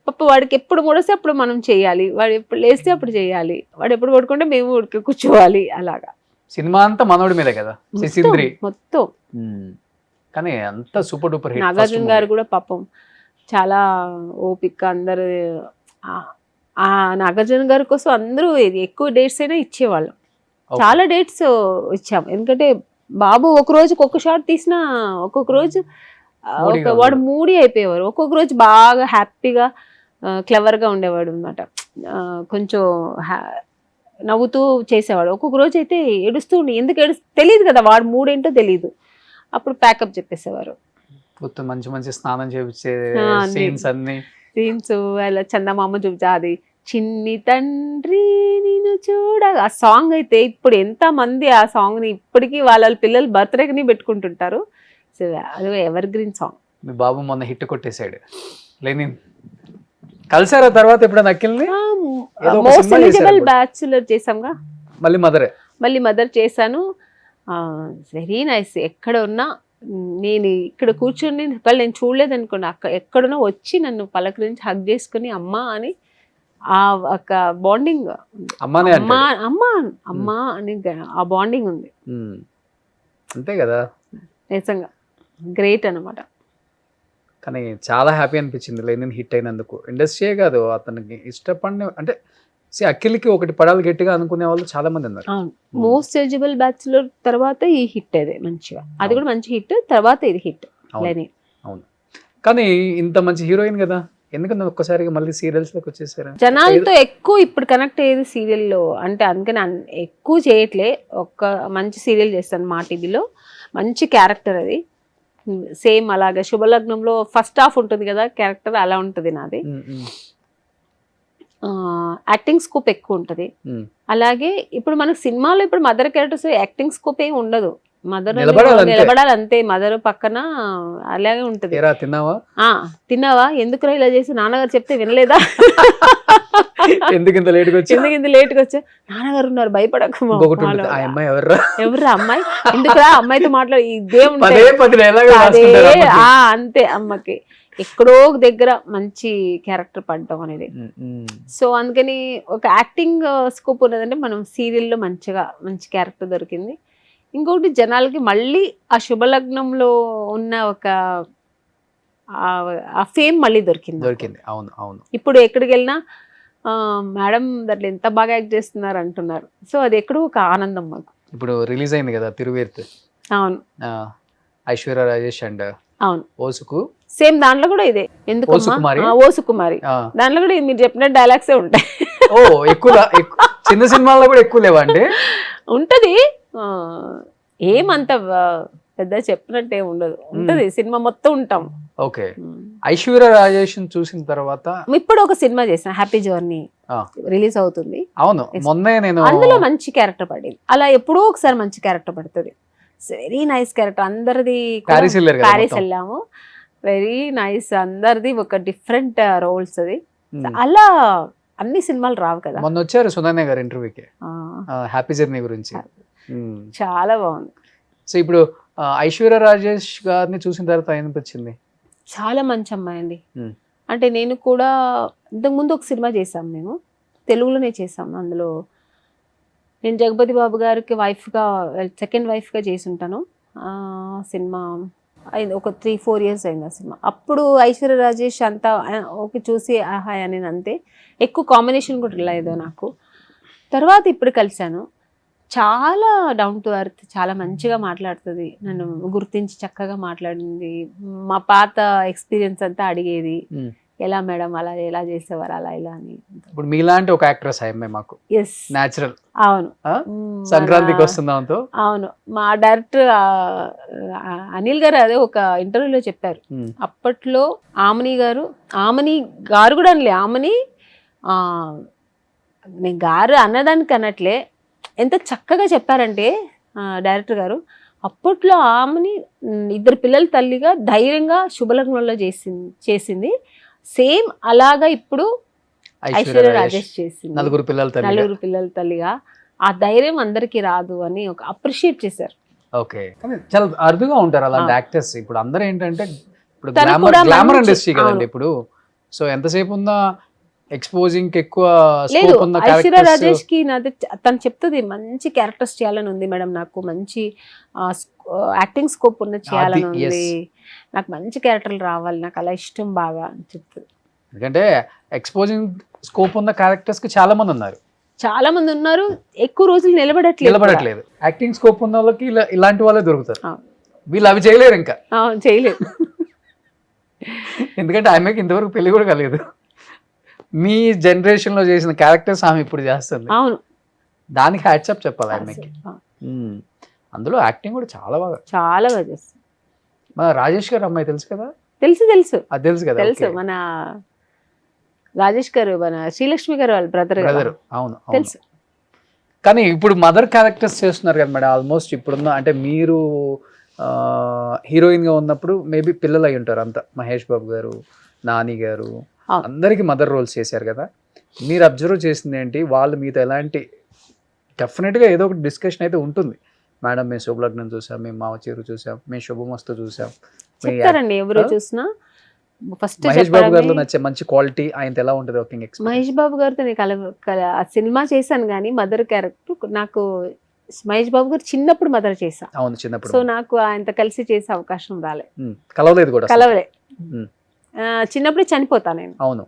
పప్పు. వాడికి ఎప్పుడు ముడిస్తే అప్పుడు మనం చేయాలి, వాడు ఎప్పుడు లేస్తే అప్పుడు చేయాలి, వాడు ఎప్పుడు పడుకుంటే మేము ఉడికి కూర్చోవాలి. అలాగా సినిమా అంతా మనోడి మీదే కదా శిశింద్రి మొత్తం. కానీ అంత సూపర్ డూపర్ హిట్. నాగార్జున గారు కూడా పాపం చాలా ఓపిక. అందరు నాగార్జున గారి కోసం అందరూ ఎక్కువ డేట్స్ అయినా ఇచ్చేవాళ్ళం. చాలా డేట్స్ ఇచ్చాం, ఎందుకంటే బాబు ఒక రోజుకి ఒక్క షాట్ తీసినా ఒక్కొక్క రోజు వాడు మూడీ అయిపోయేవారు. ఒక్కొక్క రోజు బాగా హ్యాపీగా క్లెవర్గా ఉండేవాడు అనమాట. కొంచెం నవ్వుతూ చేసేవాడు. ఒక్కొక్క రోజు అయితే ఏడుస్తూ ఉండి, ఎందుకు తెలియదు కదా, వాడు మూడేంటో తెలియదు. అప్పుడు ప్యాకప్ చెప్పేసేవారు. మొత్తం మంచి మంచి స్నానం చేయించే అన్ని. సీన్స్ అన్ని. సీన్స్ అలా చందమామ చూపించా, అది చిన్ని తండ్రి నేను చూడగా, ఆ సాంగ్ అయితే ఇప్పుడు ఎంత మంది ఆ సాంగ్ ని ఇప్పటికీ వాళ్ళ పిల్లలు బర్త్డేకి పెట్టుకుంటుంటారు. సో అది ఎవర్ గ్రీన్ సాంగ్. మీ బాబు మొన్న హిట్ కొట్టేశాడు లెనిన్. కలిసారా తర్వాత ఎప్పుడైనా అఖిల్ని? ఏదో ఒక మోస్ట్ సినిమా చేశారు ఎలిజిబుల్ అప్పుడు. బ్యాచులర్ చేసాంగా, మళ్ళీ మదరే. మళ్ళీ మదర్ చేశాను. Very nice. ఎక్కడ ఉన్నా నేను ఇక్కడ కూర్చొని ఒకవేళ నేను చూడలేదు అనుకోండి, ఎక్కడున్నా వచ్చి నన్ను పలకరించి హగ్ చేసుకుని అమ్మా అని ఆ ఒక బాండింగ్, అమ్మానే అమ్మా అంటాడు. అమ్మా అమ్మా అని ఆ బాండింగ్ ఉంది. అంతే కదా. నిజంగా గ్రేట్ అనమాట. కానీ చాలా హ్యాపీ అనిపించింది లెనిన్ హిట్ అయినందుకు. ఇండస్ట్రీయే కాదు, అతనికి ఇష్టపడిన అంటే అఖిల్కి ఒకటి పడాలి గట్టిగా అనుకునే వాళ్ళు చాలా మంది ఉన్నారు. అవును, మోస్ట్ ఎలిజిబుల్ బ్యాచులర్ తర్వాత ఈ హిట్ అదే మంచిగా, అది కూడా మంచి హిట్, తర్వాత ఇది హిట్ లెనిన్. అవును, కానీ ఇంత మంచి హీరోయిన్ కదా, ఎందుకంటే ఒక్కసారిగా మళ్ళీ సీరియల్స్ లోకి వచ్చేసారు. జనాలతో ఎక్కువ ఇప్పుడు కనెక్ట్ అయ్యేది సీరియల్లో అంటే, అందుకని ఎక్కువ చేయట్లే. ఒక మంచి సీరియల్ చేస్తాను మా టీవీలో, మంచి క్యారెక్టర్ అది. సేమ్ అలాగే శుభలగ్నంలో ఫస్ట్ హాఫ్ ఉంటుంది కదా క్యారెక్టర్, అలా ఉంటుంది నాది. యాక్టింగ్ స్కోప్ ఎక్కువ ఉంటుంది. అలాగే ఇప్పుడు మనకు సినిమాలో ఇప్పుడు మదర్ క్యారెక్టర్స్ యాక్టింగ్ స్కోప్ ఏమి ఉండదు, మదర్ నిలబడాలి అంతే, మదర్ పక్కన అలాగే ఉంటది. తిన్నావా, ఎందుకురా ఇలా చేసి, నాన్నగారు చెప్తే వినలేదా, ఎందుకు ఇంత లేట్ గా వచ్చా, నాన్నగారు ఉన్నారు భయపడకు, ఎవర్రా అమ్మాయి, ఎందుకురా అమ్మాయితో మాట్లాడి, అంతే. అమ్మకి ఎక్కడో దగ్గర మంచి క్యారెక్టర్ పడ్డం అనేది. సో అందుకని ఒక యాక్టింగ్ స్కోప్ ఉన్నదంటే మనం సీరియల్లో మంచి క్యారెక్టర్ దొరికింది. ఇంకొకటి జనాలకి మళ్ళీ ఆ శుభలగ్నంలో ఉన్న ఒక ఆ ఫేమ్ మళ్ళీ దొరికింది. అవును. ఇప్పుడు ఎక్కడికి వెళ్ళినా మేడం దాంట్లో ఎంత బాగా యాక్ట్ చేస్తున్నారు అంటున్నారు. సో అది ఎక్కడో ఒక ఆనందం మాకు. ఇప్పుడు రిలీజ్ అయింది కదా తిరువేర్త్. అవును, ఐశ్వర్య రాజేష్ అండ్ అవును ఓసుకు. సేమ్ దాంట్లో కూడా ఇదే, ఎందుకు ఓసుకుమారి, దాంట్లో కూడా మీరు చెప్పిన డైలాగ్సే ఉంటాయి. ఎక్కువ చిన్న సినిమాల్లో కూడా ఎక్కువ లేవా అండి? ఉంటది, ఏమంత పెద్ద చెప్పినట్టు ఏమి ఉండదు, ఉంటది సినిమా మొత్తం ఉంటాం. ఓకే. ఐశ్వర్య రాజేష్ చూసిన తర్వాత ఇప్పుడు ఒక సినిమా చేసిన హ్యాపీ జర్నీ రిలీజ్ అవుతుంది. అవును, మొన్నే నేను అందులో మంచి క్యారెక్టర్ పడింది. అలా ఎప్పుడో ఒకసారి మంచి క్యారెక్టర్ పడుతుంది. Very nice character. అందరిది ప్యారిస్ వెళ్ళాము, వెరీ నైస్. అందరిది ఒక డిఫరెంట్ రోల్స్. అది అలా అన్ని సినిమాలు రావు కదా. మొన్న వచ్చారు సునైన గారు ఇంటర్వ్యూకి హ్యాపీ జర్నీ గురించి, చాలా బాగుంది. సో ఇప్పుడు ఐశ్వర్య రాజేష్ గారిని చూసిన తర్వాత ఏమనిపించింది? చాలా మంచి అమ్మాయి అండి. అంటే నేను కూడా ఇంతకుముందు ఒక సినిమా చేసాం, మేము తెలుగులోనే చేసాం. అందులో నేను జగపతి బాబు గారికి వైఫ్గా, సెకండ్ వైఫ్గా చేసి ఉంటాను. సినిమా అయింది ఒక 3-4 years అయింది ఆ సినిమా. అప్పుడు ఐశ్వర్య రాజేష్ అంతా ఓకే చూసి ఆహా అని అంతే, ఎక్కువ కాంబినేషన్ కూడా లేదు నాకు. తర్వాత ఇప్పుడు కలిశాను, చాలా డౌన్ టు ఎర్త్, చాలా మంచిగా మాట్లాడుతుంది, నన్ను గుర్తించి చక్కగా మాట్లాడింది. మా పాత ఎక్స్పీరియన్స్ అంతా అడిగేది, ఎలా మేడం అలా ఎలా చేసేవారు అలా ఇలా అని. ఇప్పుడు మీలాంటి ఒక యాక్ట్రెస్ అయ్యే మాకు నేచురల్. అవును, సంక్రాంతికి వస్తుందాంతో. అవును, మా డైరెక్టర్ అనిల్ గారు అదే ఒక ఇంటర్వ్యూలో చెప్పారు. అప్పట్లో ఆమని గారు కూడా అనలే, ఆమని నేను గారు అన్నదానికి అన్నట్లే, ఎంత చక్కగా చెప్పారంటే డైరెక్టర్ గారు. అప్పట్లో ఆమెని 2 పిల్లల తల్లిగా ధైర్యంగా శుభలగ్నంలో చేసింది. సేమ్ అలాగా ఇప్పుడు ఐశ్వర్య రాజేష్ చేసింది, 4 పిల్లల తల్లిగా. ఆ ధైర్యం అందరికి రాదు అని ఒక అప్రిషియేట్ చేశారు. ఓకే, చాలా అరుదుగా ఉంటారు అలాంటి యాక్టర్స్. ఇప్పుడు అందరూ ఏంటంటే ఇప్పుడు గ్లామర్ ఇండస్ట్రీ కదండి ఇప్పుడు. సో ఎంతసేపు ఉందా ఎక్స్పోజింగ్ ఎక్కువ స్కోప్ ఉన్న క్యారెక్టర్స్. ఐశ్వర్య రాజేష్ కి తను చెప్తుంది మంచి క్యారెక్టర్స్ చేయాలని ఉంది మేడం, నాకు మంచి యాక్టింగ్ స్కోప్ ఉన్న చేయాలని ఉంది, నాకు మంచి క్యారెక్టర్లు రావాలి, నాకు అలా ఇష్టం బాగా అని చెప్తుంది. ఎందుకంటే ఎక్స్పోజింగ్ స్కోప్ ఉన్న క్యారెక్టర్స్ కి చాలా మంది ఉన్నారు, ఎక్కువ రోజులు నిలబడట్లేదు. యాక్టింగ్ స్కోప్ ఉన్న వాళ్ళకి ఇలాంటి వాళ్ళే దొరుకుతారు, వీళ్ళు అవి చేయలేరు, ఇంకా చేయలేరు. ఎందుకంటే ఆమెకి ఇంతవరకు పెళ్లి కూడా కలగదు. మీ జనరేషన్ లో చేసిన క్యారెక్టర్స్ ఆమె ఇప్పుడు చేస్తుంది. అవును, దానికి హ్యాట్సప్ చెప్పాలి ఆయనకి. అసలు, అందులో యాక్టింగ్ కూడా చాలా బాగా. చాలా బాగా చేస్తారు. మన రాజేష్ గారు అమ్మాయి తెలుసు కదా, తెలుసు అది తెలుసు కదా, తెలుసు. మన రాజేష్ గారు మన శ్రీలక్ష్మి గారు వాళ్ళ బ్రదర్. బ్రదర్. అవును తెలుసు. కానీ ఇప్పుడు మదర్ క్యారెక్టర్స్ చేస్తున్నారు కదా మేడం. ఆల్మోస్ట్ ఇప్పుడున్న అంటే మీరు హీరోయిన్ గా ఉన్నప్పుడు మేబీ పిల్లలు అయి ఉంటారు అంతా. మహేష్ బాబు గారు, నాని గారు అందరికి మదర్ రోల్స్ చేశారు కదా. మీరు అబ్జర్వ్ చేసింది ఏంటి? వాళ్ళు మీతో ఎలాంటి, డెఫినెట్ గా ఏదో ఒకటి డిస్కషన్ అయితే ఉంటుంది. మేడం మేము శుభలగ్నం చూసాం, మేము మావచీరు చూసాం, మేము శుభమస్తు చూసాం. చెప్తారండి ఎవరు చూసినా. ఫస్ట్ మహేష్ బాబు గారిలో నచ్చే మంచి క్వాలిటీ ఆయన ఎలా ఉంటుంది? మహేష్ బాబు గారితో నేను ఆ సినిమా చేశాను కానీ మదర్ క్యారెక్టర్ నాకు మహేష్ బాబు గారు చిన్నప్పుడు మదర్ చేశా. అవును, చిన్నప్పుడు. సో నాకు ఆయనతో కలిసి చేసే అవకాశం రాలే, కలవలేదు కూడా, కలవలే. చిన్నప్పుడే చనిపోతా నేను. అవును.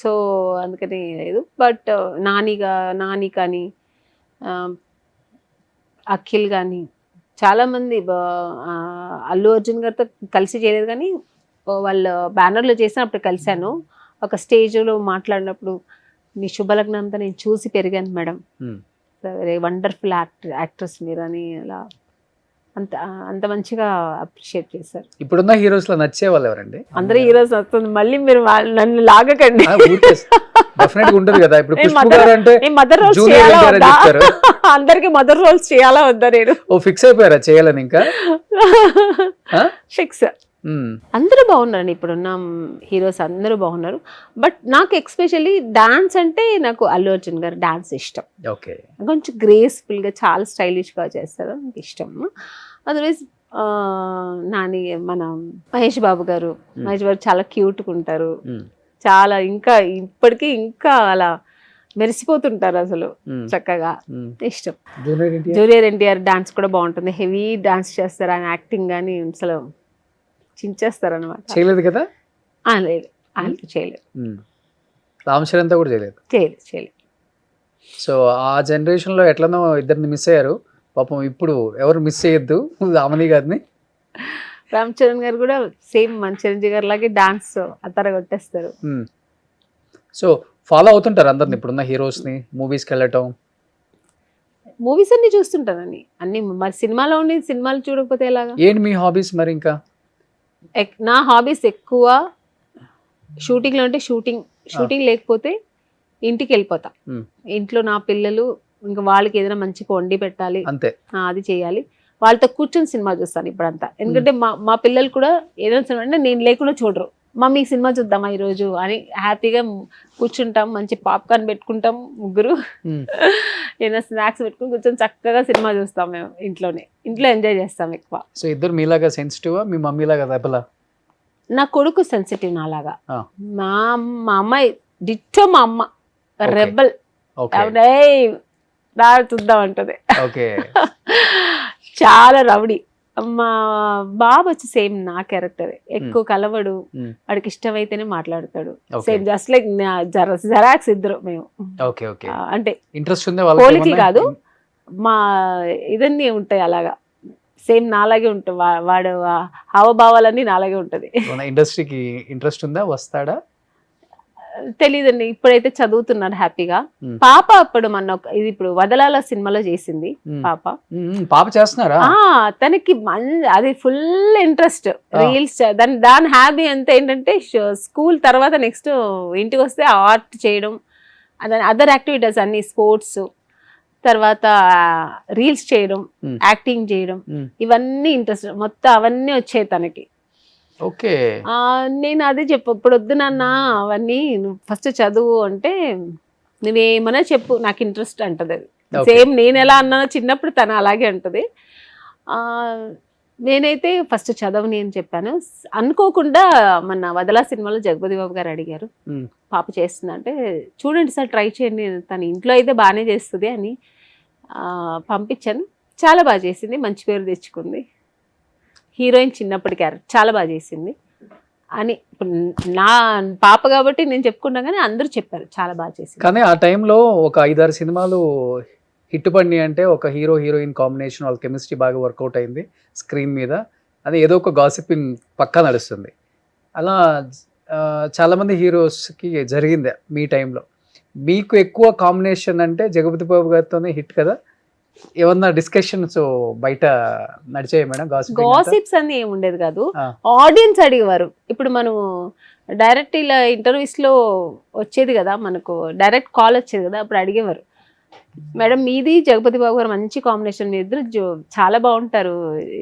సో అందుకని లేదు. బట్ నాని కానీ అఖిల్ కానీ చాలా మంది అల్లు అర్జున్ గారితో కలిసి చేయలేదు కానీ వాళ్ళ బ్యానర్లో చేసినప్పుడు కలిశాను. ఒక స్టేజ్లో మాట్లాడినప్పుడు మీ శుభలగ్నం అంతా నేను చూసి పెరిగాను మేడం, వెరీ వండర్ఫుల్ యాక్ట్రెస్ మీరు అని అలా అంత మంచిగా అప్రిషియేట్ చేశారు. ఇప్పుడున్న హీరోస్ లో నచ్చే వాళ్ళు ఎవరండి? అందరూ హీరోస్ వస్తుంది. మళ్ళీ మీరు నన్ను లాగకండి. ఉంటది కదా ఇప్పుడు మదర్ రోల్స్ చేయాలా వద్దా, అందరికి మదర్ రోల్స్ చేయాలా వద్దా? నేను ఫిక్స్ అయిపోయారా చేయాలని? ఇంకా ఫిక్స్. అందరూ బాగున్నారండి, ఇప్పుడున్న హీరోస్ అందరూ బాగున్నారు. బట్ నాకు ఎక్స్పెషల్లీ డాన్స్ అంటే నాకు అల్లు అర్జున్ గారు డాన్స్ ఇష్టం. కొంచెం గ్రేస్ఫుల్ గా చాలా స్టైలిష్ గా చేస్తారు, నాకు ఇష్టం. అదర్వైజ్ నాని మన మహేష్ బాబు గారు చాలా క్యూట్గా ఉంటారు. చాలా ఇంకా ఇప్పటికీ ఇంకా అలా మెరిసిపోతుంటారు అసలు, చక్కగా ఇష్టం. జూనియర్ ఎన్టీఆర్ డాన్స్ కూడా బాగుంటుంది, హెవీ డాన్స్ చేస్తారు. ఆయన యాక్టింగ్ కానీ అసలు చించేస్తారు అనమాట. చేయలేదు కదా? లేదు, ఆయన చేయలేదు. రామ్ చరణ్ తో కూడా చేయలేదు. సో ఆ జనరేషన్ లో ఎట్లనో ఇద్దరిని మిస్ అయ్యారు పాపం. ఇప్పుడు ఎవరు మిస్ చేయొద్దు రామని గారిని. రామ్ చరణ్ గారు కూడా సేమ్ మన చిరంజీవి గారి లాగే డాన్స్ అతర కొట్టేస్తారు. సో ఫాలో అవుతుంటారు అందరిని ఇప్పుడున్న హీరోస్ ని, మూవీస్కి వెళ్ళటం? మూవీస్ అన్ని చూస్తుంటానని, అన్ని మరి సినిమాలో ఉండి సినిమాలు చూడకపోతే ఎలాగా? ఏంటి మీ హాబీస్ మరి? ఇంకా నా హాబీస్ ఎక్కువ షూటింగ్లో అంటే షూటింగ్ లేకపోతే ఇంటికి వెళ్ళిపోతా. ఇంట్లో నా పిల్లలు ఇంకా వాళ్ళకి ఏదైనా మంచిగా వండి పెట్టాలి, అంతే, అది చేయాలి. వాళ్ళతో కూర్చొని సినిమా చూస్తాను ఇప్పుడంతా. ఎందుకంటే మా పిల్లలు కూడా ఏదైనా సినిమా అంటే నేను లేకుండా చూడరు. మమ్మీ సినిమా చూద్దామా ఈరోజు అని హ్యాపీగా కూర్చుంటాం. మంచి పాప్కార్న్ పెట్టుకుంటాం ముగ్గురు, ఏదైనా స్నాక్స్ పెట్టుకుని కూర్చొని చక్కగా సినిమా చూస్తాం. మేము ఇంట్లో ఎంజాయ్ చేస్తాం ఎక్కువ. సో ఇద్దరు మీలాగా సెన్సిటివ్, మీ మమ్మీ లాగా రెబలా? నా కొడుకు సెన్సిటివ్ నాలాగా. మా అమ్మాయి డిట్టో, మా అమ్మ రెబల్. రా చూద్దాం అంటది, చాలా రౌడీ. మా బాబు వచ్చి సేమ్ నా క్యారెక్టర్, ఎక్కువ కలవడు, వాడికి ఇష్టమైతేనే మాట్లాడతాడు. సేమ్ జస్ట్ లైక్ జెరాక్స్ ఇద్దరు మేము. అంటే పోలికలు కాదు, మా ఇదన్నీ ఉంటాయి అలాగా, సేమ్ నాలాగే ఉంటాయి. వాడు హావభావాలన్నీ నాలాగే ఉంటది. ఇండస్ట్రీకి ఇంట్రెస్ట్ ఉందా, వస్తాడా? తెలీదండి, ఇప్పుడైతే చదువుతున్నాడు హ్యాపీగా. పాప అప్పుడు ఇది ఇప్పుడు వదలాల సినిమాలో చేసింది పాప చేస్తున్నారా? తనకి అది ఫుల్ ఇంట్రెస్ట్, రీల్స్. దాని హ్యాబీ అంతా ఏంటంటే స్కూల్ తర్వాత నెక్స్ట్ ఇంటికి వస్తే ఆర్ట్ చేయడం, అదర్ యాక్టివిటీస్ అన్ని, స్పోర్ట్స్, తర్వాత రీల్స్ చేయడం, యాక్టింగ్ చేయడం, ఇవన్నీ ఇంట్రెస్ట్. మొత్తం అవన్నీ వచ్చాయి తనకి. నేను అదే చెప్పు, ఇప్పుడు వద్దు నాన్న అవన్నీ, నువ్వు ఫస్ట్ చదువు అంటే నువ్వేమన్నా చెప్పు, నాకు ఇంట్రెస్ట్ అంటది. అది సేమ్ నేను ఎలా అన్నానో చిన్నప్పుడు తను అలాగే అంటది. నేనైతే ఫస్ట్ చదవని అని చెప్పాను. అనుకోకుండా మన వదలా సినిమాలో జగపతి బాబు గారు అడిగారు పాప చేస్తుంది అంటే, చూడండి సార్ ట్రై చేయండి, తన ఇంట్లో అయితే బాగానే చేస్తుంది అని పంపించాను. చాలా బాగా చేసింది, మంచి పేరు తెచ్చుకుంది. హీరోయిన్ చిన్నప్పటి క్యారెక్టర్ చాలా బాగా చేసింది అని ఇప్పుడు నా పాప కాబట్టి నేను చెప్పుకున్నా, కానీ అందరూ చెప్పారు చాలా బాగా చేసింది. కానీ ఆ టైంలో ఒక 5-6 సినిమాలు హిట్ పడినాయి అంటే ఒక హీరో హీరోయిన్ కాంబినేషన్, వాళ్ళ కెమిస్ట్రీ బాగా వర్కౌట్ అయింది స్క్రీన్ మీద, అది ఏదో ఒక గాసిపింగ్ పక్కా నడుస్తుంది. అలా చాలామంది హీరోస్కి జరిగింది మీ టైంలో. మీకు ఎక్కువ కాంబినేషన్ అంటే జగపతి బాబు గారితోనే హిట్ కదా, ఏమన్నా డిస్కషన్స్ బయట నడిచాయి మేడం? గాసిప్స్ అని ఏమి ఉండేది కాదు, ఆ. ఆడియన్స్ అడిగేవారు. ఇప్పుడు మనం డైరెక్ట్ ఇలా ఇంటర్వ్యూస్ లో వచ్చేది కదా, మనకు డైరెక్ట్ కాల్ వచ్చేది కదా, అప్పుడు అడిగేవారు, మేడం మీది జగపతి బాబు గారు మంచి కాంబినేషన్, మీ ఇద్దరు చాలా బాగుంటారు,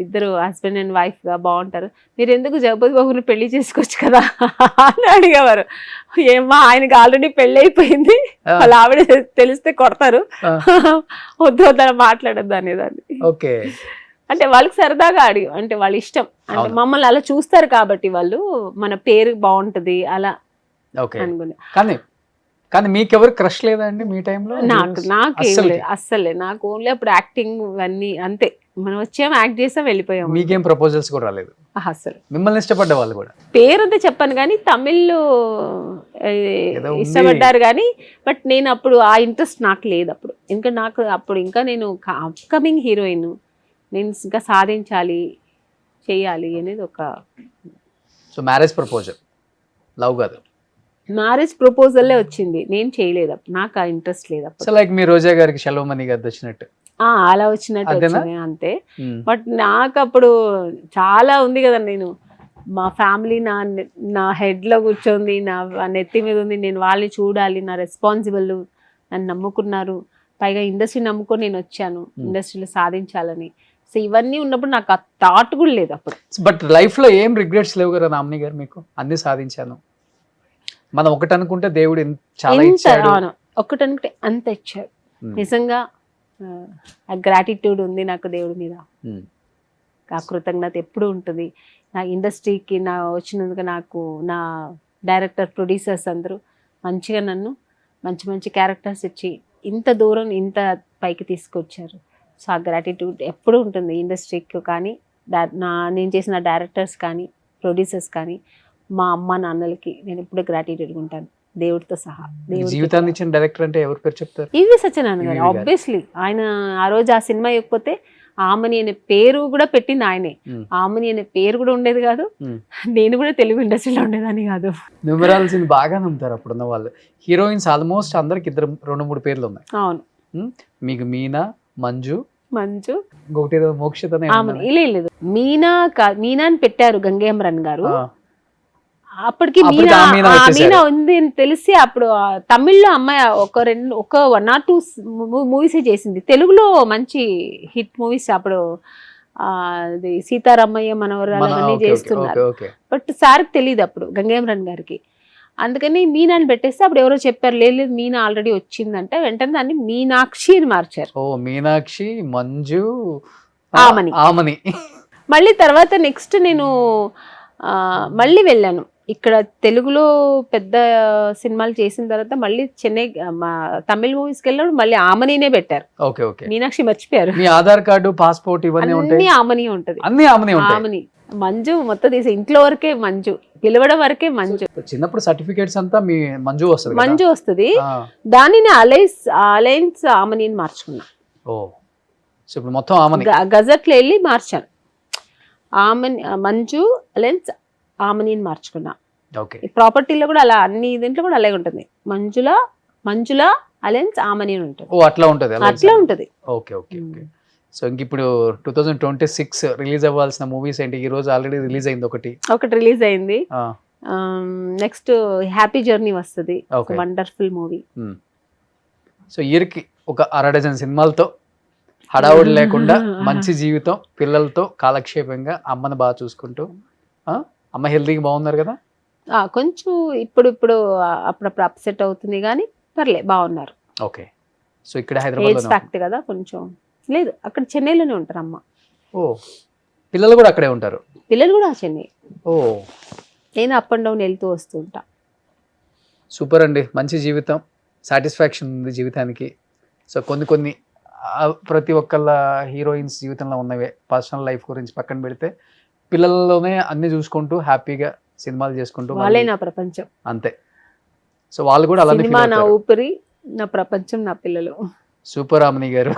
ఇద్దరు హస్బెండ్ అండ్ వైఫ్ గా బాగుంటారు, మీరు ఎందుకు జగపతి బాబుని పెళ్లి చేసుకోవచ్చు కదా అని అడిగేవారు. ఏమ్మా ఆయనకి ఆల్రెడీ పెళ్లి అయిపోయింది, వాళ్ళ ఆవిడ తెలిస్తే కొడతారు, వద్దు వద్దని మాట్లాడద్దు అనేదాన్ని. ఓకే, అంటే వాళ్ళకి సరదాగా అడిగి, అంటే వాళ్ళ ఇష్టం, అంటే మమ్మల్ని అలా చూస్తారు కాబట్టి వాళ్ళు, మన పేరు బాగుంటది అలా అనుకునే. కానీ మీకెవరు క్రష్ లేదా అండి మీ టైంలో? నాకు అస్సలే, నాకు ఓన్లీ అప్పుడు యాక్టింగ్ అన్ని అంతే, మనం వచ్చాం యాక్ట్ చేసాం వెళ్ళిపోయాం. మీకేం ప్రపోజల్స్ కూడా రాలేదు? అస్సలు. మిమ్మల్ని ఇష్టపడ్డ వాళ్ళు కూడా? పేరు అంతే చెప్పాను కానీ తమిళ్లో ఇష్టపడ్డారు కానీ, బట్ నేను అప్పుడు ఆ ఇంట్రెస్ట్ నాకు లేదు అప్పుడు. ఇంకా నాకు అప్పుడు ఇంకా నేను అప్కమింగ్ హీరోయిన్, నేను ఇంకా సాధించాలి చెయ్యాలి అనేది ఒక. సో మ్యారేజ్ ప్రపోజల్, లవ్ కాదు? మ్యారేజ్ ప్రపోజల్లే వచ్చింది, నేను చేయలేదు, నాకు ఆ ఇంట్రెస్ట్ లేదు అప్పుడు. సో లైక్ మీ రోజా గారికి శెలవమణి గారు వచ్చినట్టు అలా వచ్చినట్టు వచ్చింది అంతే. బట్ నాకు అప్పుడు చాలా ఉంది కదా, నేను మా ఫ్యామిలీ నా హెడ్ లో కూర్చోంది, నా నెత్తి మీద ఉంది, నేను వాళ్ళని చూడాలి, నా రెస్పాన్సిబుల్, నన్ను నమ్ముకున్నారు, పైగా ఇండస్ట్రీ నమ్ముకొని నేను వచ్చాను, ఇండస్ట్రీలో సాధించాలని. సో ఇవన్నీ ఉన్నప్పుడు నాకు ఆ థాట్ కూడా లేదు అప్పుడు. బట్ లైఫ్ లో ఏం రిగ్రెట్స్ లేవు కదా నామిని గారు మీకు? అన్ని సాధించాను, మనం ఒకటి అనుకుంటే దేవుడు చాలా ఇచ్చాడు, ఒకటి అనుకుంటే అంత ఇచ్చాడు. నిజంగా ఆ గ్రాటిట్యూడ్ ఉంది నాకు దేవుడి మీద, ఆ కృతజ్ఞత ఎప్పుడు ఉంటుంది. నా ఇండస్ట్రీకి నా వచ్చినందుకు నాకు నా డైరెక్టర్ ప్రొడ్యూసర్స్ అందరూ మంచిగా నన్ను మంచి మంచి క్యారెక్టర్స్ ఇచ్చి ఇంత దూరం ఇంత పైకి తీసుకొచ్చారు. సో ఆ గ్రాటిట్యూడ్ ఎప్పుడు ఉంటుంది ఇండస్ట్రీకి కానీ, నేను చేసిన డైరెక్టర్స్ కానీ ప్రొడ్యూసర్స్ కానీ, మా అమ్మ నాన్నలకి నేను ఎప్పుడు గ్రాటిట్యూడ్ ఉంటాను, దేవుడితో సహా. జీవితాన్ని ఇచ్చిన డైరెక్టర్ అంటే ఎవరి పేరు చెప్తారు? ఈవి సత్యనారాయణ గారు. ఆబ్వియస్లీ ఆయన ఆ రోజు ఆ సినిమా ఇవ్వకపోతే ఆమని అనే పేరు కూడా పెట్టింది ఆయనే. ఆమని అనే పేరు కూడా ఉండేది కాదు, నేను కూడా తెలుగు ఇండస్ట్రీలో ఉండేదాన్ని కాదు. న్యూమరాల్స్ని బాగా నమ్ముతారు అప్పుడున్న వాళ్ళు. హీరోయిన్స్ ఆల్మోస్ట్ అందరికి 2-3 పేర్లు ఉన్నాయి. అవును, మీకు మీనా, మంజు, ఇంకొకటి మోక్షితనే. లేదు, మీనా అని పెట్టారు గంగేమరన్ గారు. అప్పటికి మీనా ఉంది అని తెలిసి అప్పుడు తమిళ్లో అమ్మాయి ఒక 1 or 2 మూవీస్ చేసింది, తెలుగులో మంచి హిట్ మూవీస్ అప్పుడు. సీతారామయ్య మనవరాలు అవన్నీ చేస్తున్నారు. బట్ సార్కి తెలియదు అప్పుడు గంగేమరన్ గారికి, అందుకని మీనాని పెట్టేస్తే అప్పుడు ఎవరో చెప్పారు, లేదు మీనా ఆల్రెడీ వచ్చిందంటే వెంటనే దాన్ని మీనాక్షి అని మార్చారు. మీనాక్షి, మంజు, ఆమని. మళ్ళీ తర్వాత నెక్స్ట్ నేను మళ్ళీ వెళ్ళాను, ఇక్కడ తెలుగులో పెద్ద సినిమాలు చేసిన తర్వాత మళ్ళీ చెన్నై తమిళ మూవీస్కి వెళ్ళినప్పుడు మళ్ళీ ఆమనినే పెట్టారు. మీనాక్షి మర్చిపోయారు. మీ ఆధార్ కార్డు, పాస్పోర్ట్ ఇవన్నీ ఆమని ఉంటది. ఆమని. మంజు మొత్తం తీసి ఇంట్లో వరకే మంజు, పిలవడం వరకే మంజు. చిన్నప్పుడు సర్టిఫికేట్స్ అంతా మీ మంజు వస్తుంది. దానిని అలయన్స్ ఆమని మార్చుకున్నా. ఇప్పుడు మొత్తం ఆమని గజెట్లో వెళ్ళి మార్చాను, ఆమని మంజు అలయన్స్ ఆమని మార్చుకున్నా. ప్రాపర్టీలో కూడా అలా, అన్ని దీంట్లో కూడా అలాగే ఉంటుంది, మంజుల అలయన్స్ ఆమని ఉంటుంది. అట్లా ఉంటది. సో ఇంక ఇప్పుడు 2026 రిలీజ్ అవ్వాల్సిన మూవీస్ ఏంటి? ఈ రోజు ఆల్రెడీ రిలీజ్ అయింది, ఒకటి రిలీజ్ అయింది. నెక్స్ట్ హ్యాపీ జర్నీ వస్తుంది, వండర్ఫుల్ మూవీ. సో ఇయర్కి ఒక 60 సినిమాలతో హడావుడి లేకుండా మంచి జీవితం, పిల్లలతో కాలక్షేపంగా అమ్మని బాగా చూసుకుంటూ. అమ్మ హెల్తీగా బాగున్నారు కదా? కొంచెం ఇప్పుడు అప్పుడప్పుడు అప్సెట్ అవుతుంది కానీ పర్లేదు, బాగున్నారు. ఓకే. సో ఇక్కడ హైదరాబాద్ ఫ్యాక్ట్ కదా కొంచెం, లేదు అక్కడ చెన్నైలోనే ఉంటారు అమ్మ. పిల్లలు కూడా అక్కడే ఉంటారు? పిల్లలు కూడా చెన్నై. నేను అప్ అండ్ డౌన్ వెళ్తూ వస్తూ ఉంటా. సూపర్ అండి, మంచి జీవితం, సాటిస్ఫాక్షన్ ఉంది జీవితానికి. సో కొన్ని ప్రతి ఒక్కళ్ళ హీరోయిన్స్ జీవితంలో ఉన్నవే. పర్సనల్ లైఫ్ గురించి పక్కన పెడితే పిల్లల్లోనే అన్ని చూసుకుంటూ హ్యాపీగా సినిమాలు చేసుకుంటూ, వాళ్ళే నా ప్రపంచం అంతే. సో వాళ్ళు కూడా అలానే, సినిమా నా ఊపిరి, నా ప్రపంచం నా పిల్లలు. సూపర్ ఆమని గారు.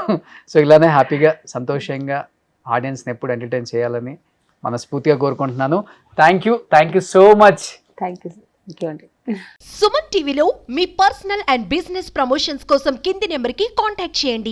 సో ఇలానే హ్యాపీగా సంతోషంగా ఆడియన్స్ని ఎప్పుడు ఎంటర్టైన్ చేయాలని మనస్ఫూర్తిగా కోరుకుంటున్నాను. Thank you so much. Thank you. ఇంకేంటి సుమన్ టీవీలో మీ పర్సనల్ అండ్ బిజినెస్ ప్రమోషన్స్ కోసం కింది నెంబర్కి కాంటాక్ట్ చేయండి.